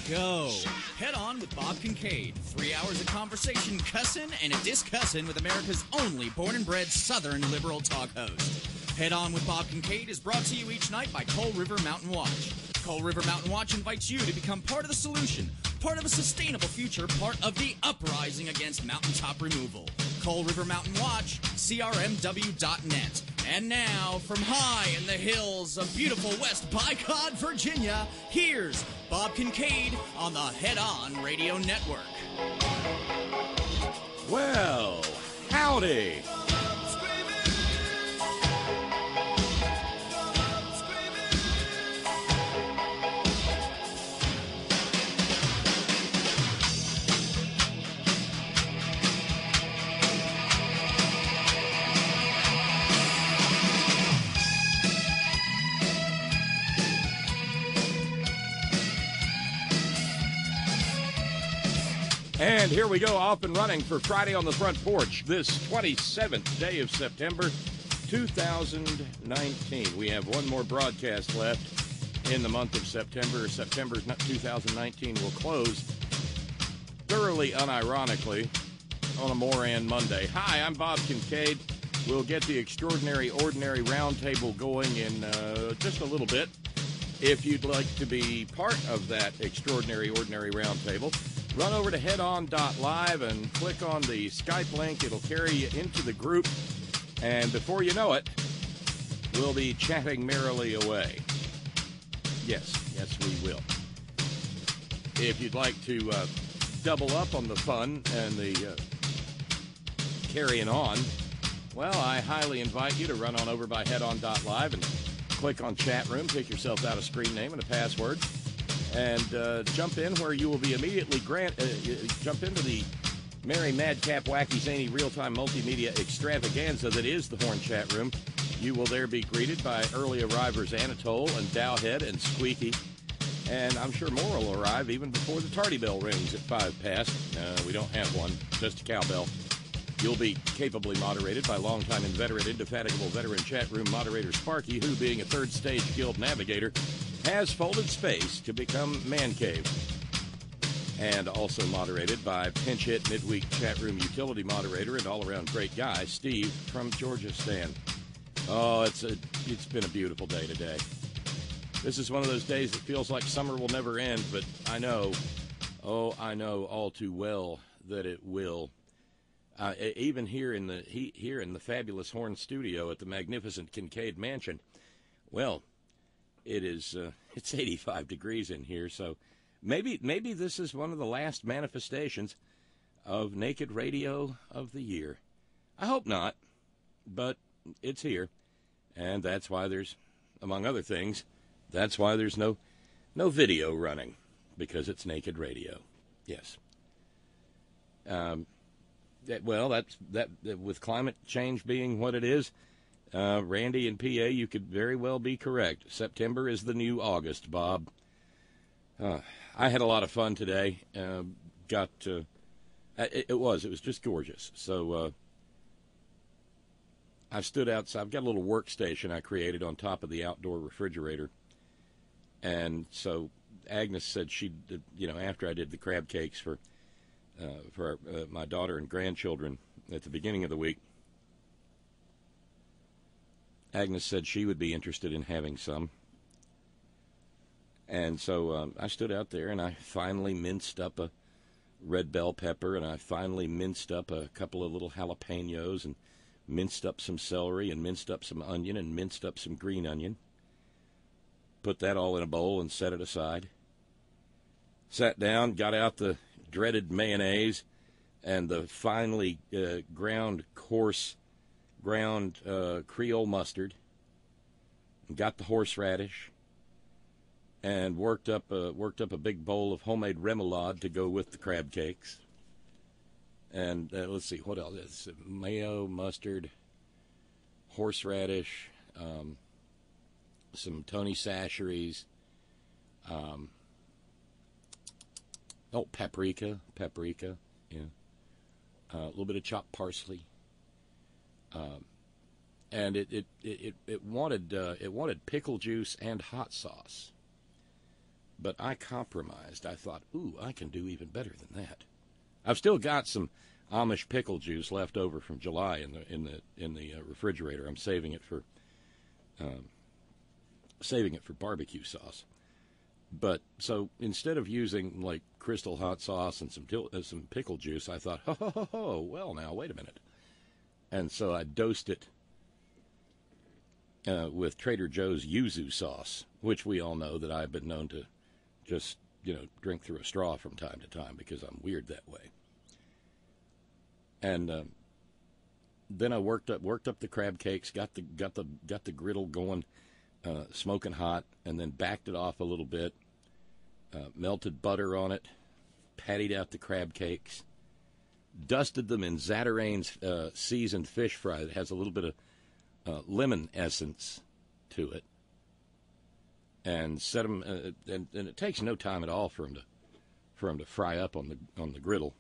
go. Head On with Bob Kincaid. 3 hours of conversation, cussing, and a discussin' with America's only born and bred Southern liberal talk host. Head On with Bob Kincaid is brought to you each night by Coal River Mountain Watch. Coal River Mountain Watch invites you to become part of the solution, part of a sustainable future, part of the uprising against mountaintop removal. Coal River Mountain Watch, crmw.net. And now, from high in the hills of beautiful West Bicod, Virginia, here's Bob Kincaid on the Head On Radio Network. Well, howdy. And here we go, off and running for Friday on the Front Porch, this 27th day of September, 2019. We have one more broadcast left in the month of September. September 2019 will close thoroughly unironically on a Moran Monday. Hi, I'm Bob Kincaid. We'll get the Extraordinary Ordinary Roundtable going in just a little bit. If you'd like to be part of that Extraordinary Ordinary Roundtable, run over to headon.live and click on the Skype link. It'll carry you into the group. And before you know it, we'll be chatting merrily away. Yes, we will. If you'd like to double up on the fun and the carrying on, well, I highly invite you to run on over by headon.live and click on chat room, pick yourself out a screen name and a password, and jump in where you will be immediately jump into the merry, madcap, wacky, zany, real-time multimedia extravaganza that is the Horn Chat Room. You will there be greeted by early arrivers Anatole and Dowhead and Squeaky, and I'm sure more will arrive even before the tardy bell rings at 5 past. We don't have one, just a cowbell. You'll be capably moderated by longtime inveterate, indefatigable veteran chat room moderator Sparky, who, being a third stage guild navigator, has folded space to become Man Cave. And also moderated by pinch hit midweek chat room utility moderator and all-around great guy, Steve from Georgia Stan. Oh, it's been a beautiful day today. This is one of those days that feels like summer will never end, but I know all too well that it will. Even here in the fabulous Horn Studio at the magnificent Kincaid Mansion, well, it's 85 degrees in here, so maybe this is one of the last manifestations of naked radio of the year. I hope not, but it's here, and that's why there's, among other things, that's why there's no video running, because it's naked radio. Yes. Well, that's with climate change being what it is, Randy in PA, you could very well be correct. September is the new August, Bob. I had a lot of fun today. It was just gorgeous. So I stood outside. I've got a little workstation I created on top of the outdoor refrigerator, and so Agnes said she'd, after I did the crab cakes for my daughter and grandchildren at the beginning of the week, Agnes said she would be interested in having some. And so I stood out there, and I finally minced up a red bell pepper, and I finally minced up a couple of little jalapenos, and minced up some celery, and minced up some onion, and minced up some green onion. Put that all in a bowl and set it aside. Sat down, got out the dreaded mayonnaise and the finely ground Creole mustard, and got the horseradish, and worked up a big bowl of homemade remoulade to go with the crab cakes. And let's see what else. It's mayo, mustard, horseradish, some Tony Chachere's. Paprika, yeah. A little bit of chopped parsley. And it wanted pickle juice and hot sauce. But I compromised. I thought, ooh, I can do even better than that. I've still got some Amish pickle juice left over from July in the refrigerator. I'm saving it for barbecue sauce. But so instead of using like Crystal hot sauce and some pickle juice, I thought, well, now wait a minute. And so I dosed it with Trader Joe's yuzu sauce, which we all know that I've been known to just drink through a straw from time to time because I'm weird that way. And then I worked up the crab cakes, got the griddle going, smoking hot, and then backed it off a little bit, melted butter on it, patted out the crab cakes, dusted them in Zatarain's seasoned fish fry that has a little bit of lemon essence to it, and set them. And it takes no time at all for them to fry up on the griddle.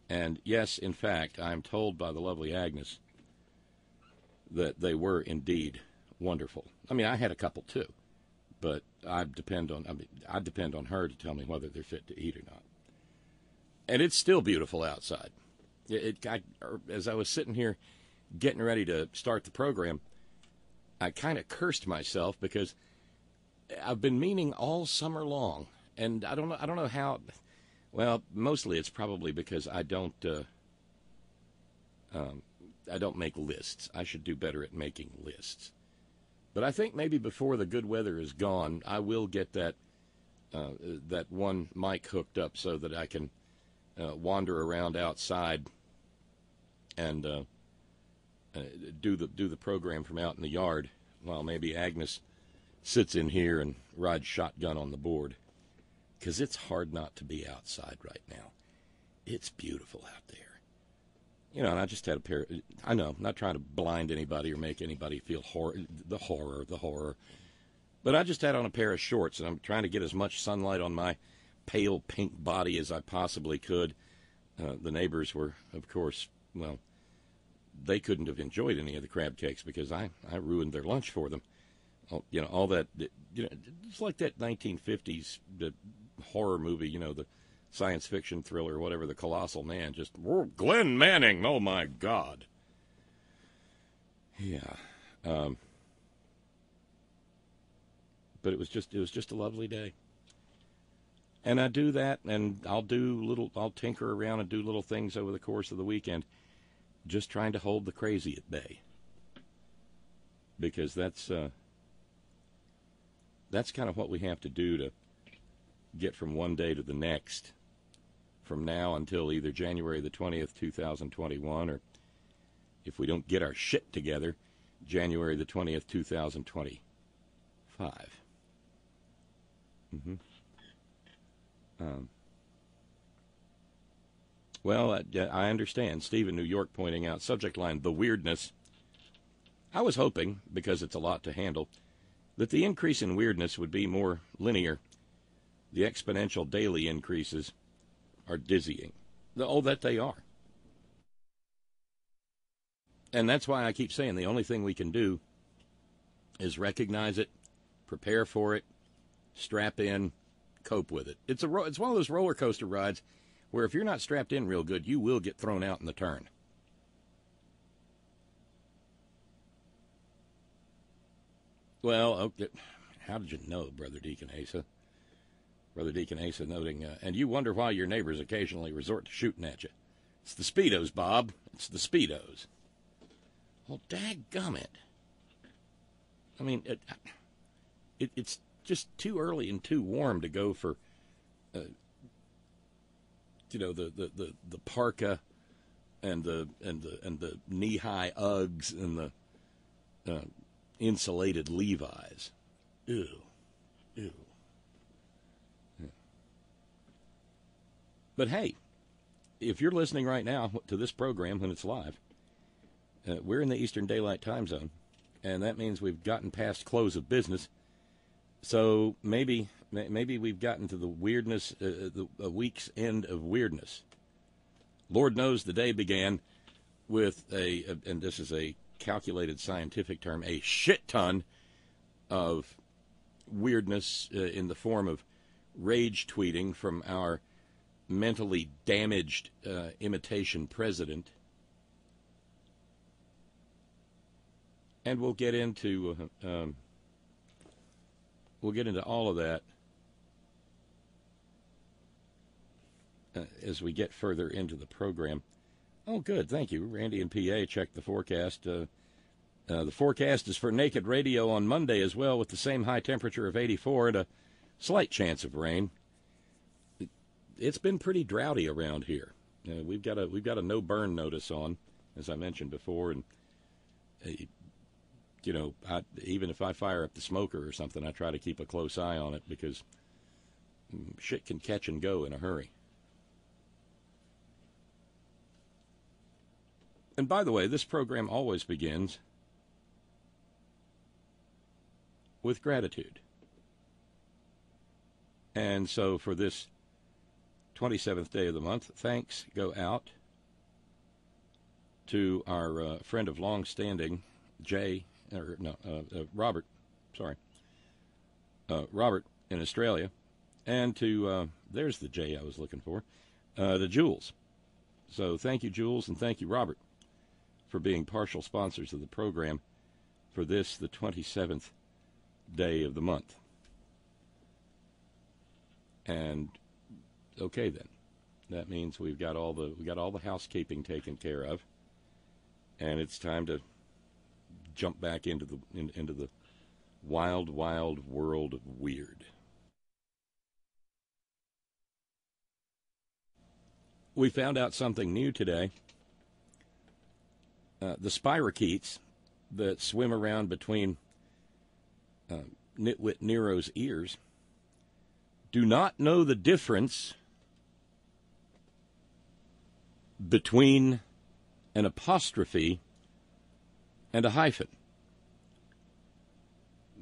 And yes, in fact, I am told by the lovely Agnes that they were indeed wonderful. I mean, I had a couple too, but I depend on her to tell me whether they're fit to eat or not. And it's still beautiful outside. As I was sitting here getting ready to start the program, I kind of cursed myself because I've been meaning all summer long, and I don't know how. Well, mostly it's probably because I don't make lists. I should do better at making lists. But I think maybe before the good weather is gone, I will get that one mic hooked up so that I can wander around outside and do the program from out in the yard while maybe Agnes sits in here and rides shotgun on the board. Because it's hard not to be outside right now. It's beautiful out there. And I just had a pair. I know, I'm not trying to blind anybody or make anybody feel the horror. But I just had on a pair of shorts, and I'm trying to get as much sunlight on my pale pink body as I possibly could. The neighbors were, of course, well, they couldn't have enjoyed any of the crab cakes because I ruined their lunch for them. All that, it's like that 1950s horror movie, the science fiction thriller, whatever, The Colossal Man, just, Glenn Manning, oh my God. Yeah. But it was just a lovely day. And I do that, and I'll tinker around and do little things over the course of the weekend, just trying to hold the crazy at bay. Because that's kind of what we have to do to get from one day to the next, from now until either January the 20th, 2021, or if we don't get our shit together, January the 20th, 2025. Well, I understand. Steve in New York pointing out, subject line, the weirdness. I was hoping, because it's a lot to handle, that the increase in weirdness would be more linear. The exponential daily increases are dizzying. Oh, that they are. And that's why I keep saying the only thing we can do is recognize it, prepare for it, strap in, cope with it. It's one of those roller coaster rides where if you're not strapped in real good, you will get thrown out in the turn. Well, okay. How did you know, Brother Deacon Asa? Brother Deacon Asa noting, and you wonder why your neighbors occasionally resort to shooting at you. It's the Speedos, Bob. It's the Speedos. Well, dadgummit. I mean, it's just too early and too warm to go for, the parka and the knee-high Uggs and the insulated Levi's. Ew. Yeah. But hey, if you're listening right now to this program when it's live, we're in the Eastern Daylight Time Zone, and that means we've gotten past close of business. So maybe we've gotten to the weirdness, a week's end of weirdness. Lord knows the day began with and this is a calculated scientific term, a shit ton of weirdness in the form of rage tweeting from our mentally damaged imitation president. And we'll get into all of that as we get further into the program. Oh, good. Thank you. Randy and PA checked the forecast. The forecast is for Naked Radio on Monday as well, with the same high temperature of 84 and a slight chance of rain. It's been pretty droughty around here. We've got a no burn notice on, as I mentioned before, and even if I fire up the smoker or something, I try to keep a close eye on it because shit can catch and go in a hurry. And by the way, this program always begins with gratitude. And so for this 27th day of the month, thanks go out to our friend of long standing, Robert in Australia, and to, there's the J I was looking for, to Jules. So thank you, Jules, and thank you, Robert, for being partial sponsors of the program for this, the 27th day of the month. And okay then, that means we've got all the housekeeping taken care of, and it's time to jump back into the wild, wild world of weird. We found out something new today. The spirochetes that swim around between Nitwit Nero's ears do not know the difference between an apostrophe and a hyphen.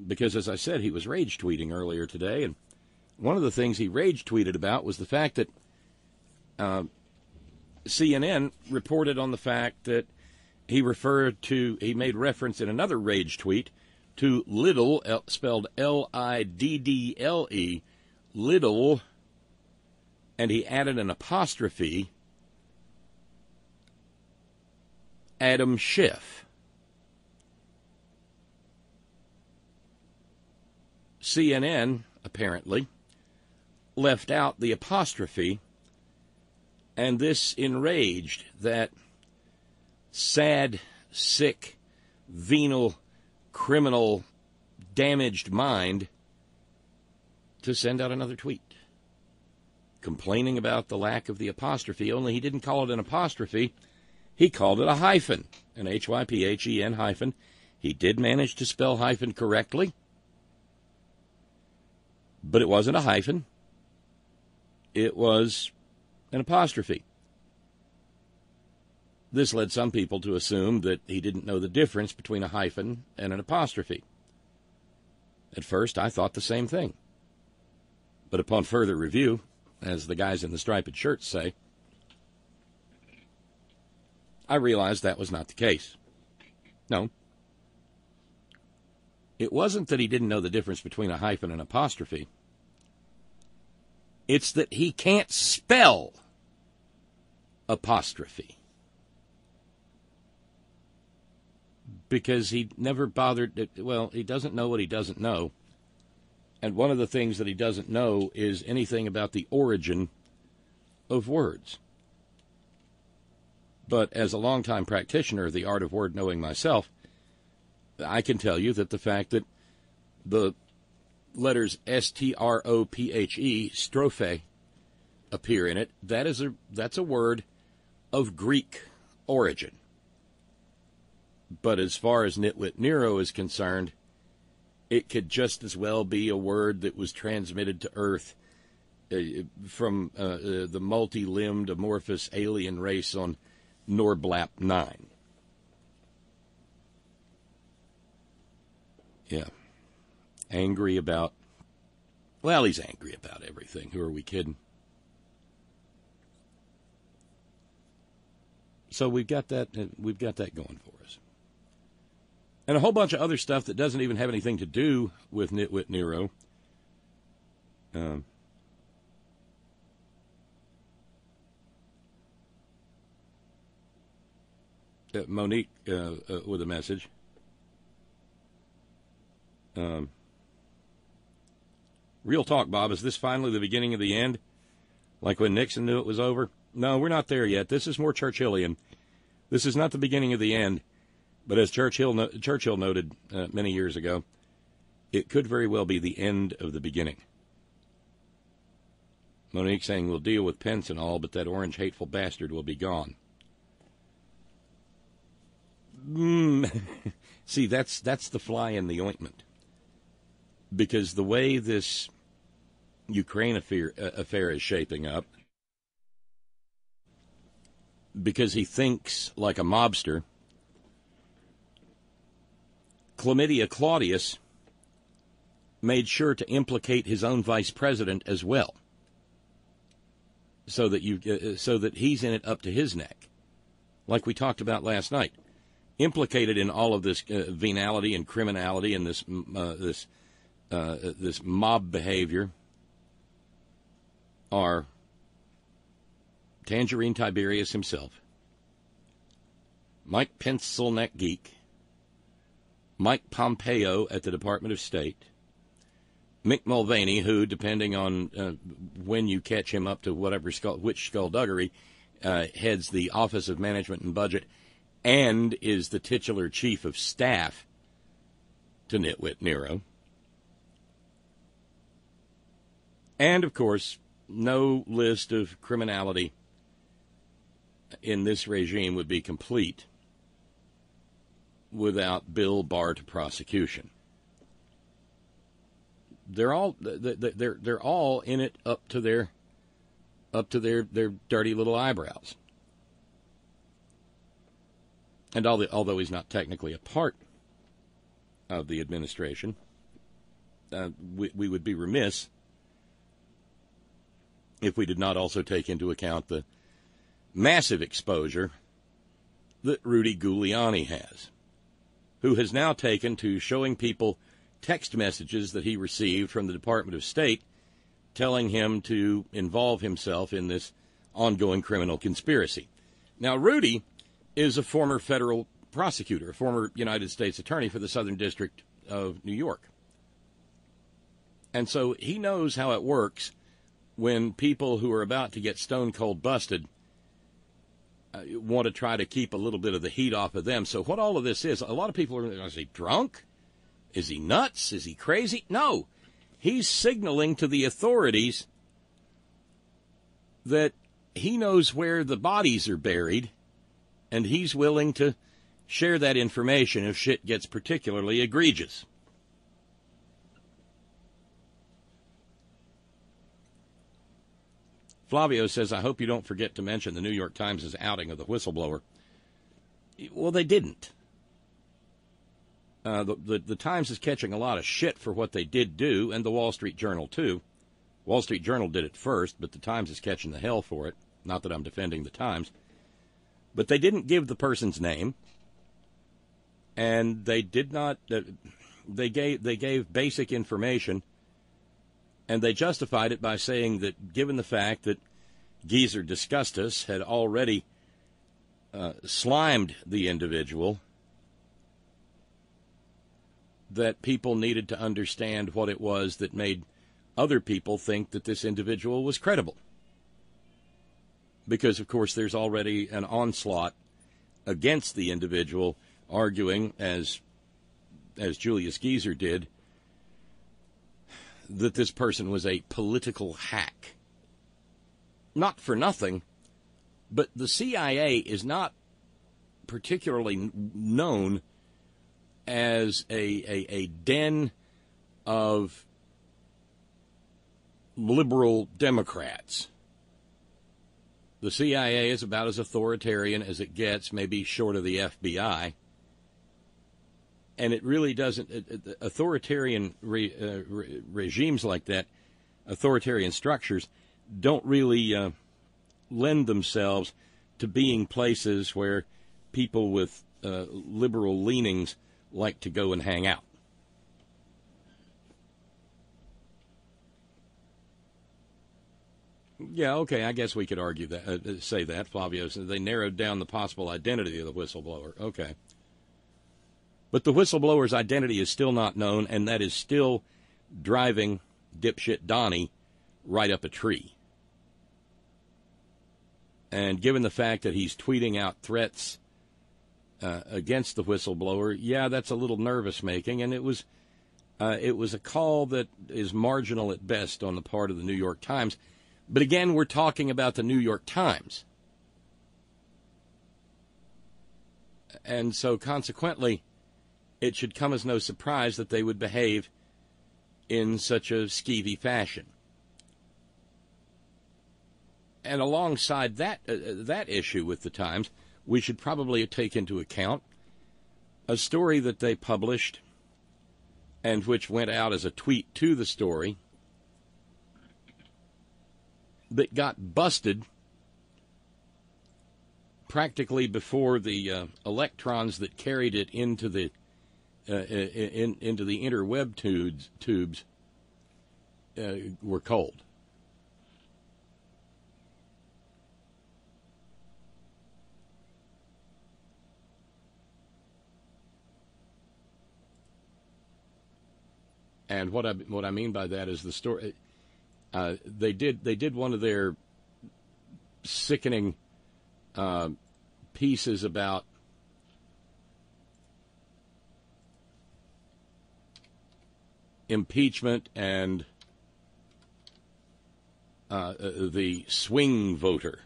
Because, as I said, he was rage tweeting earlier today, and one of the things he rage tweeted about was the fact that CNN reported on the fact that he made reference in another rage tweet to Liddle, spelled Liddle, Liddle, and he added an apostrophe, Adam Schiff. CNN, apparently, left out the apostrophe, and this enraged that sad, sick, venal, criminal, damaged mind to send out another tweet complaining about the lack of the apostrophe, only he didn't call it an apostrophe. He called it a hyphen, an Hyphen hyphen. He did manage to spell hyphen correctly, but it wasn't a hyphen. It was an apostrophe. This led some people to assume that he didn't know the difference between a hyphen and an apostrophe. At first, I thought the same thing. But upon further review, as the guys in the striped shirts say, I realized that was not the case. No. It wasn't that he didn't know the difference between a hyphen and an apostrophe. It's that he can't spell apostrophe. Because he never bothered, he doesn't know what he doesn't know. And one of the things that he doesn't know is anything about the origin of words. But as a longtime practitioner of the art of word knowing myself, I can tell you that the fact that the letters strophe, strophe, appear in it, that's a word of Greek origin. But as far as Nitwit Nero is concerned, it could just as well be a word that was transmitted to Earth from the multi-limbed amorphous alien race on Norblap 9. Yeah. Angry about... Well, he's angry about everything. Who are we kidding? So we've got that going for us. And a whole bunch of other stuff that doesn't even have anything to do with Nitwit Nero. Monique with a message. Real talk, Bob. Is this finally the beginning of the end? Like when Nixon knew it was over? No, we're not there yet. This is more Churchillian. This is not the beginning of the end. But as Churchill noted many years ago, it could very well be the end of the beginning. Monique saying we'll deal with Pence and all, but that orange hateful bastard will be gone. See, that's the fly in the ointment. Because the way this Ukraine affair is shaping up, because he thinks like a mobster, Chlamydia Claudius made sure to implicate his own vice president as well, so that he's in it up to his neck, like we talked about last night, implicated in all of this venality and criminality and this mob behavior are Tangerine Tiberius himself, Mike Pencilneck Geek, Mike Pompeo at the Department of State, Mick Mulvaney, who, depending on when you catch him up to which skullduggery, heads the Office of Management and Budget and is the titular chief of staff to Nitwit Nero. And, of course, no list of criminality in this regime would be complete without Bill Barr to prosecution. They're all in it up to their dirty little eyebrows. And although he's not technically a part of the administration, we would be remiss if we did not also take into account the massive exposure that Rudy Giuliani has, who has now taken to showing people text messages that he received from the Department of State telling him to involve himself in this ongoing criminal conspiracy. Now, Rudy is a former federal prosecutor, a former United States attorney for the Southern District of New York. And so he knows how it works when people who are about to get stone cold busted want to try to keep a little bit of the heat off of them. So what all of this is, a lot of people are, is he drunk? Is he nuts? Is he crazy? No. He's signaling to the authorities that he knows where the bodies are buried, and he's willing to share that information if shit gets particularly egregious. Flavio says, I hope you don't forget to mention the New York Times' outing of the whistleblower. Well, they didn't. The Times is catching a lot of shit for what they did do, and the Wall Street Journal, too. Wall Street Journal did it first, but the Times is catching the hell for it. Not that I'm defending the Times. But they didn't give the person's name, and they did not. They gave basic information, and they justified it by saying that given the fact that Geezer Disgustus had already slimed the individual, that people needed to understand what it was that made other people think that this individual was credible. Because, of course, there's already an onslaught against the individual, arguing, as Julius Geezer did, that this person was a political hack. Not for nothing, but the CIA is not particularly known as a den of liberal Democrats. The CIA is about as authoritarian as it gets, maybe short of the FBI. And it really doesn't, authoritarian regimes like that, authoritarian structures, don't really lend themselves to being places where people with liberal leanings like to go and hang out. Yeah, okay, I guess we could argue that, say that, Flavio. So they narrowed down the possible identity of the whistleblower. Okay. But the whistleblower's identity is still not known, and that is still driving dipshit Donnie right up a tree. And given the fact that he's tweeting out threats against the whistleblower, yeah, that's a little nervous-making, and it was a call that is marginal at best on the part of the New York Times. But again, we're talking about the New York Times. And so consequently, it should come as no surprise that they would behave in such a skeevy fashion. And alongside that issue with the Times, we should probably take into account a story that they published and which went out as a tweet to the story that got busted practically before the electrons that carried it into the interweb tubes were cold. And what I mean by that is the story. They did one of their sickening pieces about impeachment and the swing voter.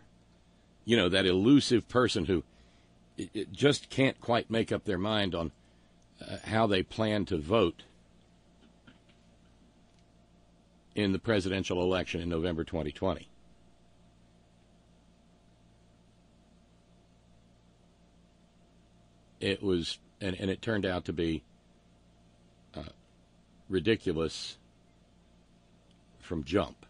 You know, that elusive person who just can't quite make up their mind on how they plan to vote in the presidential election in November 2020. It was, and it turned out to be ridiculous from jump.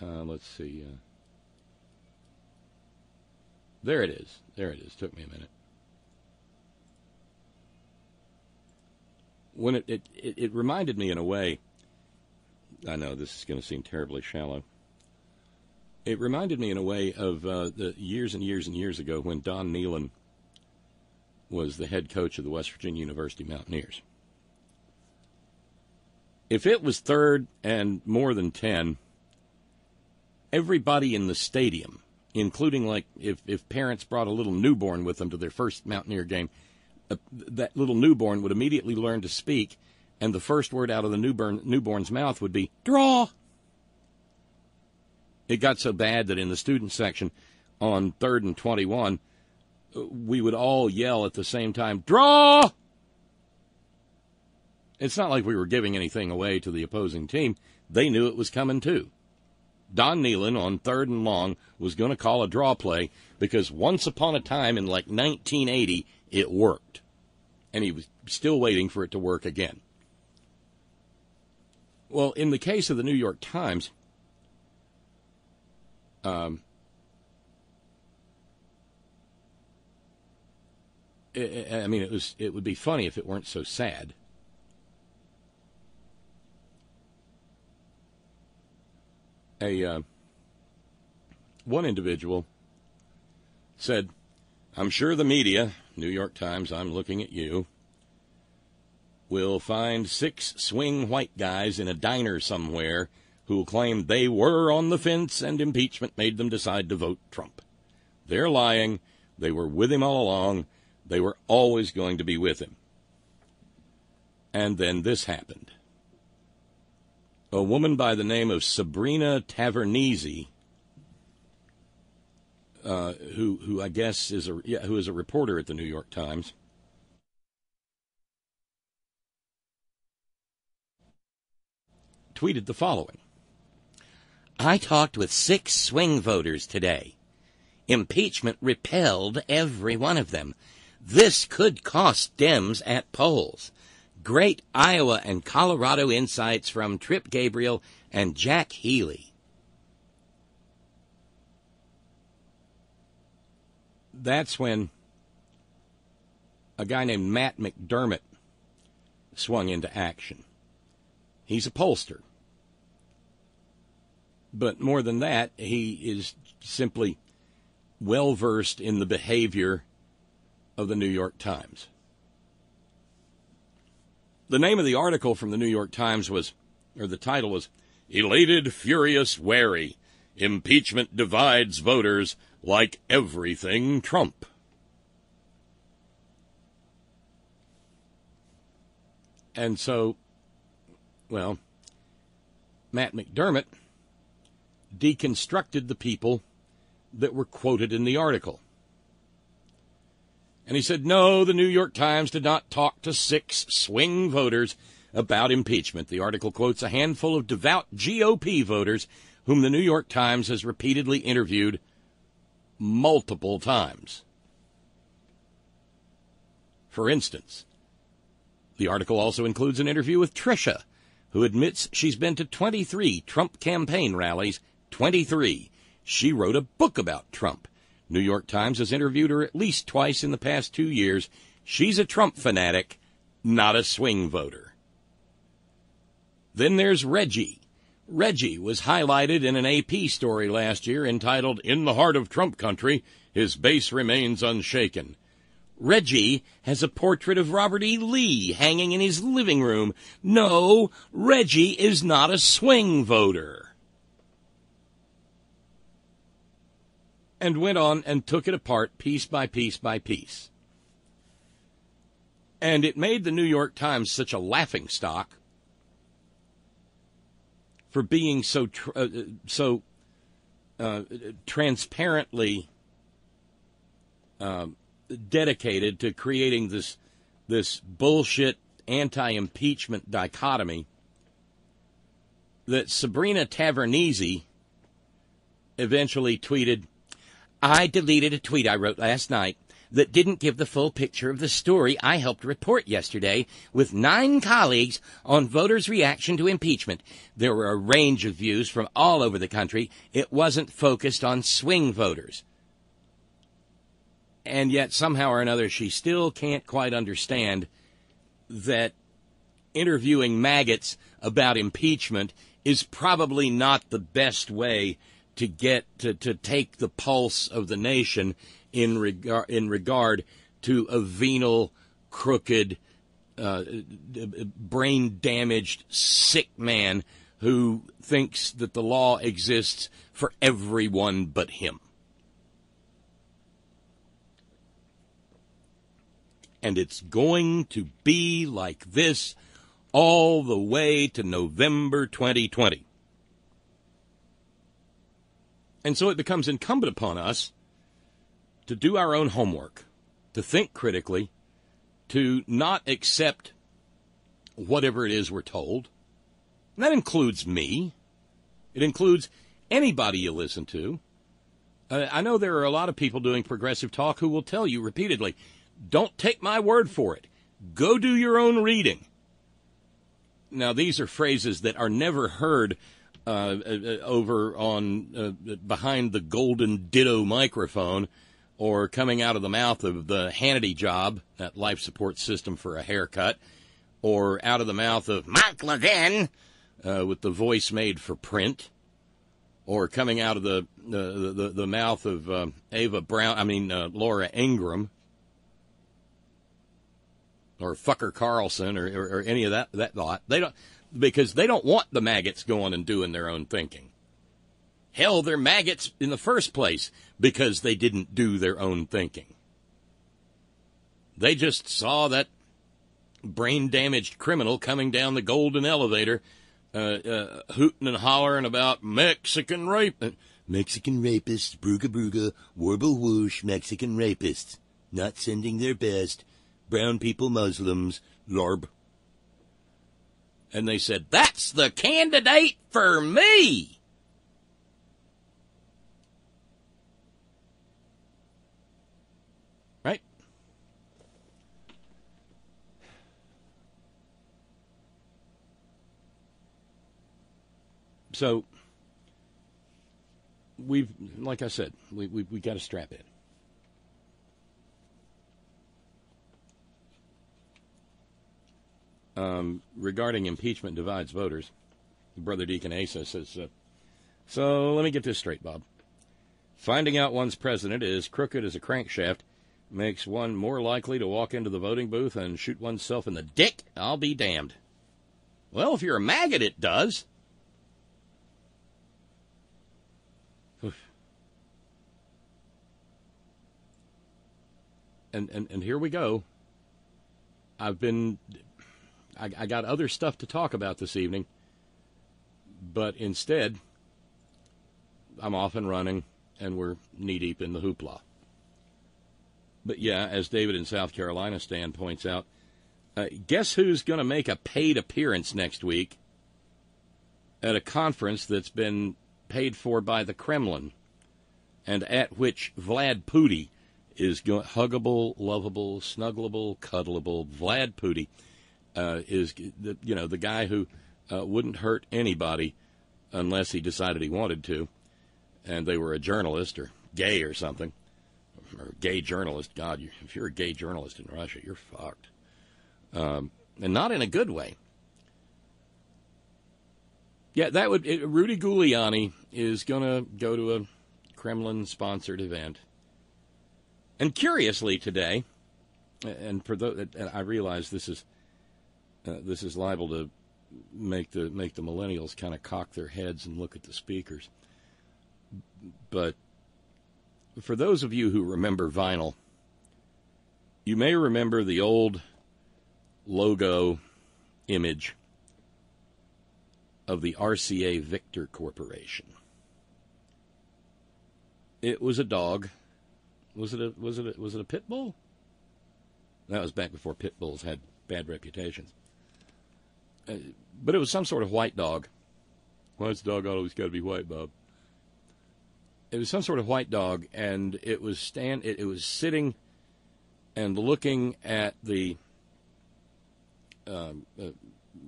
Let's see. There it is. Took me a minute. When it reminded me in a way, I know this is going to seem terribly shallow. It reminded me in a way of the years and years and years ago when Don Nehlen was the head coach of the West Virginia University Mountaineers. If it was 3rd and more than 10, everybody in the stadium, including like if parents brought a little newborn with them to their first Mountaineer game, that little newborn would immediately learn to speak, and the first word out of the newborn's mouth would be, draw. It got so bad that in the student section on 3rd and 21, we would all yell at the same time, draw! It's not like we were giving anything away to the opposing team. They knew it was coming too. Don Nehlen on 3rd and long was going to call a draw play because once upon a time in like 1980, it worked. And he was still waiting for it to work again. Well, in the case of the New York Times, it would be funny if it weren't so sad. One individual said, I'm sure the media, New York Times, I'm looking at you, will find 6 swing white guys in a diner somewhere who'll claim they were on the fence and impeachment made them decide to vote Trump. They're lying. They were with him all along. They were always going to be with him. And then this happened. A woman by the name of Sabrina Tavernese, who I guess is a reporter at the New York Times, tweeted the following. I talked with 6 swing voters today. Impeachment repelled every one of them. This could cost Dems at polls. Great Iowa and Colorado insights from Trip Gabriel and Jack Healy. that's when a guy named Matt McDermott swung into action. He's a pollster. But more than that, he is simply well-versed in the behavior of the New York Times. The name of the article from the New York Times was, or the title was, Elated, Furious, Wary. Impeachment divides voters like everything Trump. And so, well, Matt McDermott deconstructed the people that were quoted in the article. And he said, no, the New York Times did not talk to 6 swing voters about impeachment. The article quotes a handful of devout GOP voters whom the New York Times has repeatedly interviewed multiple times. For instance, the article also includes an interview with Tricia, who admits she's been to 23 Trump campaign rallies. 23. She wrote a book about Trump. New York Times has interviewed her at least twice in the past 2 years. She's a Trump fanatic, not a swing voter. Then there's Reggie. Reggie was highlighted in an AP story last year entitled, In the Heart of Trump Country, His Base Remains Unshaken. Reggie has a portrait of Robert E. Lee hanging in his living room. No, Reggie is not a swing voter. And went on and took it apart piece by piece by piece. And it made the New York Times such a laughingstock for being so transparently dedicated to creating this bullshit anti-impeachment dichotomy that Sabrina Tavernese eventually tweeted, I deleted a tweet I wrote last night that didn't give the full picture of the story I helped report yesterday with 9 colleagues on voters' reaction to impeachment. There were a range of views from all over the country. It wasn't focused on swing voters. And yet, somehow or another, she still can't quite understand that interviewing maggots about impeachment is probably not the best way to get to take the pulse of the nation in regard to a venal, crooked, brain-damaged, sick man who thinks that the law exists for everyone but him. And it's going to be like this all the way to November 2020. And so it becomes incumbent upon us to do our own homework, to think critically, to not accept whatever it is we're told. And that includes me. It includes anybody you listen to. I know there are a lot of people doing progressive talk who will tell you repeatedly, don't take my word for it. Go do your own reading. Now, these are phrases that are never heard over on behind the golden ditto microphone or coming out of the mouth of the Hannity job, that life support system for a haircut, or out of the mouth of Mark Levin with the voice made for print, or coming out of the mouth of Laura Ingraham, or Fucker Carlson, or any of that lot. They don't, because they don't want the maggots going and doing their own thinking. Hell, they're maggots in the first place because they didn't do their own thinking. They just saw that brain-damaged criminal coming down the golden elevator, hooting and hollering about Mexican rape. Mexican rapists, brooga brooga, warble whoosh, Mexican rapists. Not sending their best. Brown people, Muslims, larb. And they said, that's the candidate for me. Right? So, like I said, we got to strap in. regarding impeachment divides voters. Brother Deacon Asa says, so let me get this straight, Bob. Finding out one's president is crooked as a crankshaft makes one more likely to walk into the voting booth and shoot oneself in the dick? I'll be damned. Well, if you're a maggot, it does. And here we go. I got other stuff to talk about this evening, but instead, I'm off and running, and we're knee-deep in the hoopla. But yeah, as David in South Carolina Stan points out, guess who's going to make a paid appearance next week at a conference that's been paid for by the Kremlin, and at which Vlad Putin is huggable, lovable, snuggleable, cuddleable. Vlad Putin is the guy who wouldn't hurt anybody unless he decided he wanted to, and they were a journalist or gay or something, or a gay journalist. God, if you're a gay journalist in Russia, you're fucked, and not in a good way. Yeah, Rudy Giuliani is going to go to a Kremlin-sponsored event. And curiously today, and I realize this is liable to make the millennials kind of cock their heads and look at the speakers. But for those of you who remember vinyl, you may remember the old logo image of the RCA Victor Corporation. It was a dog. Was it a pit bull? That was back before pit bulls had bad reputations. But it was some sort of white dog. Why's the dog always got to be white, Bob? It was some sort of white dog, and it was sitting and looking at the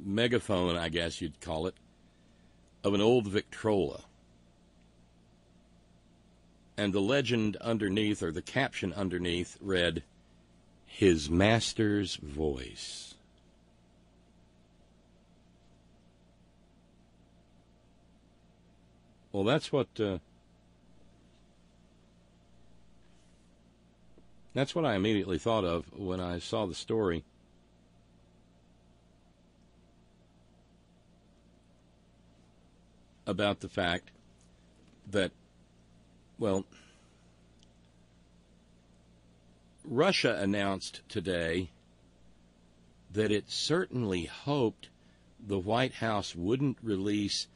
megaphone, I guess you'd call it, of an old Victrola. And the legend underneath, or the caption underneath, read, "His Master's Voice." Well, that's what I immediately thought of when I saw the story. About the fact that, well, Russia announced today that it certainly hoped the White House wouldn't release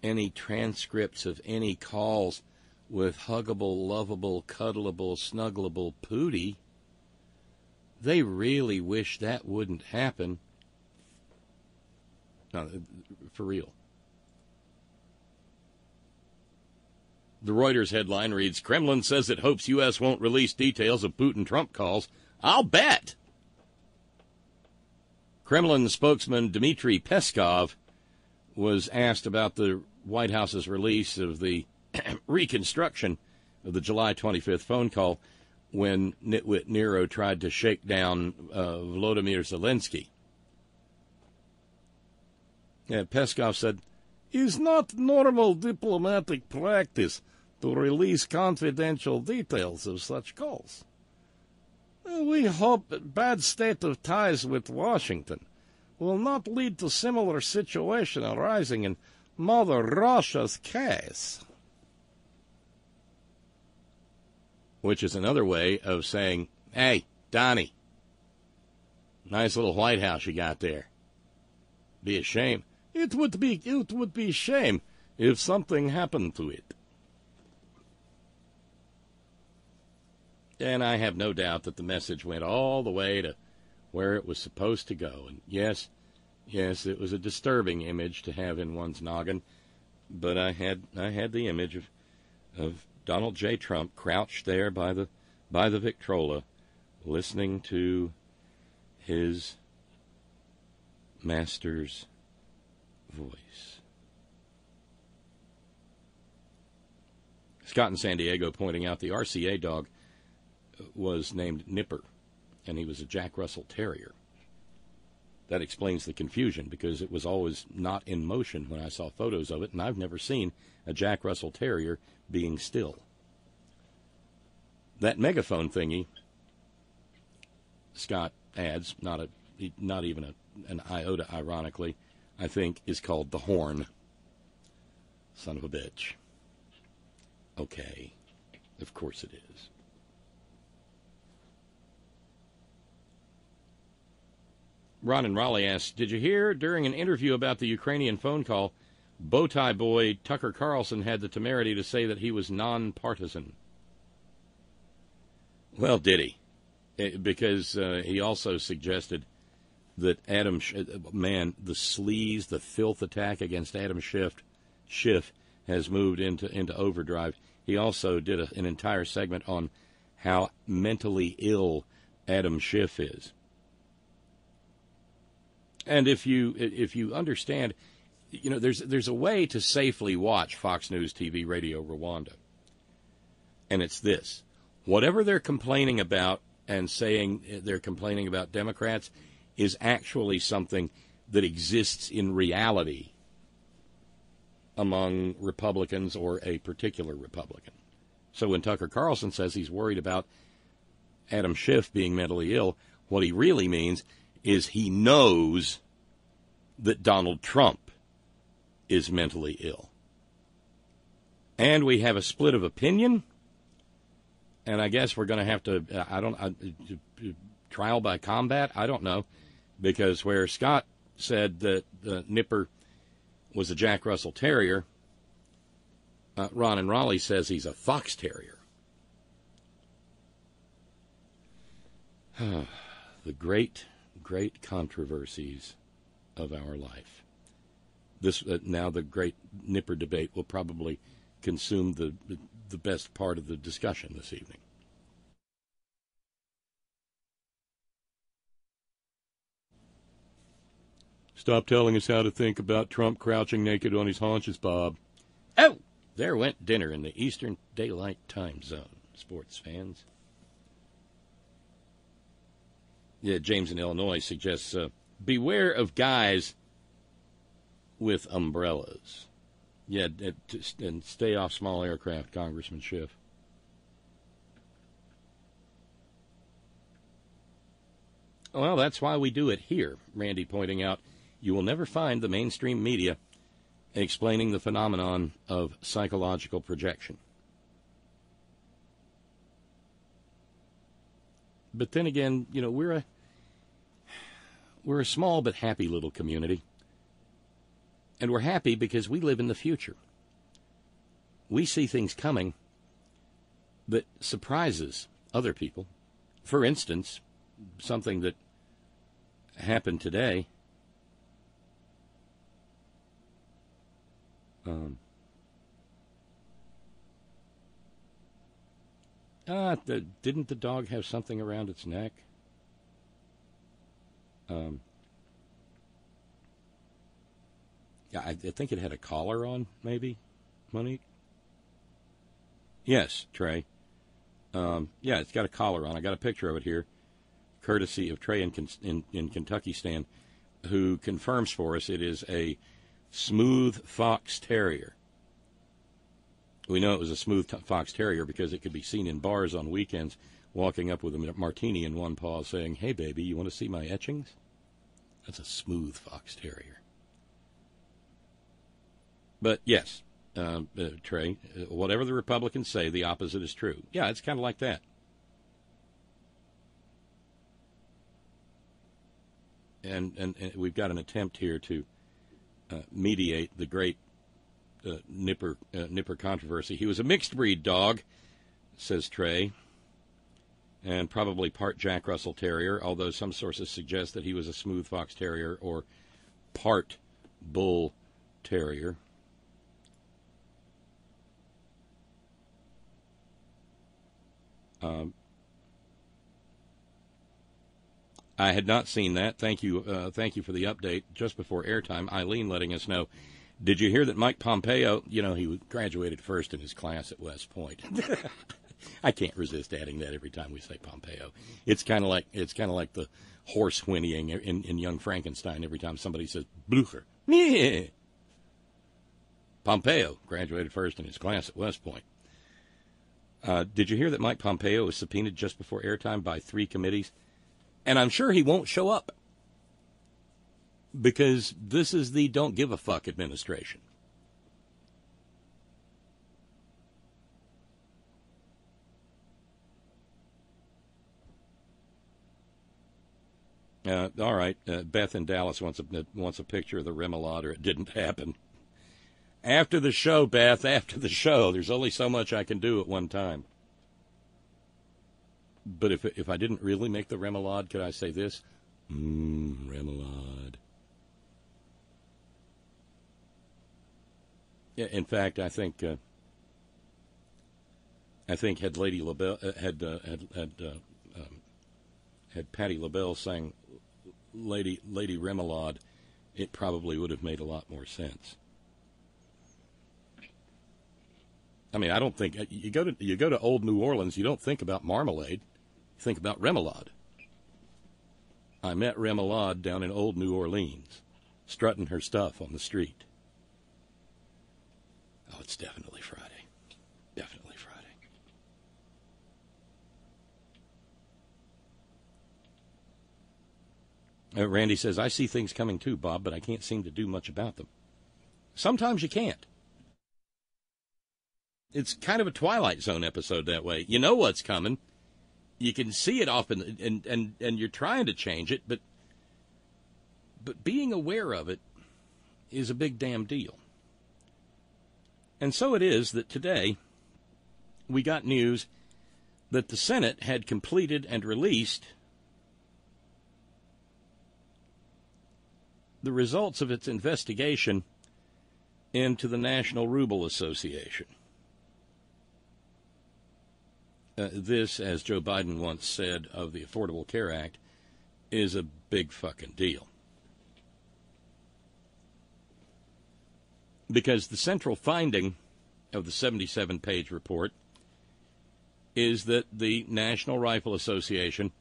any transcripts of any calls with huggable, lovable, cuddleable, snuggleable Pootie. They really wish that wouldn't happen. No, for real. The Reuters headline reads, Kremlin says it hopes U.S. won't release details of Putin-Trump calls. I'll bet. Kremlin spokesman Dmitry Peskov was asked about the White House's release of the reconstruction of the July 25th phone call when nitwit Nero tried to shake down Volodymyr Zelensky. Peskov said, "It's not normal diplomatic practice to release confidential details of such calls. We hope bad state of ties with Washington will not lead to similar situation arising in Mother Russia's case." Which is another way of saying, hey, Donnie, nice little White House you got there. Be a shame. It would be shame if something happened to it. And I have no doubt that the message went all the way to where it was supposed to go. And yes, it was a disturbing image to have in one's noggin, but I had the image of Donald J. Trump crouched there by the Victrola, listening to his master's voice. Scott in San Diego pointing out the RCA dog was named Nipper, and he was a Jack Russell Terrier. That explains the confusion, because it was always not in motion when I saw photos of it, and I've never seen a Jack Russell Terrier being still. That megaphone thingy, Scott adds, not even an iota ironically, I think, is called the horn. Son of a bitch. Okay. Of course it is. Ron in Raleigh asks, did you hear during an interview about the Ukrainian phone call, Bowtie Boy Tucker Carlson had the temerity to say that he was nonpartisan? Well, did he? Because he also suggested that the sleaze, the filth attack against Adam Schiff has moved into overdrive. He also did an entire segment on how mentally ill Adam Schiff is. And if you understand, there's a way to safely watch Fox News TV Radio Rwanda. And it's this. Whatever they're complaining about and saying they're complaining about Democrats is actually something that exists in reality among Republicans or a particular Republican. So when Tucker Carlson says he's worried about Adam Schiff being mentally ill, what he really means is he knows that Donald Trump is mentally ill. And we have a split of opinion, and I guess we're going to have to, trial by combat, I don't know, because where Scott said that the Nipper was a Jack Russell Terrier, Ron in Raleigh says he's a Fox Terrier. The great, great controversies of our life. This now the great Nipper debate will probably consume the best part of the discussion this evening. Stop telling us how to think about Trump crouching naked on his haunches, Bob. Oh, there went dinner in the Eastern Daylight Time Zone, sports fans. Yeah, James in Illinois suggests, beware of guys with umbrellas. Yeah, and stay off small aircraft, Congressman Schiff. Well, that's why we do it here, Randy pointing out. You will never find the mainstream media explaining the phenomenon of psychological projection. But then again, we're a small but happy little community. And we're happy because we live in the future. We see things coming that surprises other people. For instance, something that happened today. Didn't the dog have something around its neck? Yeah, I think it had a collar on, maybe, Monique? Yes, Trey. Yeah, it's got a collar on. I got a picture of it here, courtesy of Trey in Kentucky Stan, who confirms for us it is a smooth fox terrier. We know it was a smooth fox terrier because it could be seen in bars on weekends walking up with a martini in one paw saying, "Hey, baby, you want to see my etchings?" That's a smooth fox terrier. But, yes, Trey, whatever the Republicans say, the opposite is true. Yeah, it's kind of like that. And we've got an attempt here to mediate the great Nipper controversy. He was a mixed breed dog, says Trey, and probably part Jack Russell Terrier, although some sources suggest that he was a smooth fox terrier or part bull terrier. I had not seen that. Thank you for the update just before airtime. Eileen letting us know. Did you hear that Mike Pompeo, he graduated first in his class at West Point. I can't resist adding that every time we say Pompeo. It's kind of like the horse whinnying in Young Frankenstein every time somebody says Blücher. Meh. Pompeo graduated first in his class at West Point. Did you hear that Mike Pompeo was subpoenaed just before airtime by 3 committees? And I'm sure he won't show up because this is the don't give a fuck administration. All right, Beth in Dallas wants a picture of the Remoulade, or it didn't happen. After the show, Beth, after the show. There's only so much I can do at one time. But if I didn't really make the Remoulade, could I say this? Remoulade. Yeah, in fact, I think had Lady LaBelle had Patti LaBelle sang Lady Remoulade, it probably would have made a lot more sense. I mean, I don't think you go to Old New Orleans, you don't think about marmalade, you think about Remoulade. I met Remoulade down in Old New Orleans, strutting her stuff on the street. Oh, it's definitely Friday. Definitely Friday. Randy says, I see things coming too, Bob, but I can't seem to do much about them. Sometimes you can't. It's kind of a Twilight Zone episode that way. You know what's coming. You can see it often, and you're trying to change it, but being aware of it is a big damn deal. And so it is that today we got news that the Senate had completed and released the results of its investigation into the National Ruble Association. This, as Joe Biden once said of the Affordable Care Act, is a big fucking deal. Because the central finding of the 77-page report is that the National Rifle Association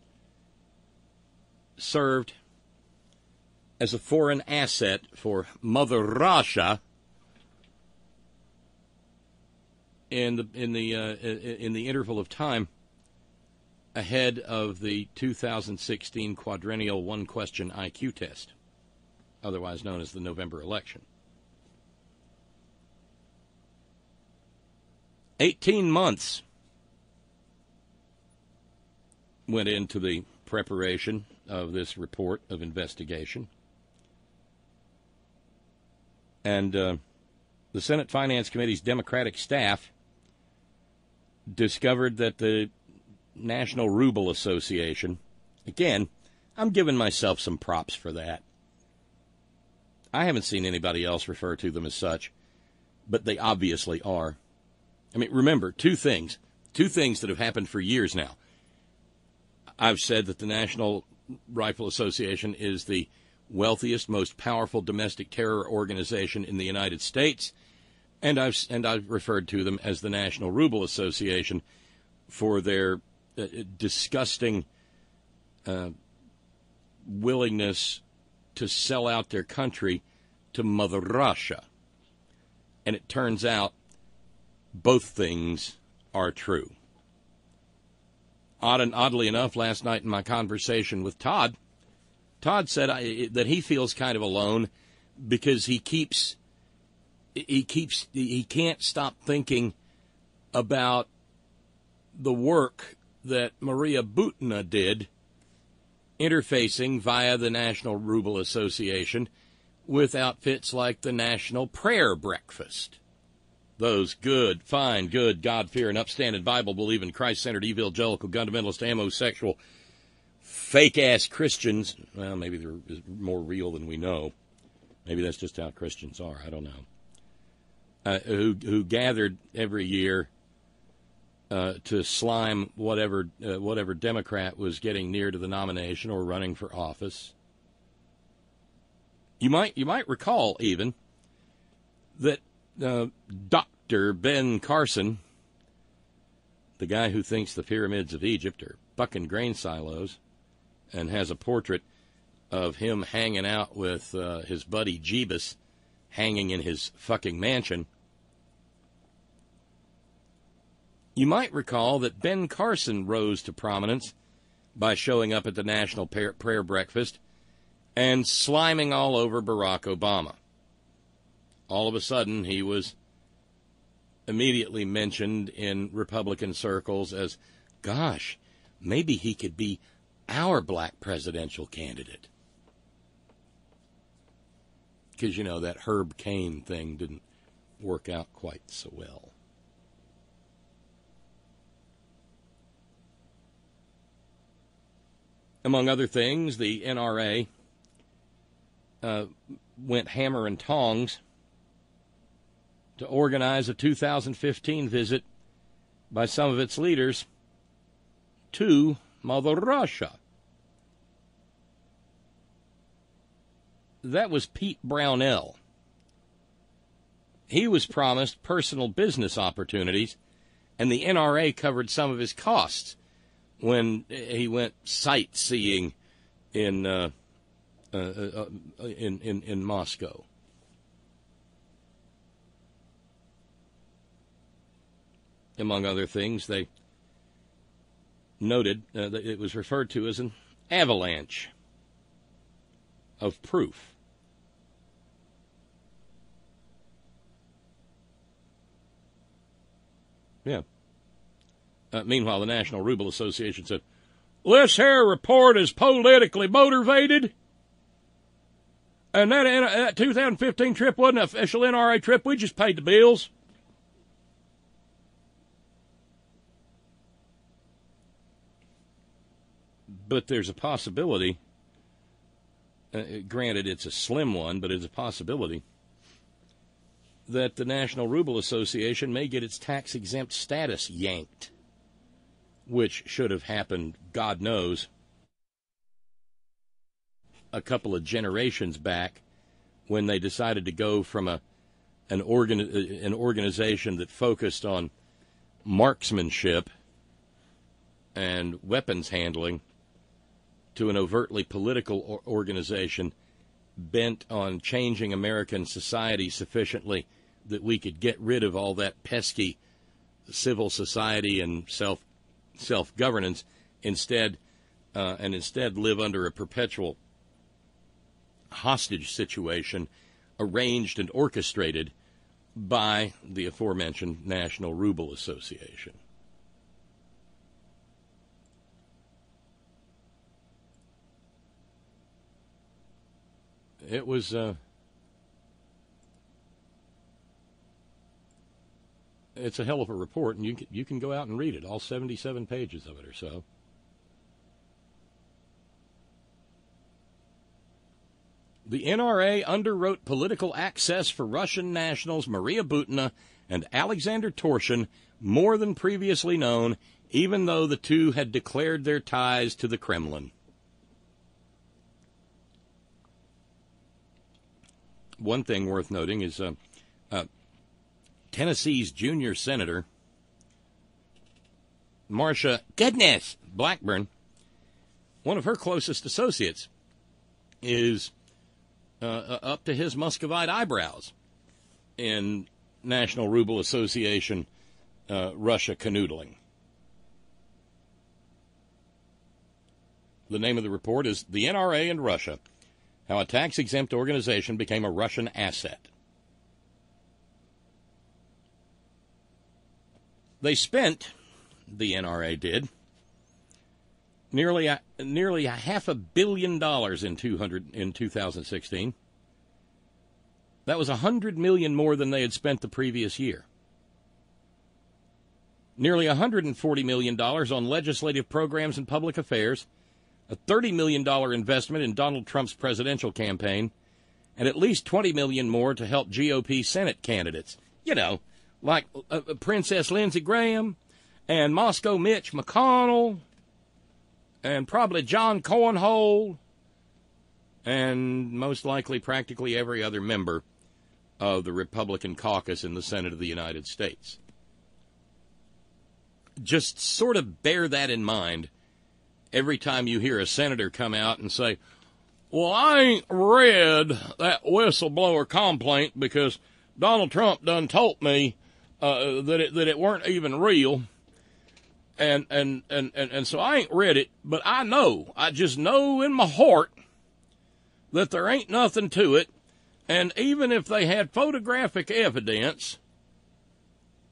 served as a foreign asset for Mother Russia in the interval of time ahead of the 2016 quadrennial one-question IQ test, otherwise known as the November election. 18 months went into the preparation of this report of investigation. And the Senate Finance Committee's Democratic staff discovered that the National Ruble Association, again, I'm giving myself some props for that. I haven't seen anybody else refer to them as such, but they obviously are. I mean, remember, two things that have happened for years now. I've said that the National Rifle Association is the wealthiest, most powerful domestic terror organization in the United States, and I've referred to them as the National Ruble Association for their disgusting willingness to sell out their country to Mother Russia. And it turns out both things are true. Oddly enough, last night in my conversation with Todd said that he feels kind of alone because he can't stop thinking about the work that Maria Butina did interfacing via the National Ruble Association with outfits like the National Prayer Breakfast. Those good, fine, good, God-fearing, upstanding, Bible-believing, Christ-centered, evangelical, fundamentalist, homosexual, fake-ass Christians. Well, maybe they're more real than we know. Maybe that's just how Christians are. I don't know. Who gathered every year to slime whatever Democrat was getting near to the nomination or running for office. You might recall even that Dr. Ben Carson, the guy who thinks the pyramids of Egypt are fucking grain silos and has a portrait of him hanging out with his buddy Jeebus hanging in his fucking mansion. You might recall that Ben Carson rose to prominence by showing up at the National Prayer Breakfast and sliming all over Barack Obama. All of a sudden, he was immediately mentioned in Republican circles as, gosh, maybe he could be our black presidential candidate. Because, you know, that Herb Cain thing didn't work out quite so well. Among other things, the NRA went hammer and tongs to organize a 2015 visit by some of its leaders to Mother Russia. That was Pete Brownell. He was promised personal business opportunities, and the NRA covered some of his costs when he went sightseeing in Moscow. Among other things, they noted that it was referred to as an avalanche of proof. Yeah. Meanwhile, the National Ruble Association said, this here report is politically motivated, and that 2015 trip wasn't an official NRA trip. We just paid the bills. But there's a possibility, granted it's a slim one, but it's a possibility, that the National Ruble Association may get its tax-exempt status yanked, which should have happened, God knows, a couple of generations back when they decided to go from an organization that focused on marksmanship and weapons handling to an overtly political organization bent on changing American society sufficiently that we could get rid of all that pesky civil society and self-governance instead live under a perpetual hostage situation arranged and orchestrated by the aforementioned National Ruble Association. It was it's a hell of a report, and you can go out and read it, all 77 pages of it or so. The NRA underwrote political access for Russian nationals Maria Butina and Alexander Torshin more than previously known, even though the two had declared their ties to the Kremlin. One thing worth noting is Tennessee's junior senator, Marsha Goodness Blackburn, one of her closest associates, is up to his Muscovite eyebrows in National Ruble Association Russia canoodling. The name of the report is The NRA and Russia, How a Tax-Exempt Organization Became a Russian Asset. They spent, the NRA did, nearly a $500 million in 2016. That was $100 million more than they had spent the previous year. Nearly $140 million on legislative programs and public affairs, a $30 million investment in Donald Trump's presidential campaign, and at least $20 million more to help GOP Senate candidates. You know, like Princess Lindsey Graham and Moscow Mitch McConnell and probably John Cornhole and most likely practically every other member of the Republican caucus in the Senate of the United States. just sort of bear that in mind every time you hear a senator come out and say, well, I ain't read that whistleblower complaint because Donald Trump done told me that it weren't even real. And so I ain't read it, but I just know in my heart that there ain't nothing to it. And even if they had photographic evidence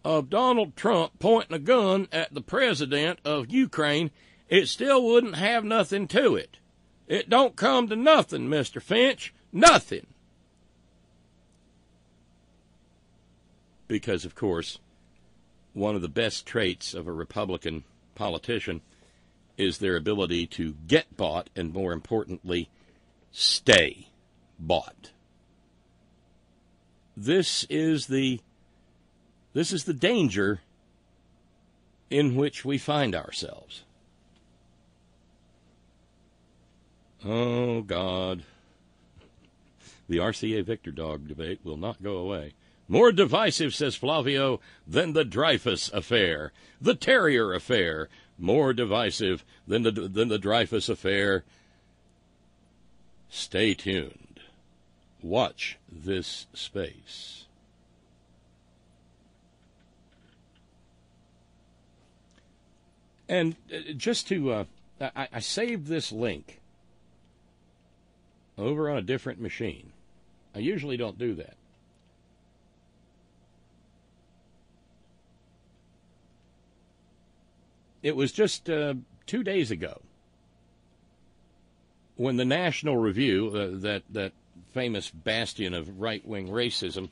of Donald Trump pointing a gun at the president of Ukraine, it still wouldn't have nothing to it. It don't come to nothing, Mr. Finch. Nothing. Because, of course, one of the best traits of a Republican politician is their ability to get bought and, more importantly, stay bought. This is the danger in which we find ourselves. Oh, God. The RCA Victor Dog debate will not go away. More divisive, says Flavio, than the Dreyfus affair. The Terrier affair, more divisive than the Dreyfus affair. Stay tuned. Watch this space. And just to, I saved this link over on a different machine. I usually don't do that. It was just 2 days ago when the National Review, that famous bastion of right-wing racism,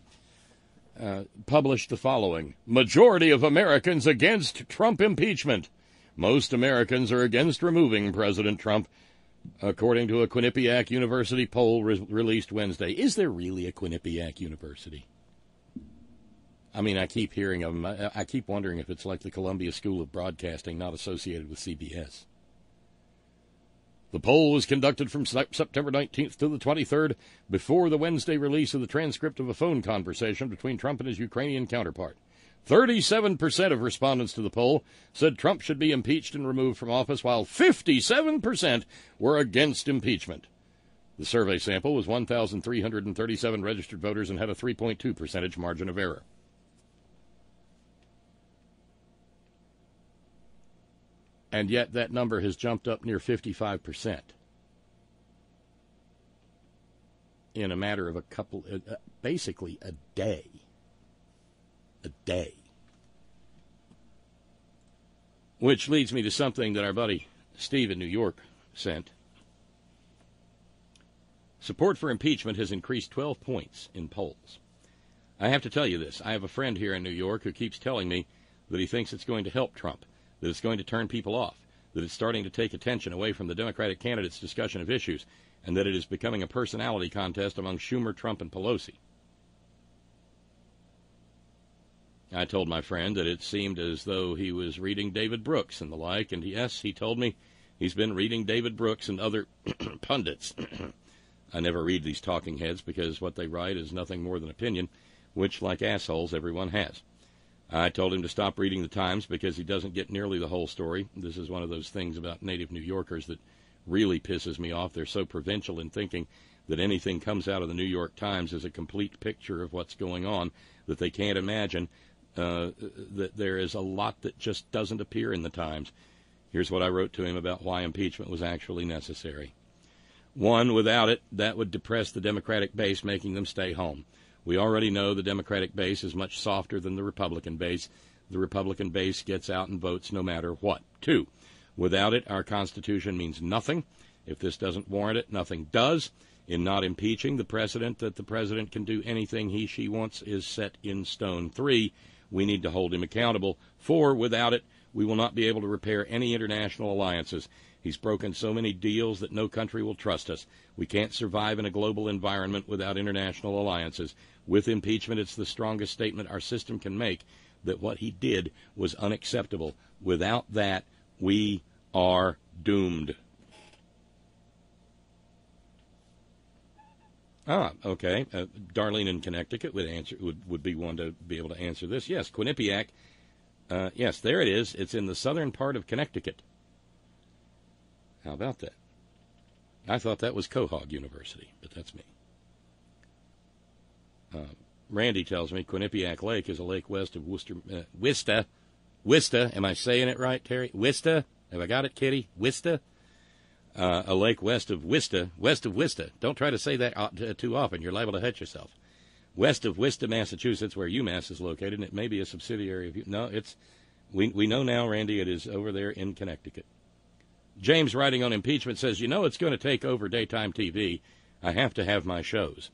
published the following: majority of Americans against Trump impeachment. Most Americans are against removing President Trump, according to a Quinnipiac University poll released Wednesday. Is there really a Quinnipiac University? I mean, I keep hearing of them. I keep wondering if it's like the Columbia School of Broadcasting, not associated with CBS. The poll was conducted from September 19th to the 23rd, before the Wednesday release of the transcript of a phone conversation between Trump and his Ukrainian counterpart. 37% of respondents to the poll said Trump should be impeached and removed from office, while 57% were against impeachment. The survey sample was 1,337 registered voters and had a 3.2 percentage margin of error. And yet that number has jumped up near 55% in a matter of basically a day. A day. Which leads me to something that our buddy Steve in New York sent. Support for impeachment has increased 12 points in polls. I have to tell you this. I have a friend here in New York who keeps telling me that he thinks it's going to help Trump, that it's going to turn people off, that it's starting to take attention away from the Democratic candidates' discussion of issues, and that it is becoming a personality contest among Schumer, Trump, and Pelosi. I told my friend that it seemed as though he was reading David Brooks and the like, and yes, he told me he's been reading David Brooks and other pundits. I never read these talking heads because what they write is nothing more than opinion, which, like assholes, everyone has. I told him to stop reading the Times because he doesn't get nearly the whole story. This is one of those things about native New Yorkers that really pisses me off. They're so provincial in thinking that anything comes out of the New York Times is a complete picture of what's going on, that they can't imagine that there is a lot that just doesn't appear in the Times. Here's what I wrote to him about why impeachment was actually necessary. 1, without it, that would depress the Democratic base, making them stay home. We already know the Democratic base is much softer than the Republican base. The Republican base gets out and votes no matter what. 2, without it, our Constitution means nothing. If this doesn't warrant it, nothing does. In not impeaching, the precedent that the president can do anything he, she wants is set in stone. 3, we need to hold him accountable. 4, without it, we will not be able to repair any international alliances. He's broken so many deals that no country will trust us. We can't survive in a global environment without international alliances. With impeachment, it's the strongest statement our system can make that what he did was unacceptable. Without that, we are doomed. Okay. Darlene in Connecticut would be one to be able to answer this. Yes, Quinnipiac Yes, there it is. It's in the southern part of Connecticut. How about that? I thought that was Quahog University, but that's me. Randy tells me Quinnipiac Lake is a lake west of Worcester. Wista. Am I saying it right, Terry? Wista? Have I got it, Kitty? Wista? A lake west of Wista. West of Wista. Don't try to say that too often. You're liable to hurt yourself. West of Worcester, Massachusetts, where UMass is located, and it may be a subsidiary of No, it's we know now, Randy, it is over there in Connecticut. James, writing on impeachment, says, it's going to take over daytime TV. I have to have my shows.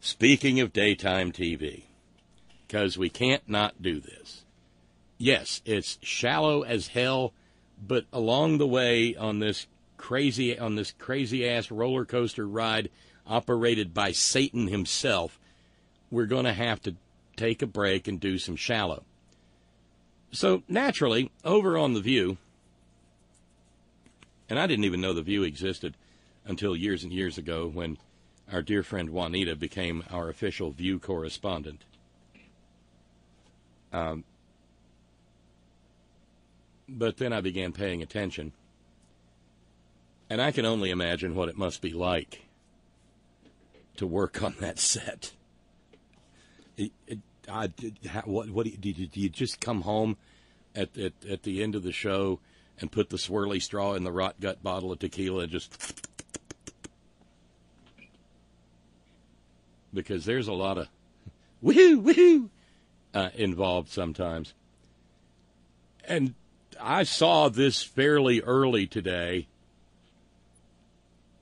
Speaking of daytime TV, because we can't not do this. Yes, it's shallow as hell, but along the way on this crazy ass roller coaster ride operated by Satan himself, we're going to have to take a break and do some shallow. So naturally, over on The View, and I didn't even know The View existed until years and years ago when our dear friend Juanita became our official View correspondent. But then I began paying attention, and I can only imagine what it must be like to work on that set. Do you just come home at the end of the show and put the swirly straw in the rot gut bottle of tequila and just... Because there's a lot of woohoo involved sometimes. And I saw this fairly early today,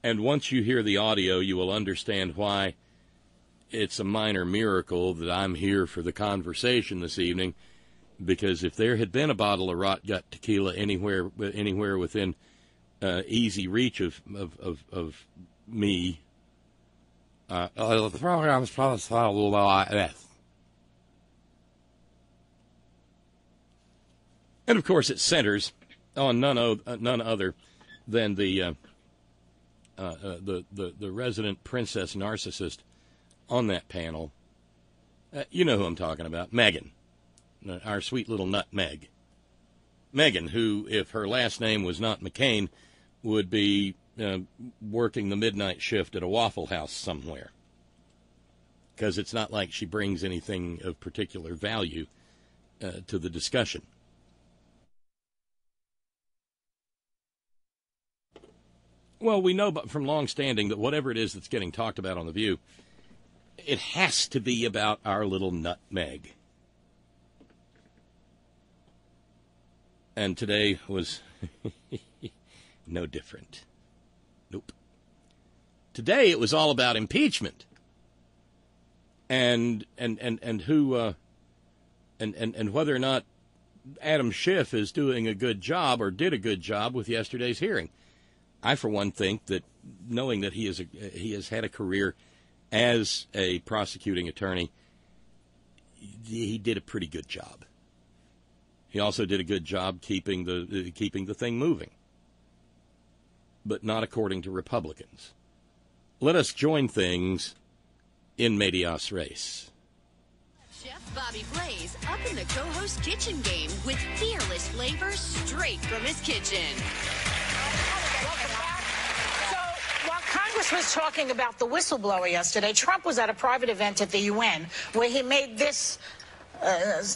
and once you hear the audio, you will understand why it's a minor miracle that I'm here for the conversation this evening, because if there had been a bottle of rot gut tequila anywhere within easy reach of me, the program is probably a little like this. And of course, it centers on none other than the resident princess narcissist on that panel. You know who I'm talking about, Megan, our sweet little nutmeg. Megan, who, if her last name was not McCain, would be working the midnight shift at a Waffle House somewhere. Because it's not like she brings anything of particular value to the discussion. Well, we know from long standing that whatever it is that's getting talked about on The View, it has to be about our little nutmeg. And today was no different. Nope. Today it was all about impeachment. And who and whether or not Adam Schiff is doing a good job or did a good job with yesterday's hearing. I, for one, think that knowing that he has had a career as a prosecuting attorney, he did a pretty good job. He also did a good job keeping the thing moving, but not according to Republicans. Let us join things in medias res. Chef Bobby Blaze up in the co-host kitchen game with fearless flavor straight from his kitchen. While Congress was talking about the whistleblower yesterday, Trump was at a private event at the UN where he made this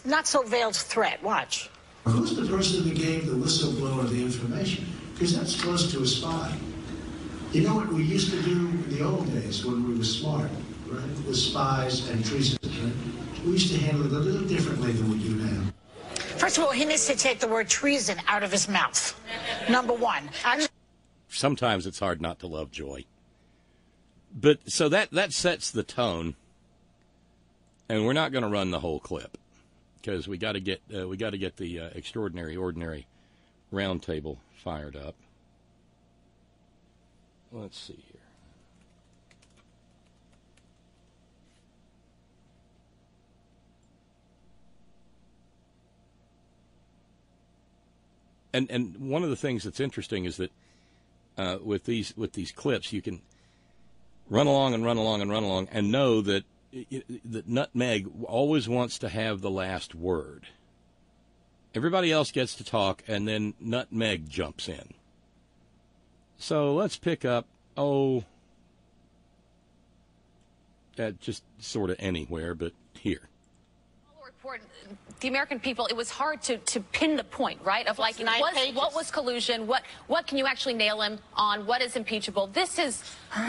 not-so-veiled threat. Watch. Who's the person that gave the whistleblower the information? Because that's close to a spy. You know what we used to do in the old days when we were smart, right? With spies and treason, right? We used to handle it a little differently than we do now. First of all, he needs to take the word treason out of his mouth. Number one. Sometimes it's hard not to love Joy. But so that sets the tone, and we're not going to run the whole clip because we got to get the extraordinary ordinary roundtable fired up. Let's see here. And one of the things that's interesting is that with these clips, you can run along and know that Nutmeg always wants to have the last word. Everybody else gets to talk, and then Nutmeg jumps in. So let's pick up, just sort of anywhere, but here. The American people, it was hard to pin the point, right? Of like, what was collusion? What can you actually nail him on? What is impeachable? This is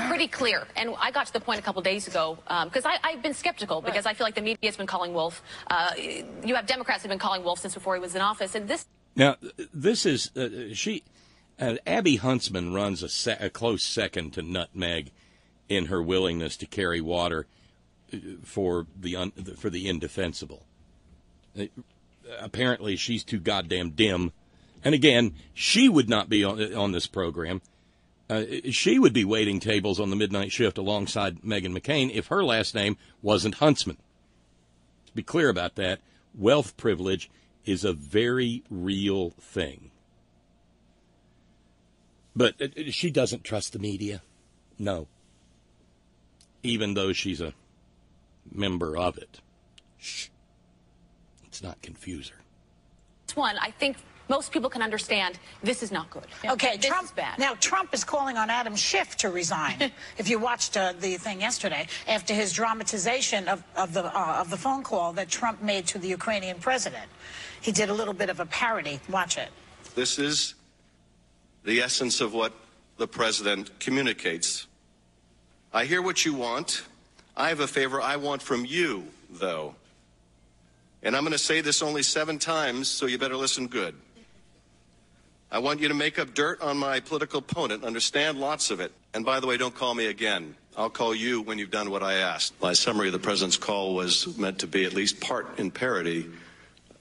pretty clear. And I got to the point a couple days ago, because I've been skeptical, because I feel like the media has been calling Wolf. You have Democrats have been calling Wolf since before he was in office. And this. Now, this is, Abby Huntsman runs a close second to Nutmeg in her willingness to carry water for the indefensible. Apparently, she's too goddamn dim. And again, she would not be on this program. She would be waiting tables on the midnight shift alongside Meghan McCain if her last name wasn't Huntsman. To be clear about that, wealth privilege is a very real thing. But she doesn't trust the media. No. Even though she's a member of it. Shh. Let's not confuse her. This one, I think most people can understand this is not good. Okay, this Trump, is bad. Now, Trump is calling on Adam Schiff to resign. If you watched the thing yesterday, after his dramatization of the phone call that Trump made to the Ukrainian president, he did a little bit of a parody. Watch it. This is the essence of what the president communicates. I hear what you want. I have a favor I want from you, though. And I'm going to say this only 7 times, so you better listen good. I want you to make up dirt on my political opponent, understand lots of it. And by the way, don't call me again. I'll call you when you've done what I asked. My summary of the president's call was meant to be at least part in parody.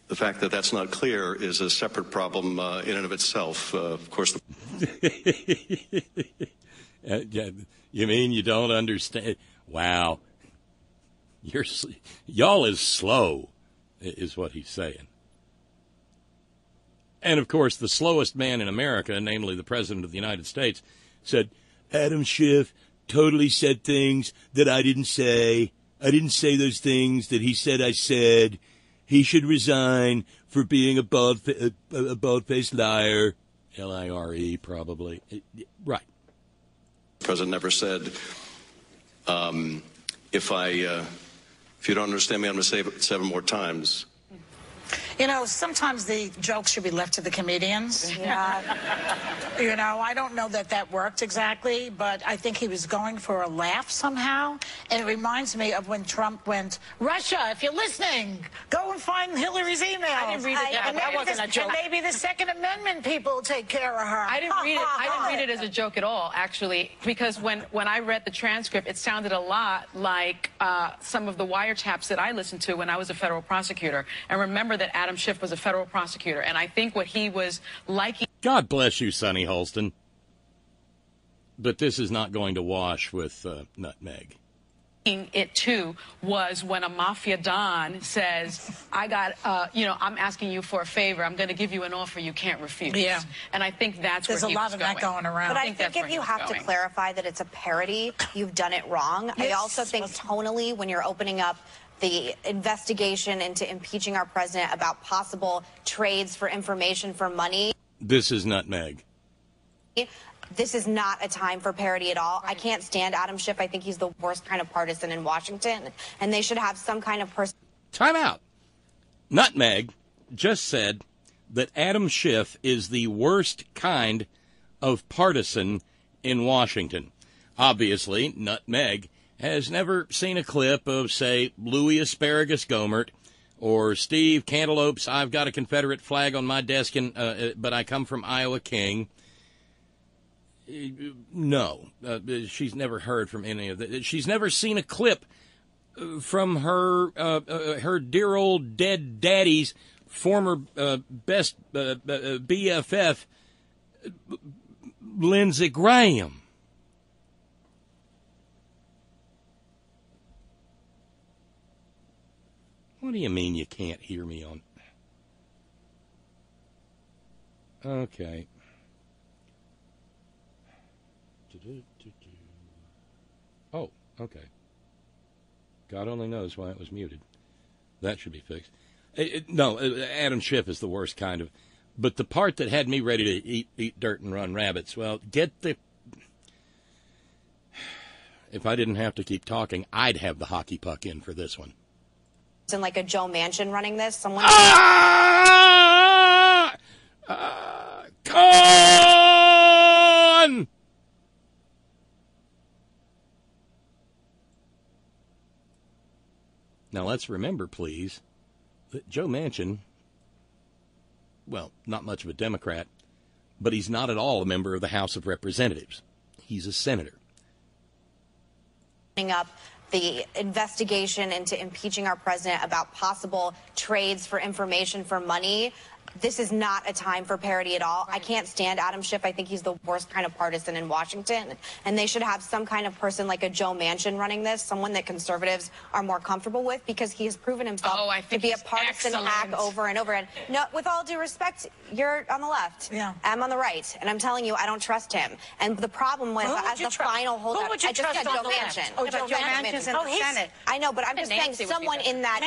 The fact that that's not clear is a separate problem in and of itself. Of course. You mean you don't understand? Wow. Y'all is slow, is what he's saying. And, of course, the slowest man in America, namely the President of the United States, said, Adam Schiff totally said things that I didn't say. I didn't say those things that he said I said. He should resign for being a bald-faced liar. L-I-R-E, probably. Right. The president never said, if you don't understand me, I'm going to say it 7 more times. You know, sometimes the jokes should be left to the comedians. Yeah. You know, I don't know that worked exactly, but I think he was going for a laugh somehow. And it reminds me of when Trump went, Russia, if you're listening, go and find Hillary's email. I didn't read it. That wasn't a joke. And maybe the Second Amendment people will take care of her. I didn't read it as a joke at all, actually, because when I read the transcript, it sounded a lot like some of the wiretaps that I listened to when I was a federal prosecutor. And remember that Adam Schiff was a federal prosecutor, and I think what he was liking... God bless you, Sonny Holston. But this is not going to wash with Nutmeg. It, too, was when a mafia don says, I got, I'm asking you for a favor. I'm going to give you an offer you can't refuse. Yeah. And I think that's There's where he was There's a lot of that going around. But I think if you have to clarify that it's a parody, you've done it wrong. I also think tonally, when you're opening up the investigation into impeaching our president about possible trades for information for money. This is Nutmeg. This is not a time for parody at all. I can't stand Adam Schiff. I think he's the worst kind of partisan in Washington, and they should have some kind of person. Time out. Nutmeg just said that Adam Schiff is the worst kind of partisan in Washington. Obviously, Nutmeg has never seen a clip of, say, Louis Asparagus Gohmert or Steve Cantaloupe's I've got a Confederate flag on my desk, but I come from Iowa King. No, she's never heard from any of that. She's never seen a clip from her dear old dead daddy's former best BFF, Lindsey Graham. What do you mean you can't hear me on? Okay. Oh, okay. God only knows why it was muted. That should be fixed. No, Adam Schiff is the worst kind of. But the part that had me ready to eat dirt and run rabbits, well, if I didn't have to keep talking, I'd have the hockey puck in for this one. And like a Joe Manchin running this, someone. Con! Now let's remember, please, that Joe Manchin, well, not much of a Democrat, but he's not at all a member of the House of Representatives. He's a senator. Up the investigation into impeaching our president about possible trades for information for money. This is not a time for parody at all. Right. I can't stand Adam Schiff. I think he's the worst kind of partisan in Washington. And they should have some kind of person like a Joe Manchin running this, someone that conservatives are more comfortable with, because he has proven himself to be a partisan hack over and over again. No, with all due respect, you're on the left. Yeah. I'm on the right. And I'm telling you, I don't trust him. And the problem was, as the final holdout, I just said Joe Manchin. Oh, Joe Manchin's in the Senate. I know, but I'm just saying someone in that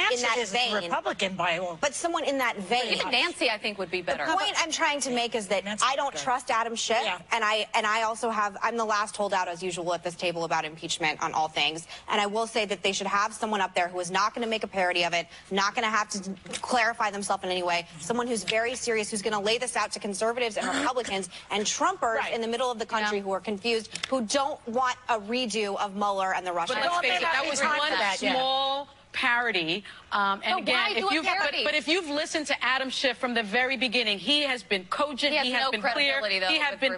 vein. Republican by all. But someone in that vein. Even Nancy, I think, would be better. The point I'm trying to make is that I don't trust Adam Schiff, and I also I'm the last holdout, as usual, at this table about impeachment on all things. And I will say that they should have someone up there who is not going to make a parody of it, not going to have to clarify themselves in any way, someone who's very serious, who's going to lay this out to conservatives and Republicans and Trumpers in the middle of the country who are confused, who don't want a redo of Mueller and the Russian. But let's face it, that was one small parody. And again, if you've listened to Adam Schiff from the very beginning, he has been cogent. He has been clear. He has been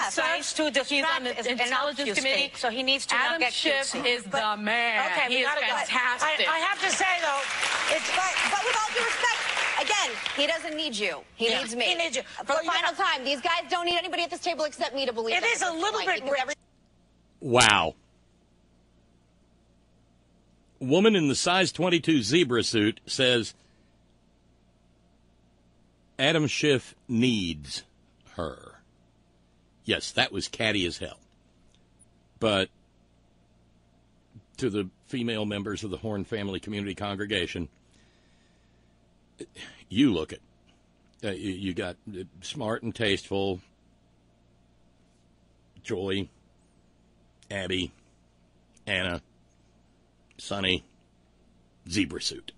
serves to distract. He's on the Intelligence Committee. So he needs to Adam Schiff is the man. Okay, he is fantastic. I have to say though, but with all due respect, again, he doesn't need you. He needs me. He needs you. For the final time, these guys don't need anybody at this table except me to believe it. It is a little bit. Wow. Woman in the size 22 zebra suit says Adam Schiff needs her. Yes, that was catty as hell. But to the female members of the Horn Family Community Congregation, you look it. You got smart and tasteful Joy, Abby, Anna, Sonny, zebra suit.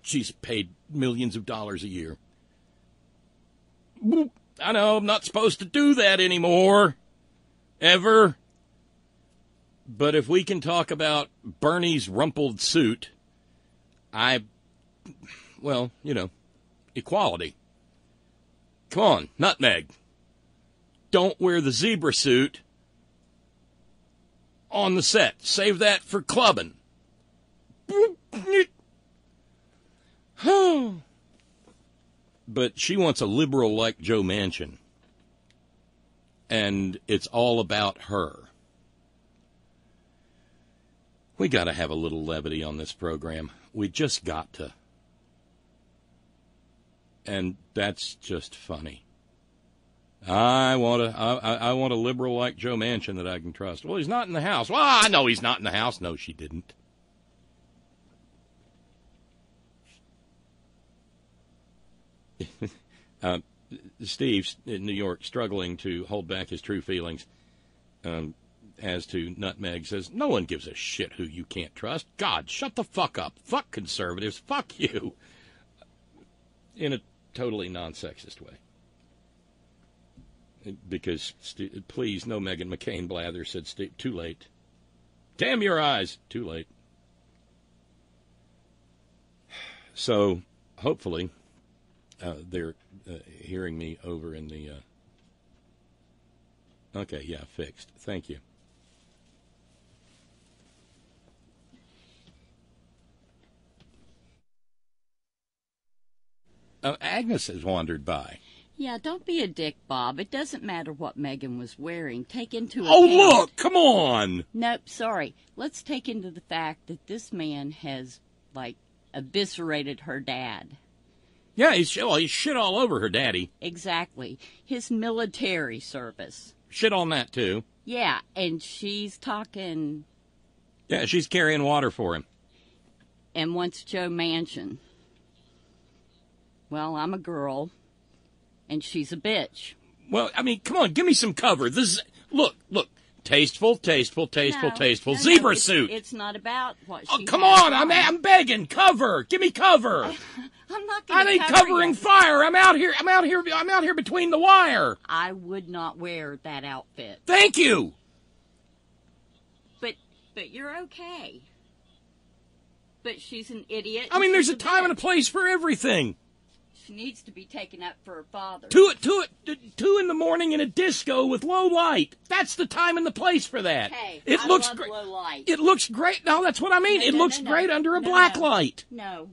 She's paid millions of dollars a year. I know, I'm not supposed to do that anymore. Ever. But if we can talk about Bernie's rumpled suit, well, equality. Come on, nutmeg. Don't wear the zebra suit on the set. Save that for clubbing. But she wants a liberal like Joe Manchin. And it's all about her. We got to have a little levity on this program. We just got to. And that's just funny. I want a liberal like Joe Manchin that I can trust. Well, he's not in the House. Well, I know he's not in the House. No, she didn't. Steve's in New York struggling to hold back his true feelings as to nutmeg, says, no one gives a shit who you can't trust. God, shut the fuck up. Fuck conservatives. Fuck you. In a totally non-sexist way. Because, please, no Meghan McCain blather, said Steve. Too late. Damn your eyes. Too late. So, hopefully, they're hearing me over in the... Okay, yeah, fixed. Thank you. Agnes has wandered by. Yeah, don't be a dick, Bob. It doesn't matter what Meghan was wearing. Take into account... Oh, look! Come on! Nope, sorry. Let's take into the fact that this man has, eviscerated her dad. Yeah, he shit all over her daddy. Exactly. His military service. Shit on that, too. Yeah, and she's talking... Yeah, she's carrying water for him. and wants Joe Manchin. Well, I'm a girl, and she's a bitch. Well, I mean, come on, give me some cover. This is, look. Tasteful. No, Zebra suit. It's not about what Oh, she come has on. I'm begging. Cover. Give me cover. I'm not going I to need covering fire. I'm out here between the wire. I would not wear that outfit. Thank you. But you're okay. But she's an idiot. I mean, there's a time and a place for everything. She needs to be taken up for her father. 2 in the morning in a disco with low light. That's the time and the place for that. Hey, I love low light. It looks great. No, that's what I mean. It looks great under a black light. No.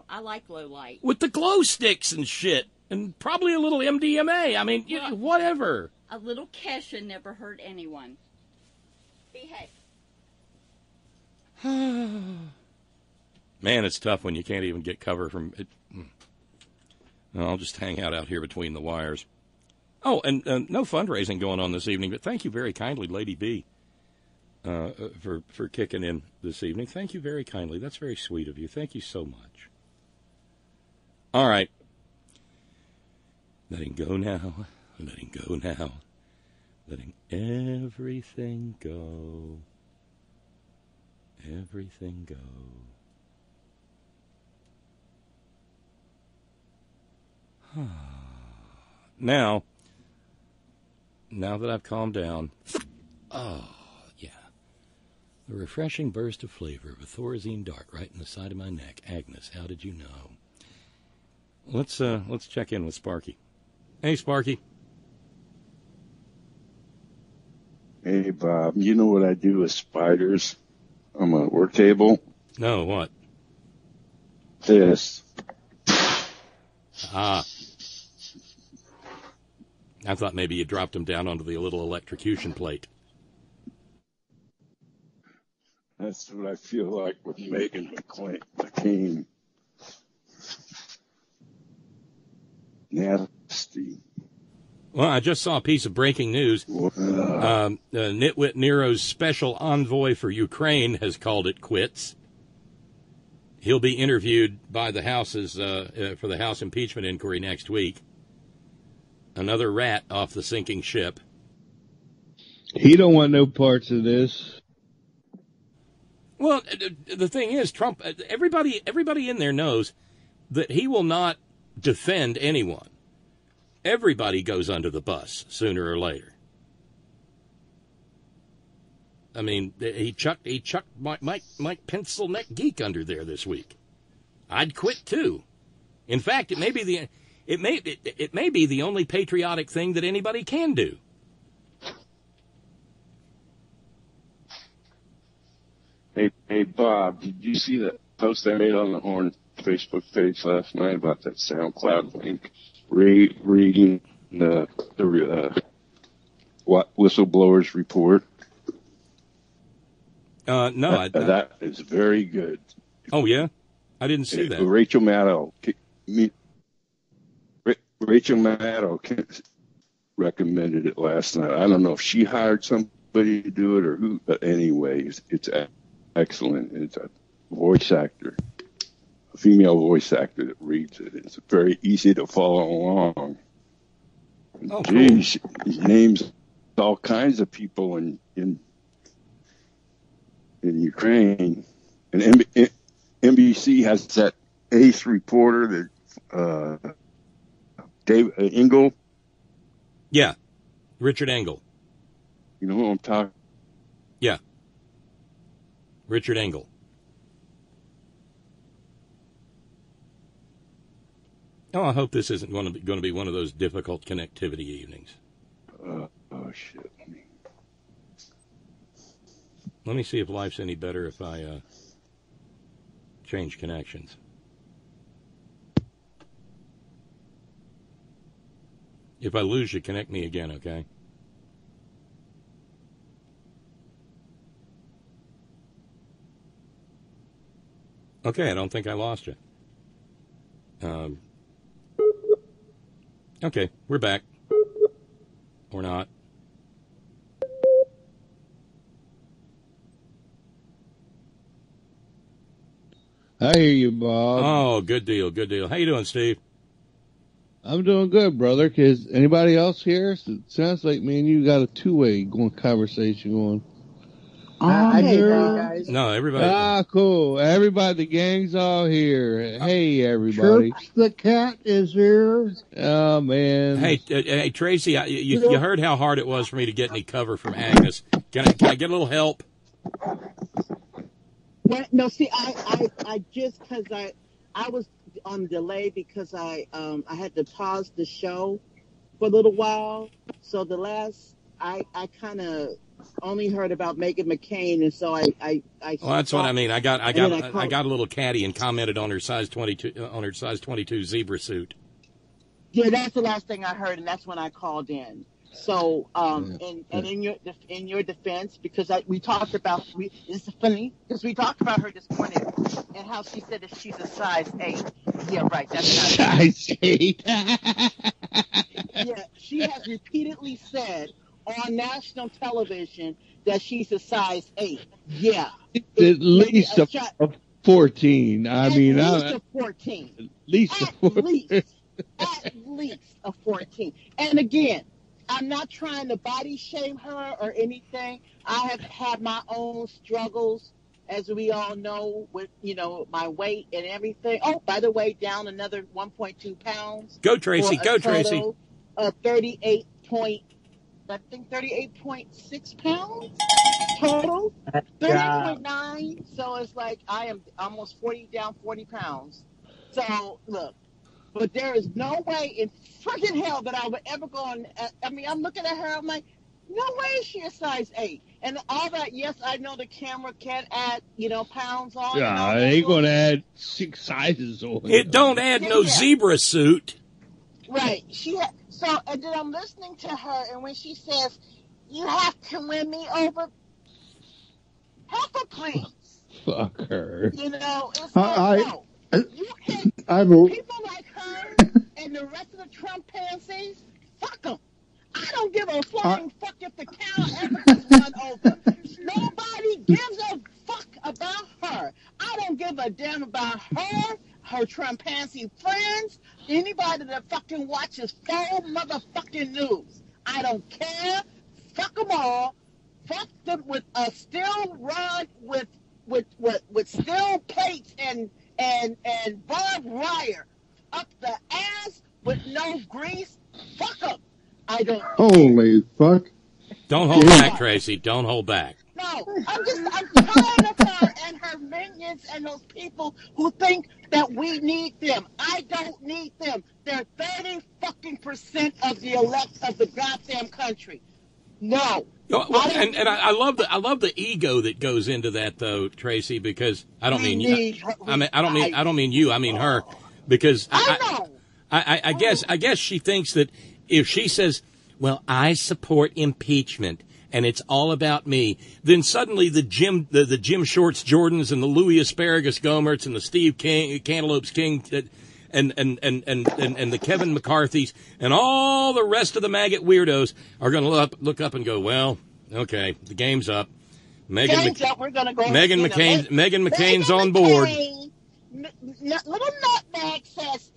I like low light. With the glow sticks and shit. And probably a little MDMA. I mean, whatever. A little Kesha never hurt anyone. Behave. Man, it's tough when you can't even get cover from it. I'll just hang out here between the wires. Oh, and no fundraising going on this evening, but thank you very kindly, Lady B, for kicking in this evening. Thank you very kindly. That's very sweet of you. Thank you so much. All right. Letting go now. Letting go now. Letting everything go. Everything go. Now that I've calmed down, oh, yeah. The refreshing burst of flavor of a Thorazine dart right in the side of my neck. Agnes, how did you know? Let's check in with Sparky. Hey, Sparky. Hey, Bob. You know what I do with spiders on my work table? No, what? This. Ah. I thought maybe you dropped them down onto the little electrocution plate. That's what I feel like with Megan McCain. Nasty. Well, I just saw a piece of breaking news. Nitwit Nero's special envoy for Ukraine has called it quits. He'll be interviewed by the House's for the House impeachment inquiry next week. Another rat off the sinking ship. He don't want no parts of this. Well, the thing is, Trump. Everybody in there knows that he will not defend anyone. Everybody goes under the bus sooner or later. I mean, he chucked Mike Pencil Neck Geek under there this week. I'd quit too. In fact, it may be the only patriotic thing that anybody can do. Hey, Bob, did you see that post I made on the Horn Facebook page last night about that SoundCloud link reading the whistleblowers report? No, that is very good. Oh yeah, I didn't see that. Rachel Maddow recommended it last night. I don't know if she hired somebody to do it or who, but anyway, it's excellent. It's a voice actor, a female voice actor that reads it. It's very easy to follow along. Oh, geez, cool. He names all kinds of people in Ukraine, and NBC has that ace reporter that Dave Engel. Yeah, Richard Engel. You know who I'm talking? Yeah, Richard Engel. Oh, I hope this isn't going to be one of those difficult connectivity evenings. Oh shit! Let me see if life's any better if I change connections. If I lose you, connect me again, okay? Okay, I don't think I lost you. Okay, we're back. Or not. I hear you, Bob. Oh, good deal, good deal. How you doing, Steve? I'm doing good, brother. Is anybody else here? It sounds like me and you got a two-way conversation going. Hey guys. No, everybody. Ah, cool. Everybody, the gang's all here. Hey, everybody. Chirps the cat is here. Oh, man. Hey, Tracy, you heard how hard it was for me to get any cover from Agnes. Can I get a little help? Well, no, see, I just because I was on delay because I had to pause the show for a little while. So the last I kind of only heard about Meghan McCain, and so I well, that's what I mean. I got a little catty and commented on her size 22 zebra suit. Yeah, that's the last thing I heard, and that's when I called in. So, and in your defense, because we talked about it's funny because we talked about her this morning and how she said that she's a size 8. Yeah, right. That's not size 8. Yeah, she has repeatedly said on national television that she's a size 8. Yeah, at least a 14. I mean, at least a 14. At least a 14. And again, I'm not trying to body shame her or anything. I have had my own struggles, as we all know, with, my weight and everything. Oh, by the way, down another 1.2 pounds. Go, Tracy. Go, Tracy. 38.6 pounds total. 38.9. So it's like I am almost 40 pounds. So, look. But there is no way in freaking hell that I would ever go on. I mean, I'm looking at her. I'm like, no way is she a size 8. And all that, yes, I know the camera can add, pounds on. Yeah, they ain't going to add 6 sizes on. It don't add no zebra suit. Right. And then I'm listening to her, and when she says, you have to win me over, help her, please. Fuck her. It's like, no. You can people like her and the rest of the Trump pansies, fuck them. I don't give a flying fuck if the cow ever gets run over. Nobody gives a fuck about her. I don't give a damn about her Trump pansy friends, anybody that fucking watches full motherfucking news. I don't care. Fuck them all. Fuck them with a steel rod with steel plates and barbed wire up the ass with no grease. Fuck them. I don't. Holy fuck. Don't hold back, Tracy. Don't hold back. No, I'm tired of her and her minions and those people who think that we need them. I don't need them. They're 30% of the elect of the goddamn country. No. Well, and I love the ego that goes into that, though, Tracy, because I don't mean you. I don't mean you. I mean her, because I guess she thinks that if she says, well, I support impeachment and it's all about me, then suddenly the Jim Shorts Jordans and the Louis Asparagus Gomerts and the Steve Cantaloupes King and the Kevin McCarthy's and all the rest of the maggot weirdos are going to look up and go, well, okay, the game's up. Meghan McCain's on board. Little Nutbag says,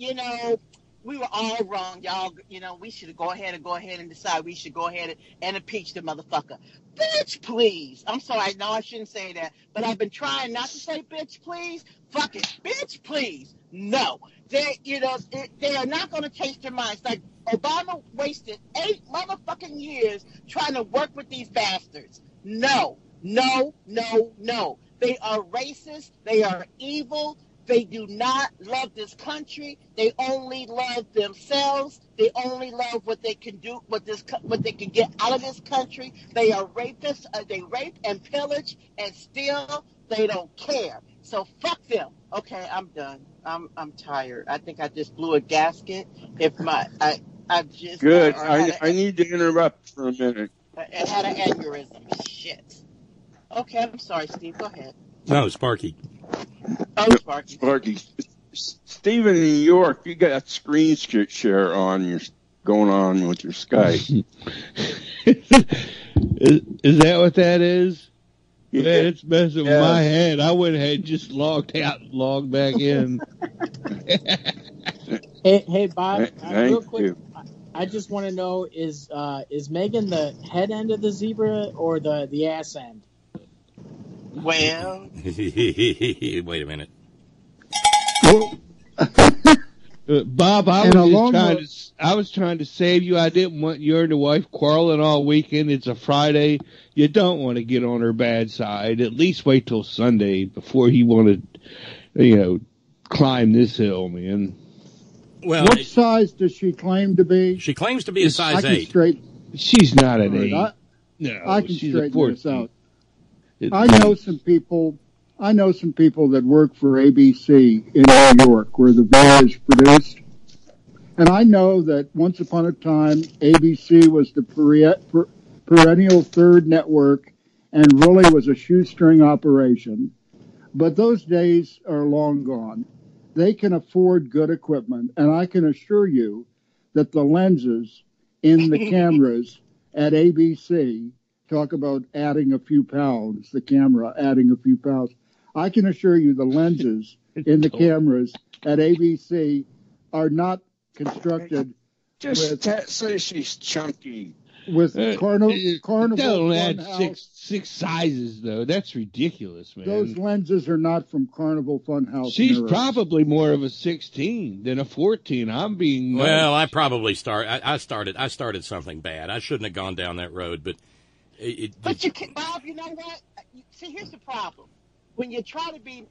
we were all wrong, y'all. We should go ahead and decide we should go ahead and impeach the motherfucker. Bitch, please. I'm sorry. No, I shouldn't say that. But I've been trying not to say bitch, please. Fuck it. Bitch, please. No. They are not going to change their minds. Like, Obama wasted 8 motherfucking years trying to work with these bastards. No. No, no, no. They are racist. They are evil. They do not love this country. They only love themselves. They only love what they can do, what they can get out of this country. They are rapists. They rape and pillage and steal. They don't care. So fuck them. Okay, I'm done. I'm tired. I think I just blew a gasket. I've just good. I need to interrupt for a minute. I had an aneurysm. Shit. Okay, I'm sorry, Steve. Go ahead. No, Sparky. Oh, Sparky. Steve in New York, you got screen share on going on with your Skype. Is that what that is? Man, it's messing with my head. I went ahead and just logged out and logged back in. Hey, Bob, real quick, I just want to know, is Megan the head end of the zebra or the ass end? Well, wait a minute. Bob, I was trying to save you. I didn't want you and your wife quarreling all weekend. It's a Friday. You don't want to get on her bad side. At least wait till Sunday before you want to, climb this hill, man. Well, what size does she claim to be? She claims to be a size 8. She's not an 8. I can straighten this out. I know some people that work for ABC in New York, where the Bear is produced. And I know that once upon a time, ABC was the perennial third network and really was a shoestring operation. But those days are long gone. They can afford good equipment, and I can assure you that the lenses in the cameras at ABC, talk about adding a few pounds, the camera adding a few pounds. I can assure you the lenses in the cameras at ABC are not constructed say she's chunky. With Carnival Don't add Funhouse. six sizes, though. That's ridiculous, man. Those lenses are not from Carnival Funhouse. She's probably more of a 16 than a 14. I'm being nice. Well, I probably I started something bad. I shouldn't have gone down that road, but But you can, Bob, you know what? See, here's the problem. When you try to be,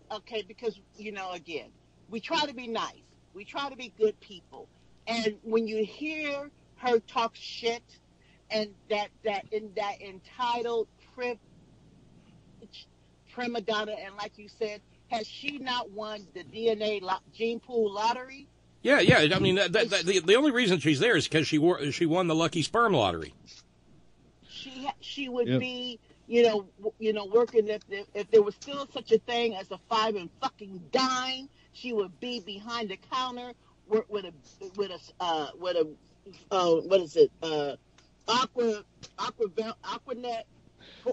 because, again, we try to be nice. We try to be good people. And when you hear her talk shit and that entitled prima donna, and like you said, has she not won the DNA gene pool lottery? Yeah. I mean, the only reason she's there is because she won the lucky sperm lottery. She would be, working if there was still such a thing as a 5 and fucking dime. She would be behind the counter work with a what is it? Aquanet.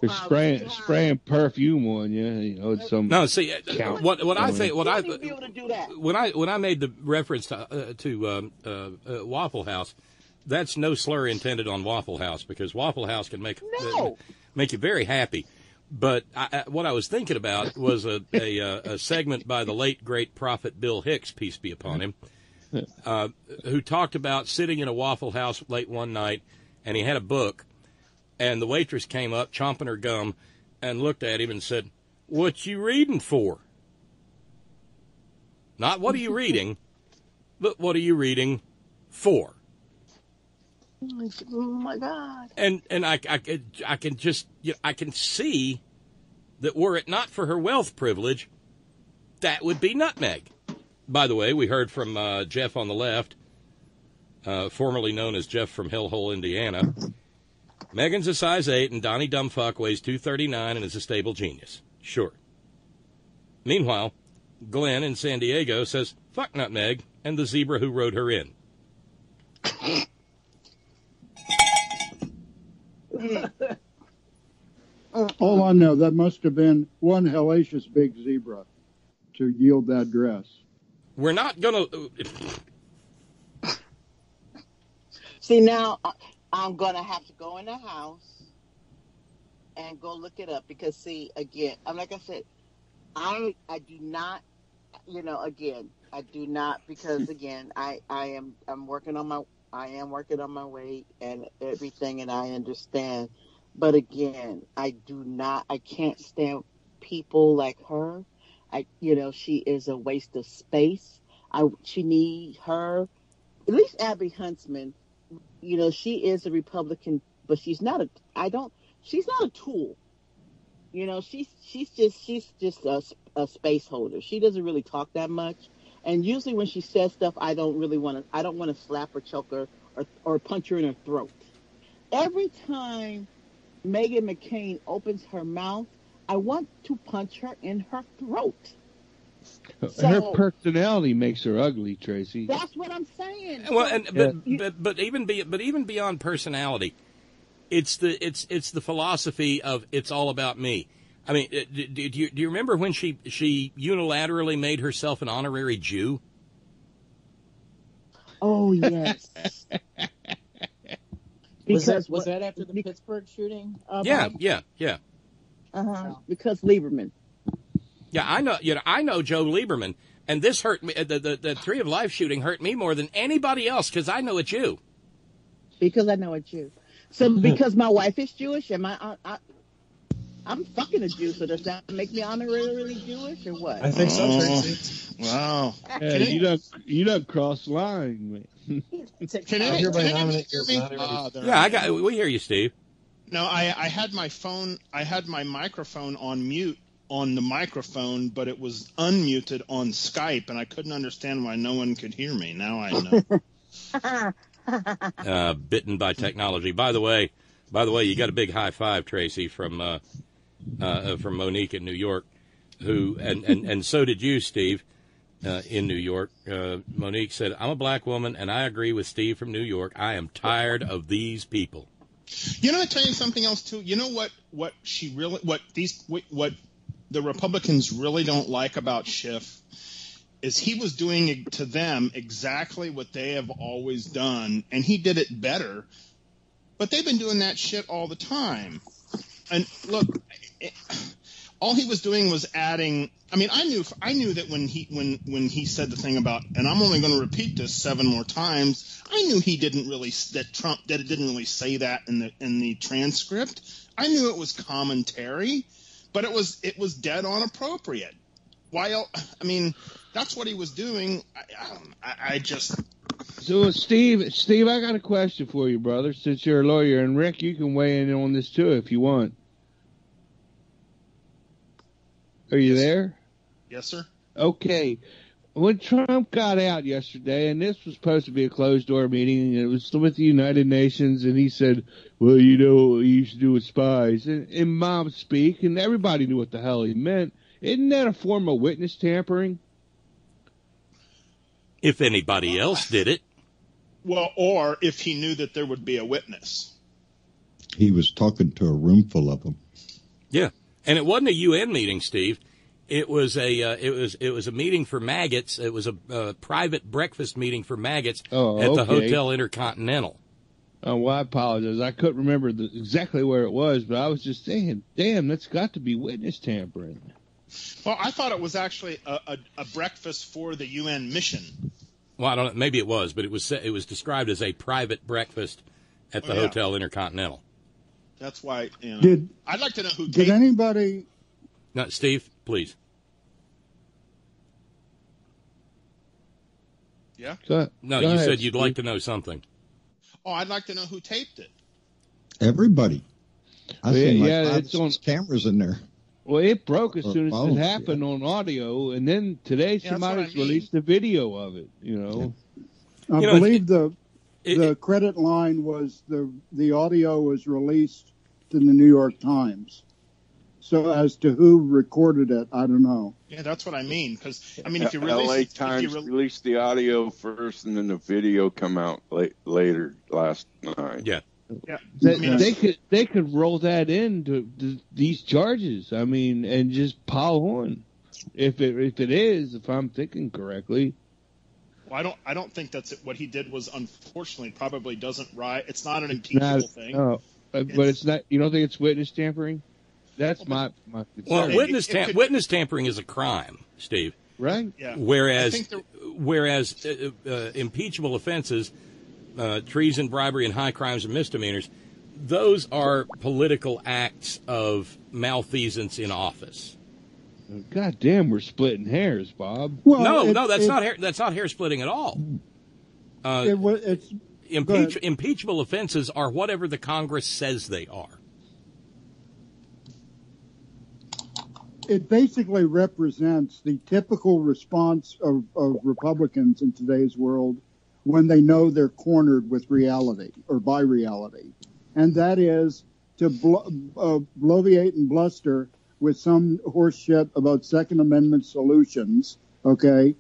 They're spraying perfume on you. Some. No, see, what I think, be able to do that. when I made the reference to Waffle House, that's no slur intended on Waffle House, because Waffle House can make you very happy. But what I was thinking about was a segment by the late great prophet Bill Hicks, peace be upon him, who talked about sitting in a Waffle House late one night, and he had a book. And the waitress came up, chomping her gum, and looked at him and said, "What you reading for?" Not what are you reading, but what are you reading for? Oh my God! And I can just I can see that were it not for her wealth privilege, that would be nutmeg. By the way, we heard from Jeff on the left, formerly known as Jeff from Hellhole, Indiana. Megan's a size 8, and Donnie Dumbfuck weighs 239 and is a stable genius. Sure. Meanwhile, Glenn in San Diego says, "Fuck Nutmeg and the zebra who rode her in." All I know, that must have been one hellacious big zebra to yield that dress. We're not going to... See, now I'm going to have to go in the house and go look it up, because, see, again, like I said, I do not, again, I do not, because, again, I'm working on my weight and everything, and I understand. But again, I can't stand people like her. She is a waste of space. She needs her, at least Abby Huntsman. She is a Republican, but she's not a tool. She's just a space holder. She doesn't really talk that much. And usually when she says stuff, I don't want to slap or choke her or punch her in her throat. Every time Meghan McCain opens her mouth, I want to punch her in her throat. Her personality makes her ugly, Tracy. That's what I'm saying. Well, but even beyond personality, it's the philosophy of it's all about me. I mean, do you remember when she unilaterally made herself an honorary Jew? Oh, yes. Was that after the Pittsburgh shooting? Yeah. Because Lieberman. Yeah, I know Joe Lieberman, and this hurt me. The Tree of Life shooting hurt me more than anybody else because I know a Jew. Because I know a Jew. So because my wife is Jewish and I'm fucking a Jew, so does that make me honorarily Jewish or what? I think so, Tracy. Wow. Yeah, you don't cross the line, man. Can I hear me? Yeah, we hear you, Steve. No, I had my phone. I had my microphone on mute on the microphone, but it was unmuted on Skype, and I couldn't understand why no one could hear me. Now I know. Bitten by technology. By the way, you got a big high five, Tracy, from Monique in New York, who and so did you, Steve, in New York. Monique said, "I'm a black woman, and I agree with Steve from New York. I am tired of these people." You know, I tell you something else too. You know what the Republicans really don't like about Schiff is he was doing to them exactly what they have always done, and he did it better. But they've been doing that shit all the time. And look, all he was doing was adding. I mean, I knew that when he said the thing about, and I'm only going to repeat this 7 more times. I knew he didn't really that it didn't really say that in the transcript. I knew it was commentary, but it was dead on appropriate. While I mean, that's what he was doing. I just. So, Steve, I got a question for you, brother. Since you're a lawyer, and Rick, you can weigh in on this too if you want. Are you there? Yes, sir. Okay. When Trump got out yesterday, and this was supposed to be a closed-door meeting, and it was with the United Nations, and he said, well, you know what we used to do with spies, in mob speak, and everybody knew what the hell he meant. Isn't that a form of witness tampering? If anybody else did it. Well, or if he knew that there would be a witness. He was talking to a room full of them. Yeah, and it wasn't a UN meeting, Steve. It was a meeting for maggots. It was a private breakfast meeting for maggots at the Hotel Intercontinental. Oh, well, I apologize. I couldn't remember exactly where it was, but I was just saying, damn, that's got to be witness tampering. Well, I thought it was actually a breakfast for the UN mission. Well, I don't know. Maybe it was, but it was described as a private breakfast at the Hotel Intercontinental. That's why, you know. I'd like to know who did anybody. No, Steve, please. Yeah? No, you said you'd like to know something. Oh, I'd like to know who taped it. Everybody. I see it's on cameras in there. Well, it broke as soon as it happened on audio, and then today somebody's released a video of it, you know. I believe the credit line was the audio was released in the New York Times. So as to who recorded it, I don't know. Yeah, that's what I mean. Because I mean, if you LA Times released the audio first, and then the video come out later last night. Yeah. Yeah, they could roll that into these charges. I mean, and just pile on if I'm thinking correctly. Well, I don't think that's it. What he did was unfortunately probably doesn't right. It's not an impeachable thing. No, but it's not. You don't think it's witness tampering? That's my concern. Well, witness tampering is a crime, Steve. Right. Yeah. Whereas impeachable offenses. Treason, bribery, and high crimes and misdemeanors, those are political acts of malfeasance in office. God damn, we're splitting hairs, Bob. Well, that's not hair splitting at all. Impeachable offenses are whatever the Congress says they are. It basically represents the typical response of Republicans in today's world when they know they're cornered with reality or by reality. And that is to bloviate and bluster with some horse shit about Second Amendment solutions, okay?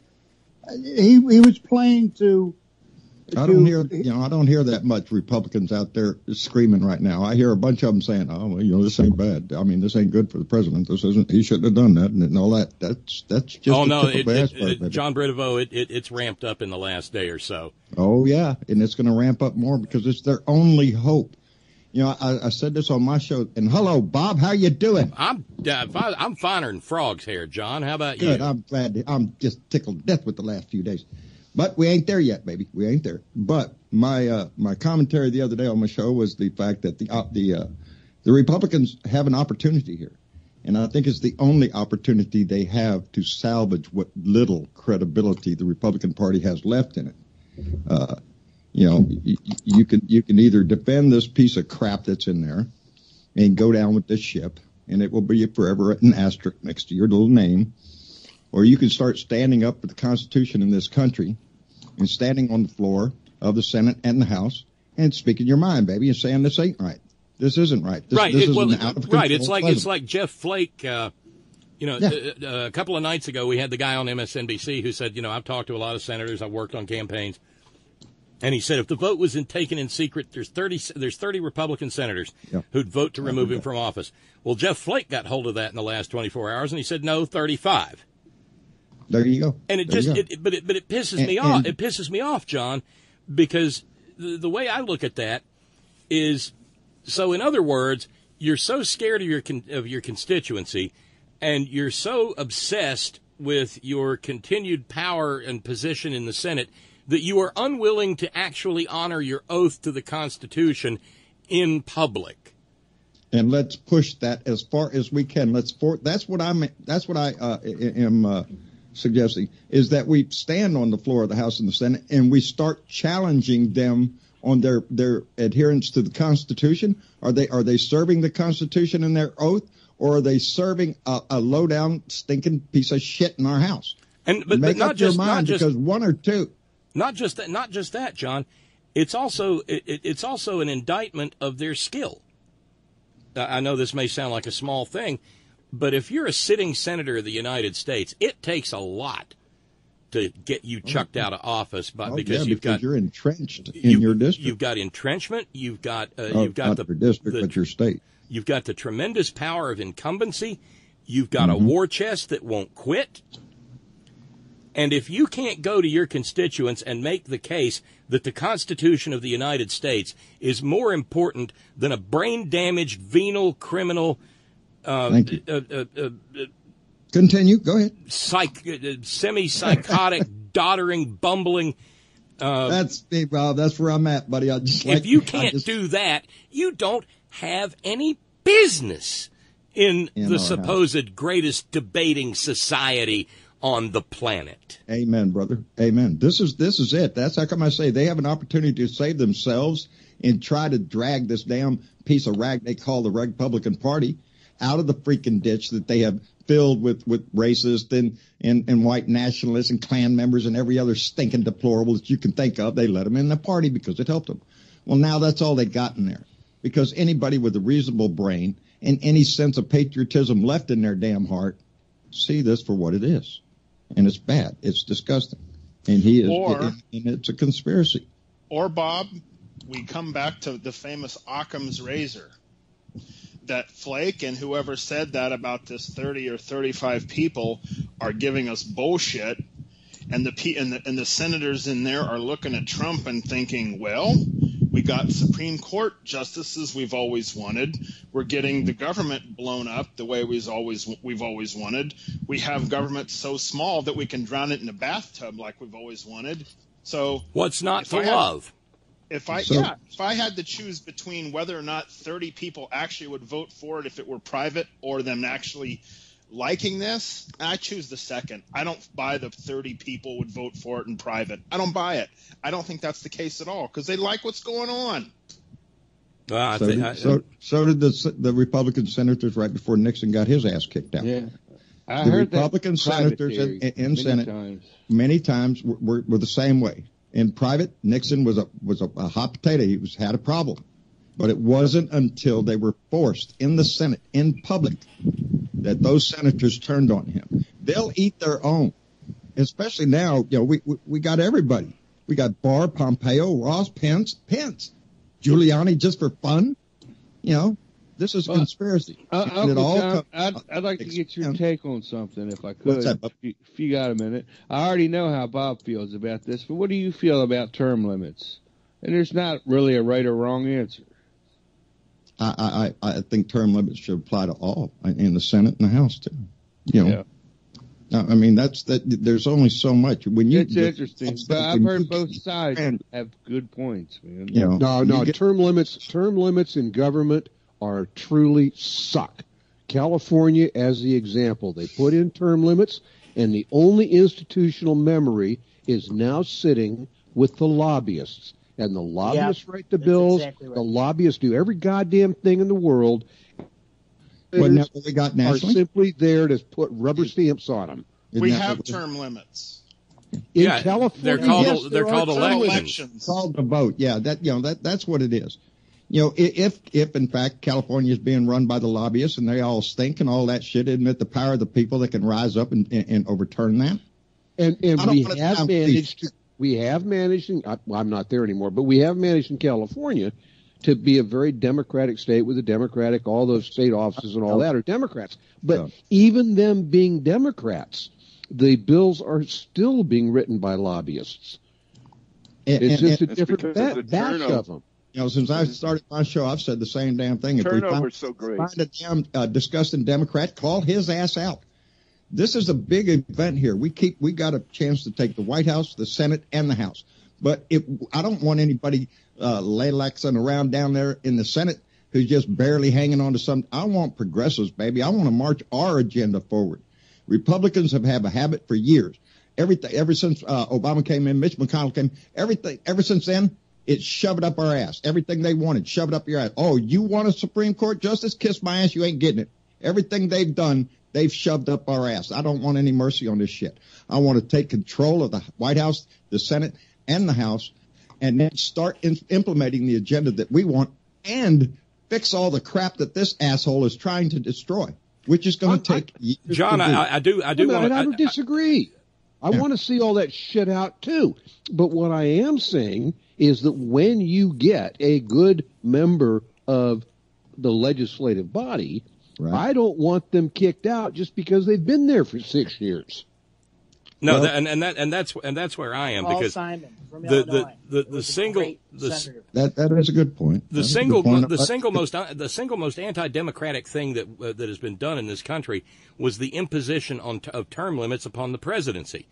He was playing to I don't hear that much Republicans out there screaming right now. I hear a bunch of them saying, "Oh, well, this ain't bad. I mean, this ain't good for the president. He shouldn't have done that," and all that. That's just John Britovo, it's ramped up in the last day or so. Oh yeah, and it's going to ramp up more because it's their only hope. I said this on my show. And hello, Bob, how you doing? I'm finer than frogs here, John. How about you? Good. I'm glad. I'm just tickled to death with the last few days. But we ain't there yet, baby. We ain't there. But my commentary the other day on my show was the fact that the Republicans have an opportunity here, and I think it's the only opportunity they have to salvage what little credibility the Republican Party has left in it. You can either defend this piece of crap that's in there and go down with this ship, and it will be forever an asterisk next to your little name, or you can start standing up for the Constitution in this country and standing on the floor of the Senate and the House and speaking your mind, baby, and saying this ain't right. This isn't right. This is an out of control president. It's like Jeff Flake. A couple of nights ago, we had the guy on MSNBC who said, I've talked to a lot of senators. I've worked on campaigns. And he said if the vote was taken in secret, there's 30 Republican senators who'd vote to remove him from office. Well, Jeff Flake got hold of that in the last 24 hours, and he said, no, 35. There you go. And it pisses me off. It pisses me off, John, because the way I look at that is, so in other words, you're so scared of your constituency, and you're so obsessed with your continued power and position in the Senate that you are unwilling to actually honor your oath to the Constitution in public. And let's push that as far as we can. That's what I am suggesting, is that we stand on the floor of the House and the Senate and we start challenging them on their adherence to the Constitution. Are they serving the Constitution in their oath, or are they serving a low down stinking piece of shit in our house? But not just because one or two. Not just that, John. It's also an indictment of their skill. I know this may sound like a small thing, but if you're a sitting senator of the United States, it takes a lot to get you chucked out of office, because you're entrenched in your district. You've got entrenchment. You've got your district, but your state. You've got the tremendous power of incumbency. You've got a war chest that won't quit. And if you can't go to your constituents and make the case that the Constitution of the United States is more important than a brain-damaged, venal, criminal, continue. Go ahead. Semi-psychotic, doddering, bumbling. That's me, Bob. That's where I'm at, buddy. If you can't do that, you don't have any business in the supposed greatest debating society on the planet. Amen, brother. Amen. This is it. That's how come I say they have an opportunity to save themselves and try to drag this damn piece of rag they call the Republican Party out of the freaking ditch that they have filled with racists and white nationalists and Klan members and every other stinking deplorable that you can think of. They let them in the party because it helped them. Well, now that's all they got in there, because anybody with a reasonable brain and any sense of patriotism left in their damn heart see this for what it is. And it's bad. It's disgusting. And and it's a conspiracy. Or, Bob, we come back to the famous Occam's razor. That Flake and whoever said that about this 30 or 35 people are giving us bullshit, and the senators in there are looking at Trump and thinking, well, we got Supreme Court justices we've always wanted. We're getting the government blown up the way we've always wanted. We have government so small that we can drown it in a bathtub like we've always wanted. So what's not to love? If I had to choose between whether or not 30 people actually would vote for it if it were private, or them actually liking this, I choose the second. I don't buy the 30 people would vote for it in private. I don't buy it. I don't think that's the case at all, because they like what's going on. So did the Republican senators right before Nixon got his ass kicked out. Yeah, the Republican senators in Senate many times were the same way. In private, Nixon was a hot potato. He had a problem. But it wasn't until they were forced in the Senate, in public, that those senators turned on him. They'll eat their own, especially now. We got everybody. We got Barr, Pompeo, Ross, Pence, Giuliani just for fun. You know, this is a conspiracy. Uncle John, I'd like to get your take on something, if I could. What's that, if you got a minute. I already know how Bob feels about this, but what do you feel about term limits? And there's not really a right or wrong answer. I think term limits should apply to all in the Senate and the House too. You know, I mean there's only so much. It's interesting, but I've heard both sides have good points, man. You know, no, term limits in government are truly suck. California, as the example, they put in term limits, and the only institutional memory is now sitting with the lobbyists. And the lobbyists write the bills. Exactly right. The lobbyists do every goddamn thing in the world. Well, we got are simply there to put rubber stamps on them. We have term limits. In California, they're called elections. Called the vote. Yeah, that's what it is. You know, if in fact California is being run by the lobbyists and they all stink and all that shit, isn't it the power of the people that can rise up and overturn that? And we have managed, I'm not there anymore, but we have managed in California to be a very democratic state with all those state offices and all that are Democrats. But even them being Democrats, the bills are still being written by lobbyists. It's just a different batch of them. You know, since I started my show, I've said the same damn thing. If we find a damn disgusting Democrat, call his ass out. This is a big event here. We got a chance to take the White House, the Senate, and the House. But I don't want anybody laylaxing around down there in the Senate who's just barely hanging on to something. I want progressives, baby. I want to march our agenda forward. Republicans have had a habit for years. Ever since Obama came in, Mitch McConnell came, ever since then, it's shoved up our ass. Everything they wanted, shoved up your ass. Oh, you want a Supreme Court justice? Kiss my ass. You ain't getting it. Everything they've done, they've shoved up our ass. I don't want any mercy on this shit. I want to take control of the White House, the Senate, and the House, and then start implementing the agenda that we want and fix all the crap that this asshole is trying to destroy, which is going to take years. John, I do want to. I don't disagree. I want to see all that shit out too. But what I am saying is that when you get a good member of the legislative body, I don't want them kicked out just because they've been there for 6 years. No, that's where I am, because Simon from Illinois. That is a good point. The single most anti-democratic thing that has been done in this country was the imposition of term limits upon the presidency.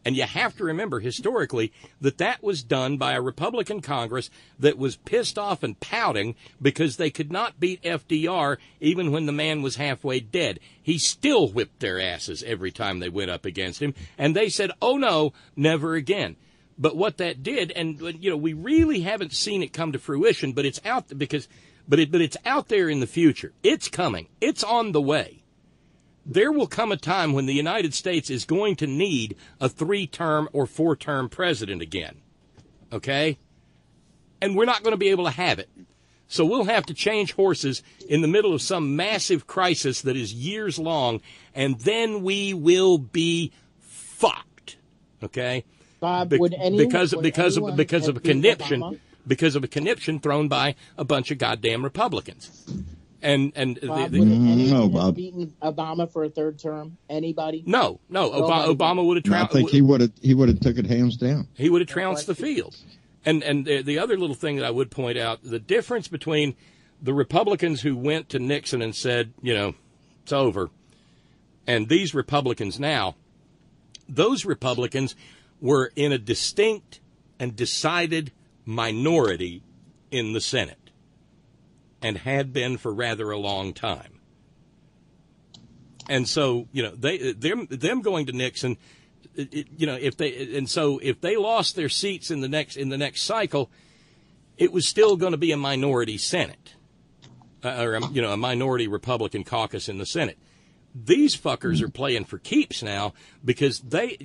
And you have to remember historically that was done by a Republican Congress that was pissed off and pouting because they could not beat FDR even when the man was halfway dead. He still whipped their asses every time they went up against him. And they said, oh, no, never again. But what that did, and we really haven't seen it come to fruition, but it's out but it's out there in the future. It's coming. It's on the way. There will come a time when the United States is going to need a 3-term or 4-term president again. Okay? And we're not going to be able to have it. So we'll have to change horses in the middle of some massive crisis that is years long, and then we will be fucked. Okay? Bob, because of a conniption thrown by a bunch of goddamn Republicans. Bob, would anyone have beaten Obama for a 3rd term? Anybody? No. Obama would have trounced. I think he would have took it hands down. He would have trounced the field. And the other little thing that I would point out, the difference between the Republicans who went to Nixon and said, it's over, and these Republicans now, those Republicans were in a distinct and decided minority in the Senate, and had been for rather a long time. And so, them going to Nixon, if they lost their seats in the next cycle, it was still going to be a minority Senate, or a minority Republican caucus in the Senate. These fuckers are playing for keeps now because they,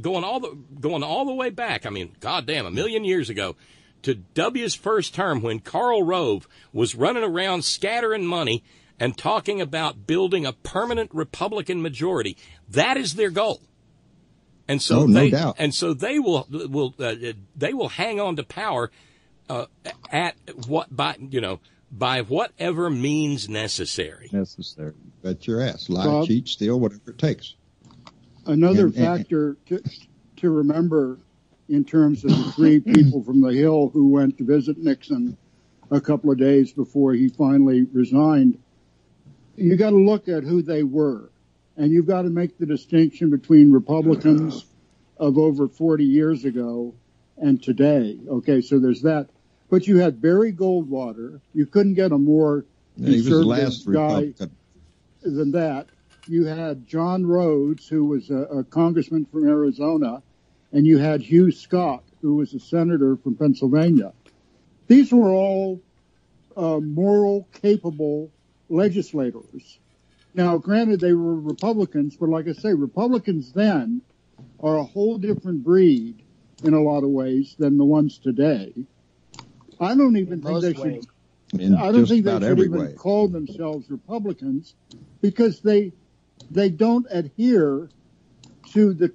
going all the way back. I mean, goddamn, 1,000,000 years ago, to W's first term, when Karl Rove was running around scattering money and talking about building a permanent Republican majority. That is their goal. And so no doubt. And so they will hang on to power at what by whatever means necessary. Necessary. Bet your ass. Lie, cheat, steal, whatever it takes. Another factor to remember in terms of the three people from the Hill who went to visit Nixon a couple of days before he finally resigned, you got to look at who they were. And you've got to make the distinction between Republicans of over 40 years ago and today. Okay, so there's that. But you had Barry Goldwater. You couldn't get a more conservative guy than that. You had John Rhodes, who was a congressman from Arizona, and you had Hugh Scott, who was a senator from Pennsylvania. These were all moral, capable legislators. Now, granted, they were Republicans, but like I say, Republicans then are a whole different breed in a lot of ways than the ones today. I don't even think they should. I don't think they should even call themselves Republicans because they don't adhere to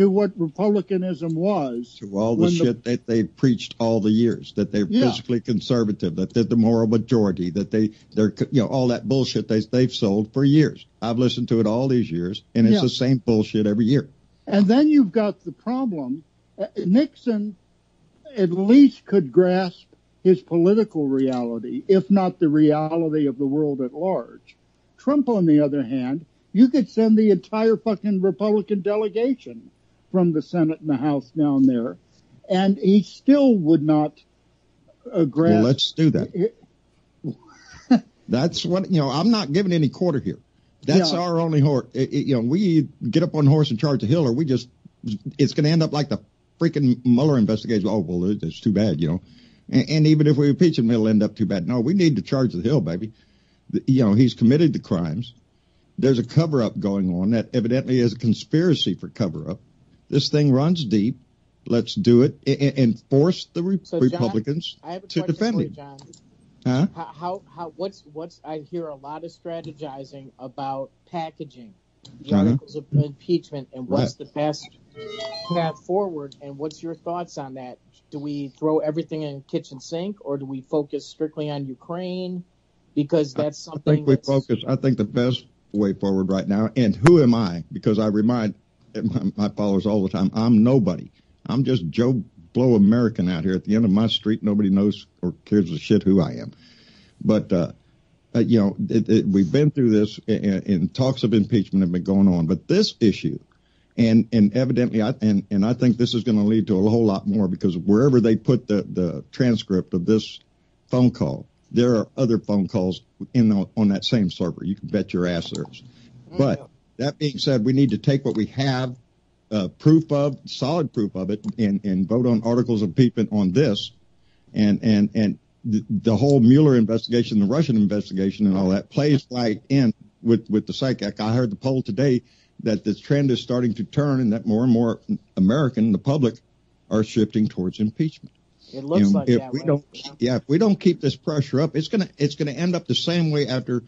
what republicanism was. To all the shit that they preached all the years, that they're physically conservative, that they're the moral majority, that they're all that bullshit they've sold for years. I've listened to it all these years, and it's the same bullshit every year. And then you've got the problem. Nixon at least could grasp his political reality, if not the reality of the world at large. Trump, on the other hand, you could send the entire fucking Republican delegation from the Senate and the House down there, and he still would not grasp. Well, let's do that. That's what, I'm not giving any quarter here. That's our only horse. We get up on the horse and charge the hill, or it's going to end up like the freaking Mueller investigation. Oh, well, it's too bad, And even if we impeach him, it'll end up too bad. No, we need to charge the hill, baby. He's committed the crimes. There's a cover-up going on that evidently is a conspiracy for cover-up. This thing runs deep. Let's do it and force the Republicans to defend him. John. Huh? What's I hear a lot of strategizing about packaging the articles of impeachment and what's the best path forward, and what's your thoughts on that? Do we throw everything in kitchen sink, or do we focus strictly on Ukraine? Because that's something I think the best way forward right now, and who am I? Because I remind my followers all the time, I'm nobody. I'm just Joe Blow American out here at the end of my street. Nobody knows or cares a shit who I am. But, we've been through this, and talks of impeachment have been going on. But this issue, and evidently, I think this is going to lead to a whole lot more, because wherever they put the transcript of this phone call, there are other phone calls on that same server. You can bet your ass there is. But that being said, we need to take what we have, solid proof of it, and vote on articles of impeachment on this, and the whole Mueller investigation, the Russian investigation, and all that plays right in with the psych. I heard the poll today that the trend is starting to turn, and that more and more the public, are shifting towards impeachment. It looks like if we don't keep this pressure up, it's gonna end up the same way after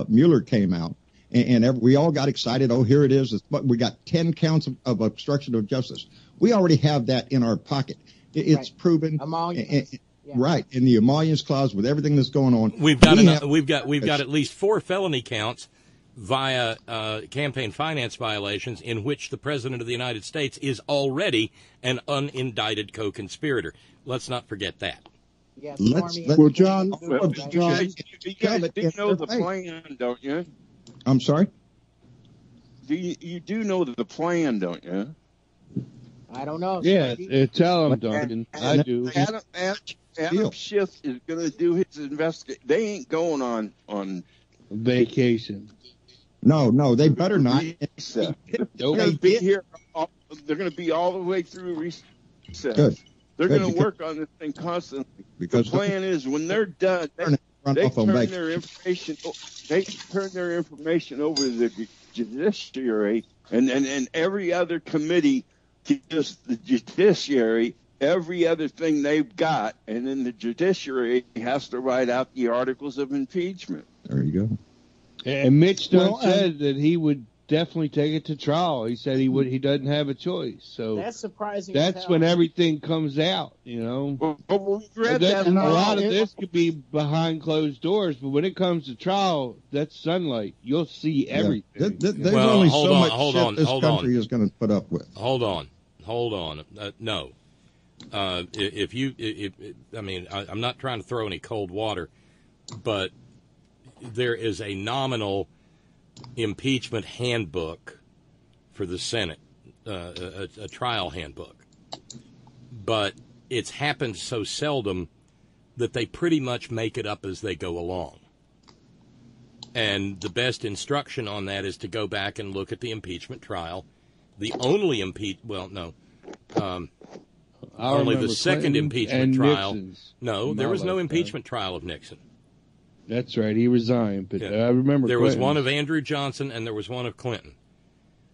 Mueller came out, and we all got excited. Oh, here it is. We got 10 counts of obstruction of justice. We already have that in our pocket. It's proven. Right, in the emollients clause, with everything that's going on, we've got at least 4 felony counts via campaign finance violations, in which the President of the United States is already an unindicted co-conspirator. Let's not forget that. Yes, well, John, you do know the plan, don't you? I'm sorry? You do know the plan, don't you? I don't know. Yeah, tell him, Duncan. I do. Adam Schiff is going to do his investigation. They ain't going on vacation. No, they better not. They're going to be here. They're going to be all the way through recess. Good. They're going to work on this thing constantly. Because the plan is, when they're done, they turn their information. They turn their information over to the judiciary, and every other committee gives the judiciary every other thing they've got, and then the judiciary has to write out the articles of impeachment. There you go. And Mitch said that he would definitely take it to trial. He said he doesn't have a choice. So that's surprising. That's when everything comes out, you know. Well, A lot of this could be behind closed doors, but when it comes to trial, that's sunlight. You'll see everything. There's only so much shit this country is going to put up with. Hold on. No. I'm not trying to throw any cold water, but there is a nominal impeachment handbook for the Senate, a trial handbook. But it's happened so seldom that they pretty much make it up as they go along. And the best instruction on that is to go back and look at the impeachment trial. The only only the second impeachment trial. Nixon's. No, there was no impeachment trial of Nixon. That's right. He resigned, but I remember there Clinton's. was one of Andrew Johnson and there was one of Clinton.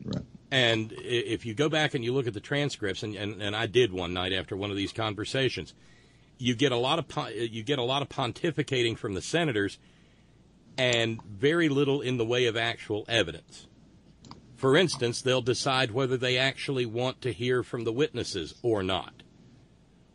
Right. And if you go back and you look at the transcripts, and I did one night after one of these conversations, you get a lot of pontificating from the senators, and very little in the way of actual evidence. For instance, they'll decide whether they actually want to hear from the witnesses or not,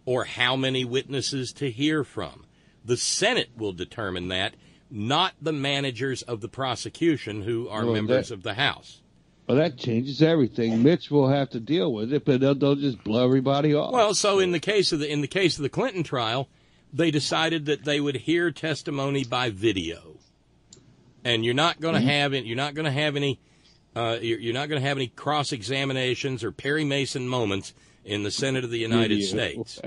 or how many witnesses to hear from. The Senate will determine that, not the managers of the prosecution who are members of the House. Well, that changes everything. Mitch will have to deal with it, but they'll just blow everybody off. Well, so in the case of the Clinton trial, they decided that they would hear testimony by video, and you're not going to have any cross examinations or Perry Mason moments in the Senate of the United States.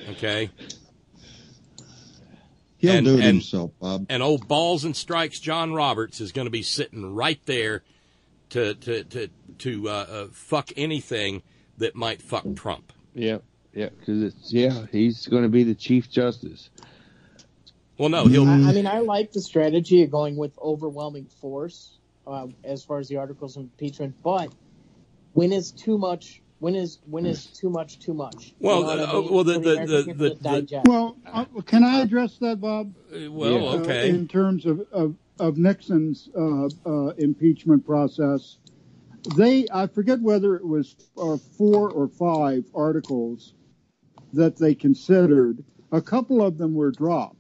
Okay. He'll do it himself, Bob. And old balls and strikes John Roberts is going to be sitting right there to fuck anything that might fuck Trump. Yeah, because he's going to be the Chief Justice. Well, no, he'll. I like the strategy of going with overwhelming force as far as the articles of impeachment, but when is too much? When is too much too much? Well, can I address that, Bob? Okay. In terms of Nixon's impeachment process, I forget whether it was 4 or 5 articles that they considered. A couple of them were dropped.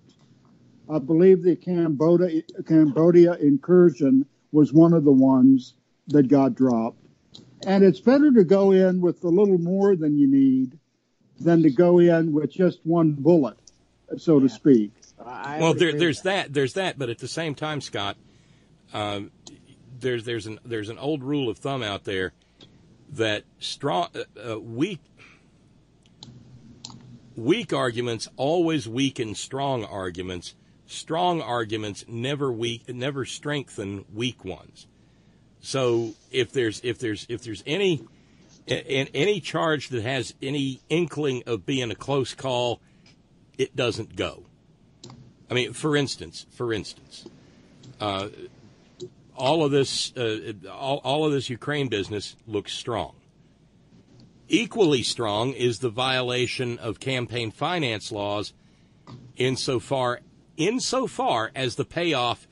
I believe the Cambodia incursion was one of the ones that got dropped. And it's better to go in with a little more than you need than to go in with just one bullet, so to speak. Well, there's that, but at the same time, Scott, there's an old rule of thumb out there that weak arguments always weaken strong arguments. Strong arguments never strengthen weak ones. So if there's any charge that has any inkling of being a close call, it doesn't go. I mean, for instance, all of this Ukraine business looks strong. Equally strong is the violation of campaign finance laws insofar as the payoff,